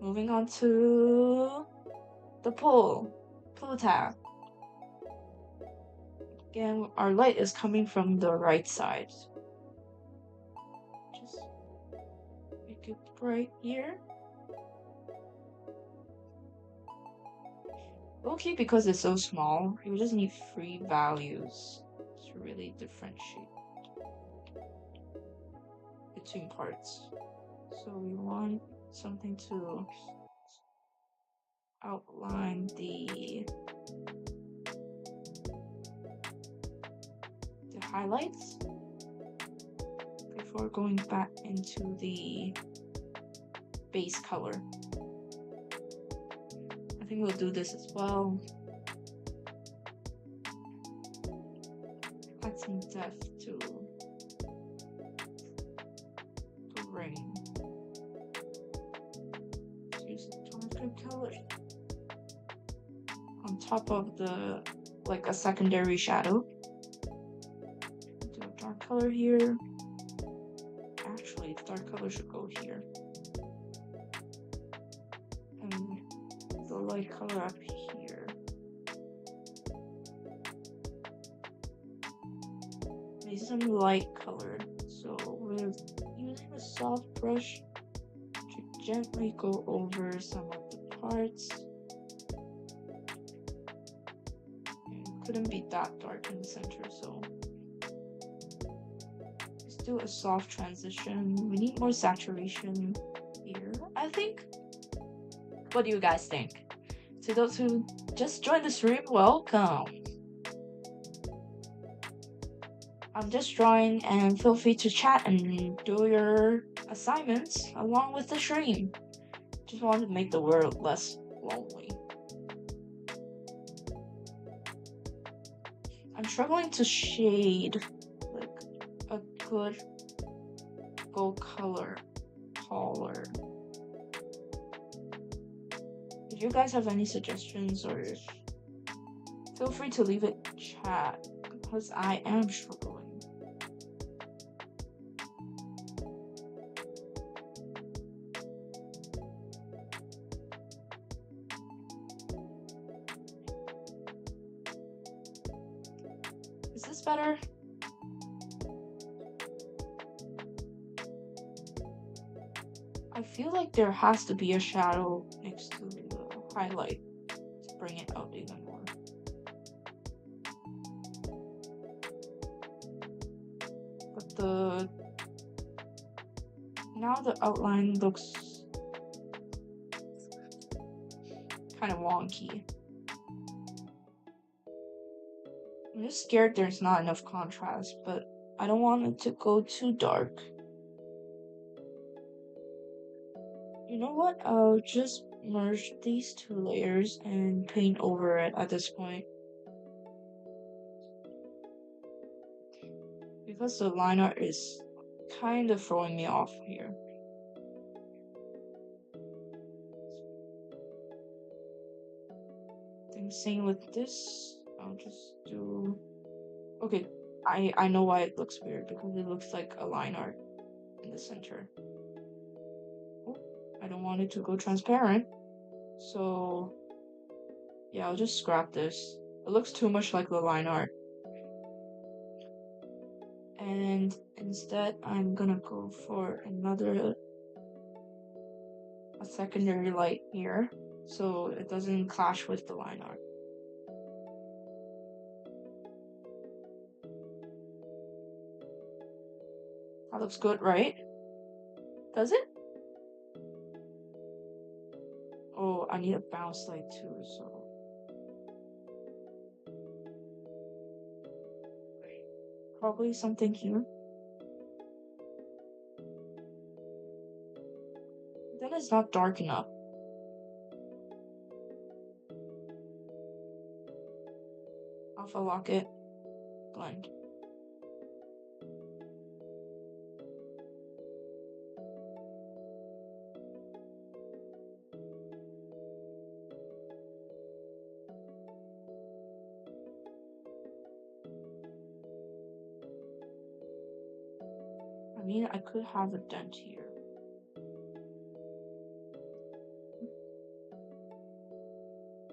[SPEAKER 1] Moving on to the pull tab. Again, our light is coming from the right side. Just make it bright here. Okay, because it's so small, you just need 3 values to really differentiate. between parts. So we want something to outline the highlights before going back into the base color. I think we'll do this as well. Add some depth to the ring. Use the JavaScript color on top of the, like a secondary shadow. Do a dark color here. Actually, the dark color should go here. And the light color up here. Maybe some light color. So we're using a soft brush to gently go over some of the parts. It couldn't be that dark in the center, so let's do a soft transition. We need more saturation here, I think. What do you guys think? To those who just joined the stream, welcome. I'm just drawing, and feel free to chat and do your assignments along with the stream. Just want to make the world less lonely. I'm struggling to shade like a good gold color taller. If you guys have any suggestions, or feel free to leave it in chat, because I am struggling. Is this better? I feel like there has to be a shadow next to the highlight to bring it out even more. But now the outline looks kind of wonky. I'm just scared there's not enough contrast, but I don't want it to go too dark. You know what? I'll just merge these two layers and paint over it at this point. Because the line art is kind of throwing me off here. Then same with this. I'll just do... Okay, I know why it looks weird, because it looks like a line art in the center. Oh, I don't want it to go transparent. So yeah, I'll just scrap this. It looks too much like the line art. And instead, I'm gonna go for a secondary light here, so it doesn't clash with the line art. That looks good, right? Does it? Oh, I need a bounce light too, so... Probably something here. Then it's not dark enough. Alpha lock it. Blend. I mean, I could have a dent here.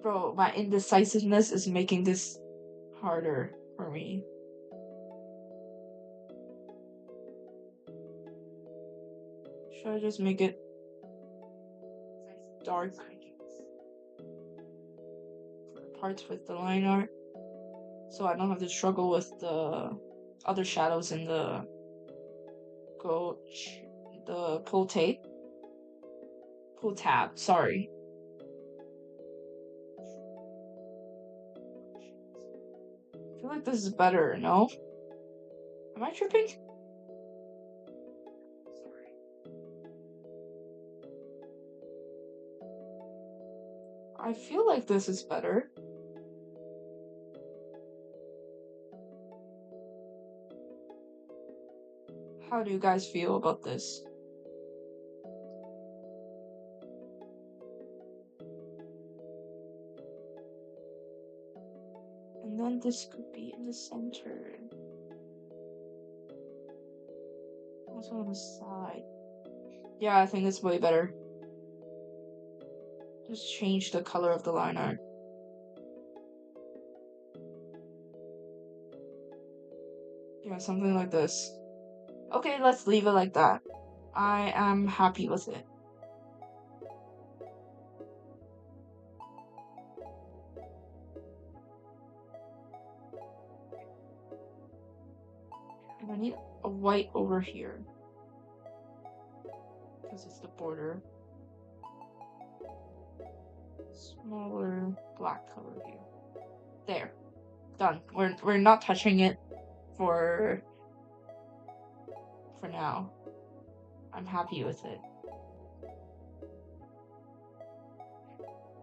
[SPEAKER 1] Bro, my indecisiveness is making this harder for me. Should I just make it dark for the parts with the line art, so I don't have to struggle with the other shadows in the gold pull tape. Pull tab, sorry. I feel like this is better, no? Am I tripping? Sorry. I feel like this is better. How do you guys feel about this? And then this could be in the center. Also on the side. Yeah, I think it's way better. Just change the color of the line art. Yeah, something like this. Okay, let's leave it like that. I am happy with it. And I need a white over here. Because it's the border. Smaller black color here. There. Done. We're not touching it for now. I'm happy with it.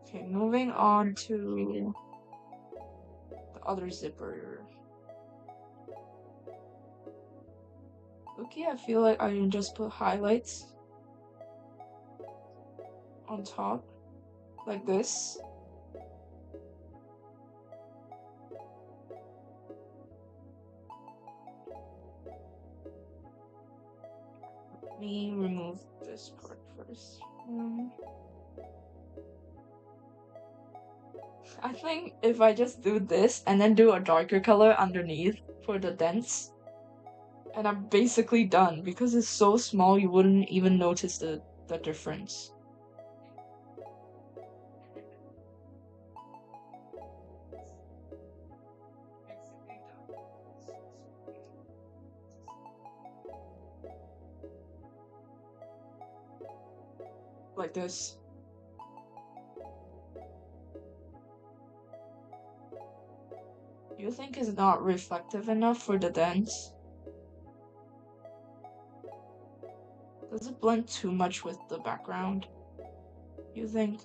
[SPEAKER 1] Okay, moving on to the other zipper. Okay, I feel like I can just put highlights on top, like this. Let me remove this part first. I think if I just do this and then do a darker color underneath for the dents, and I'm basically done because it's so small you wouldn't even notice the difference. Like this. You think it's not reflective enough for the dents? Does it blend too much with the background? You think?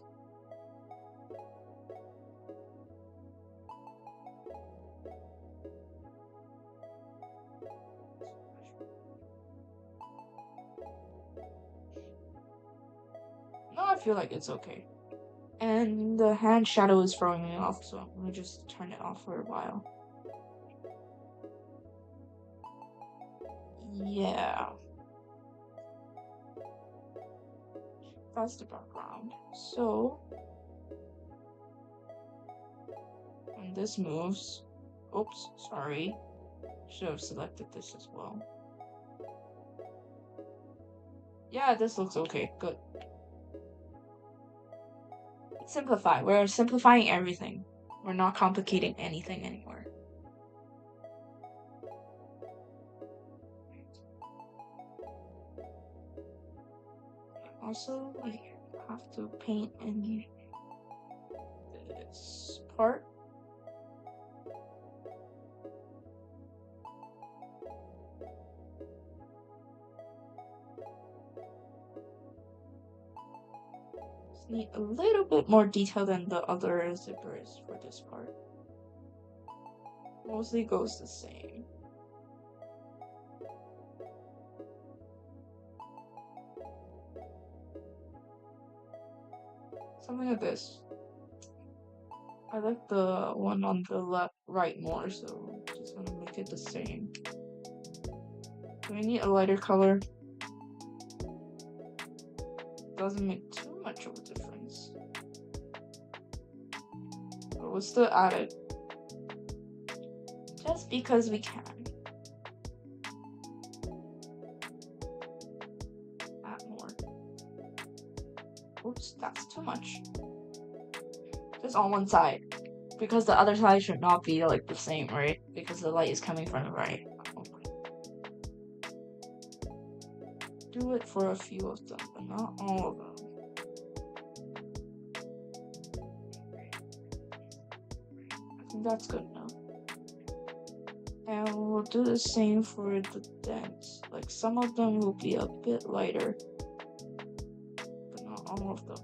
[SPEAKER 1] No, I feel like it's okay. And the hand shadow is throwing me off, so I'm gonna just turn it off for a while. Yeah. That's the background. So, when this moves, oops, sorry. Should have selected this as well. Yeah, this looks okay, good. Simplify. We're simplifying everything. We're not complicating anything anymore. Also, we have to paint in this part. Just need a little bit more detail than the other zippers for this part. Mostly goes the same. Something like this. I like the one on the right more, so I'm just gonna make it the same. Do I need a lighter color? Doesn't make too much of a difference. But we'll still add it. Just because we can. Add more. Oops, that's too much. Just on one side. Because the other side should not be like the same, right? Because the light is coming from the right. do it for a few of them, but not all of them. I think that's good enough. And we'll do the same for the dents. Like some of them will be a bit lighter, but not all of them.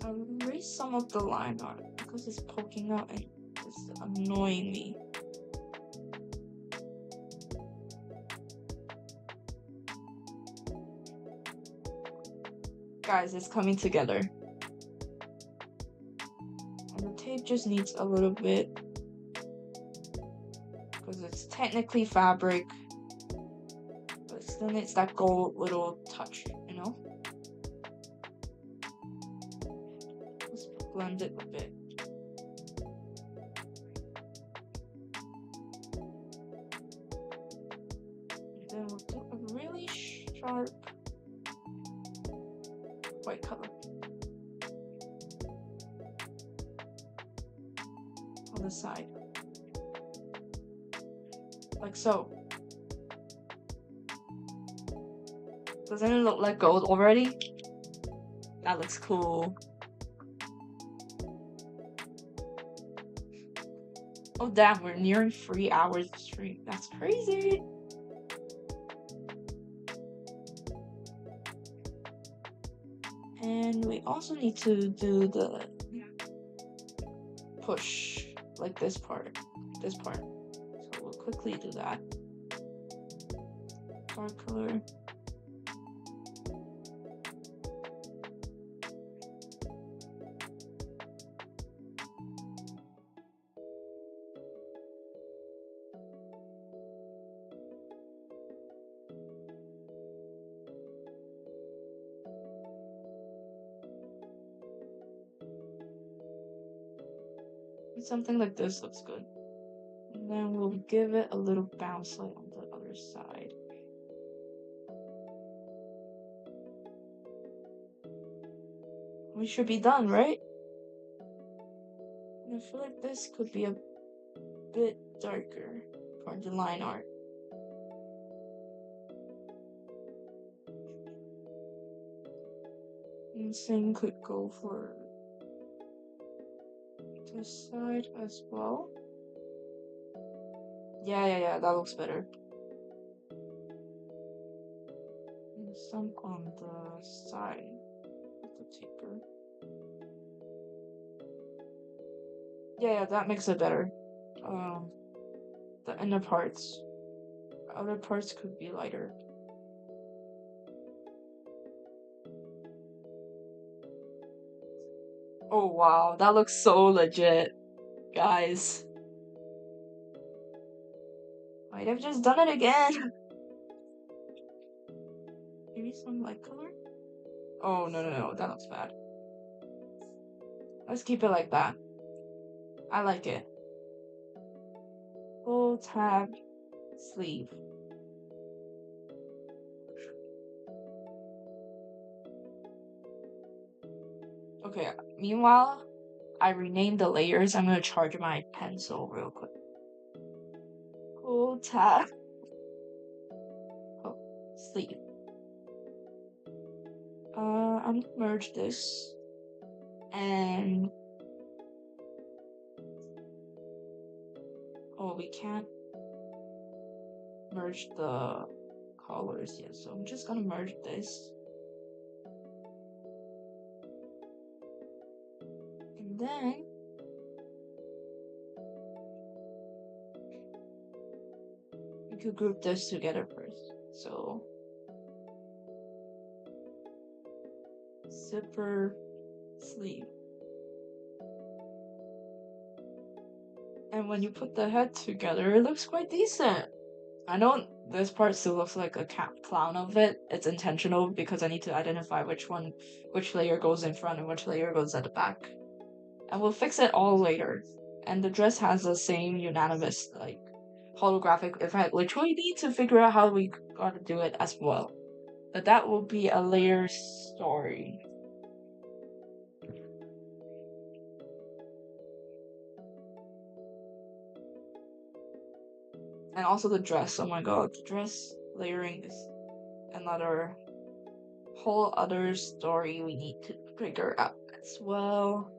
[SPEAKER 1] I'll erase some of the line art because it's poking out and it's annoying me. Guys, it's coming together. And the tape just needs a little bit because it's technically fabric, but it still needs that gold little touch, you know? Let's blend it a bit. And then we'll do a really sharp white color on the side, like so. Doesn't it look like gold already? That looks cool. Oh damn, we're nearing 3 hours of stream. That's crazy. And we also need to do the push, like this part. So we'll quickly do that. Dark color. Something like this looks good. And then we'll give it a little bounce light on the other side. We should be done, right? And I feel like this could be a bit darker for the line art. And same could go for this side as well. Yeah, that looks better. And some on the side of the taper. Yeah, that makes it better. The inner parts. The outer parts could be lighter. Oh wow, that looks so legit, guys. Might have just done it again. Maybe some light color? Oh no, that looks bad. Let's keep it like that. I like it. Full tab sleeve. Okay, meanwhile, I renamed the layers. I'm gonna charge my pencil real quick. Full tab sleeve. I'm gonna merge this and we can't merge the colors yet, so I'm just gonna merge this. And then we could group this together first. So zipper sleeve. And when you put the head together, it looks quite decent. I know this part still looks like a clown outfit. It's intentional because I need to identify which layer goes in front and which layer goes at the back. And we'll fix it all later. And the dress has the same unanimous, like, holographic effect, which we need to figure out how we gotta do it as well. But that will be a later story. And also the dress. Oh my god, the dress layering is another whole other story we need to figure out as well.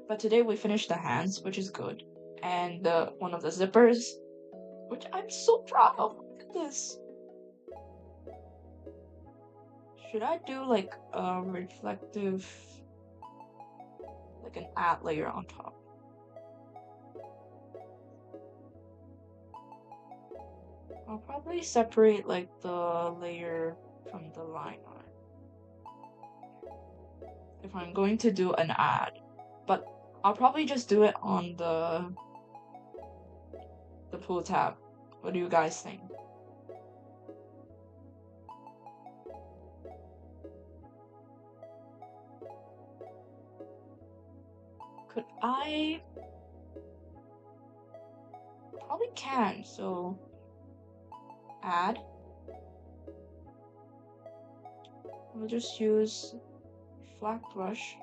[SPEAKER 1] But today we finished the hands, which is good. And one of the zippers, which I'm so proud of. Look at this. Should I do like a reflective, like an ad layer on top? I'll probably separate like the layer from the line art if I'm going to do an ad, but I'll probably just do it on the pool tab. What do you guys think? Could I? Probably can, so add. We'll just use flat brush.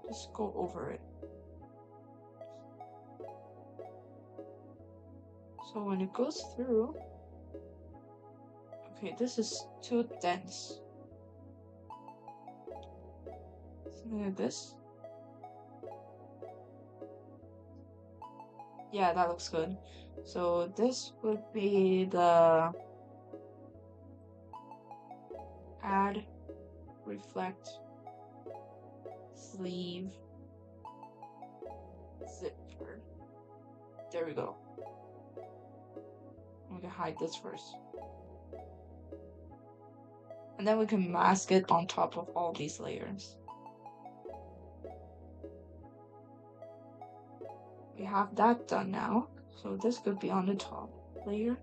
[SPEAKER 1] Just go over it. So when it goes through, okay, this is too dense. Something like this. Yeah, that looks good. So this would be the add, reflect, sleeve, zipper. There we go. I'm gonna hide this first. And then we can mask it on top of all these layers. We have that done now, so this could be on the top layer.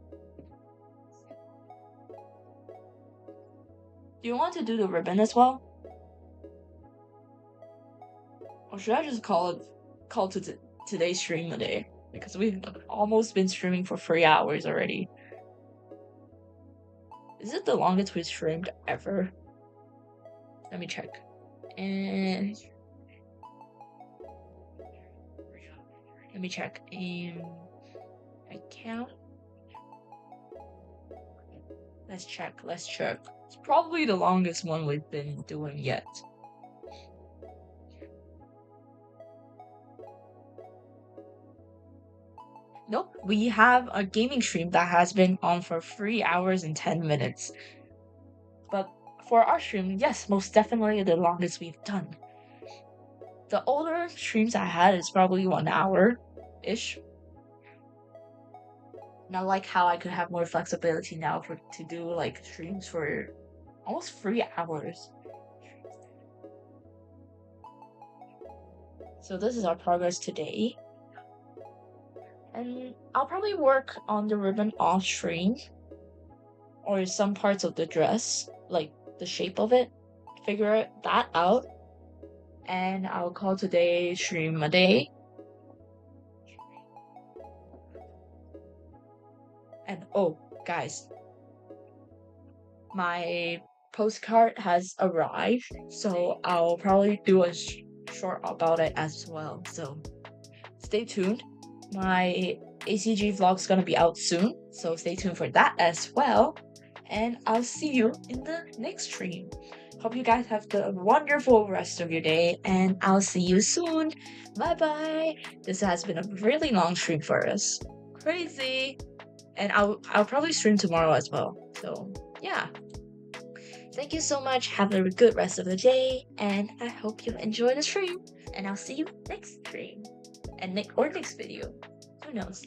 [SPEAKER 1] Do you want to do the ribbon as well? Or should I just call today's stream a day? Because we've almost been streaming for 3 hours already. Is it the longest we've streamed ever? Let me check. And let me check. Account. Let's check. It's probably the longest one we've been doing yet. Nope, we have a gaming stream that has been on for 3 hours and 10 minutes. But for our stream, yes, most definitely the longest we've done. The older streams I had is probably 1 hour-ish. And I like how I could have more flexibility now to do like streams for almost 3 hours. So this is our progress today. And I'll probably work on the ribbon off stream, or some parts of the dress, like the shape of it, figure that out, and I'll call today's stream a day. And oh, guys, my postcard has arrived, so I'll probably do a short about it as well, so stay tuned. My ACG vlog's gonna be out soon, so stay tuned for that as well. And I'll see you in the next stream. Hope you guys have the wonderful rest of your day, and I'll see you soon. Bye bye. This has been a really long stream for us. Crazy. And I'll probably stream tomorrow as well. So yeah. Thank you so much. Have a good rest of the day, and I hope you enjoy the stream. And I'll see you next stream. And next video. Who knows?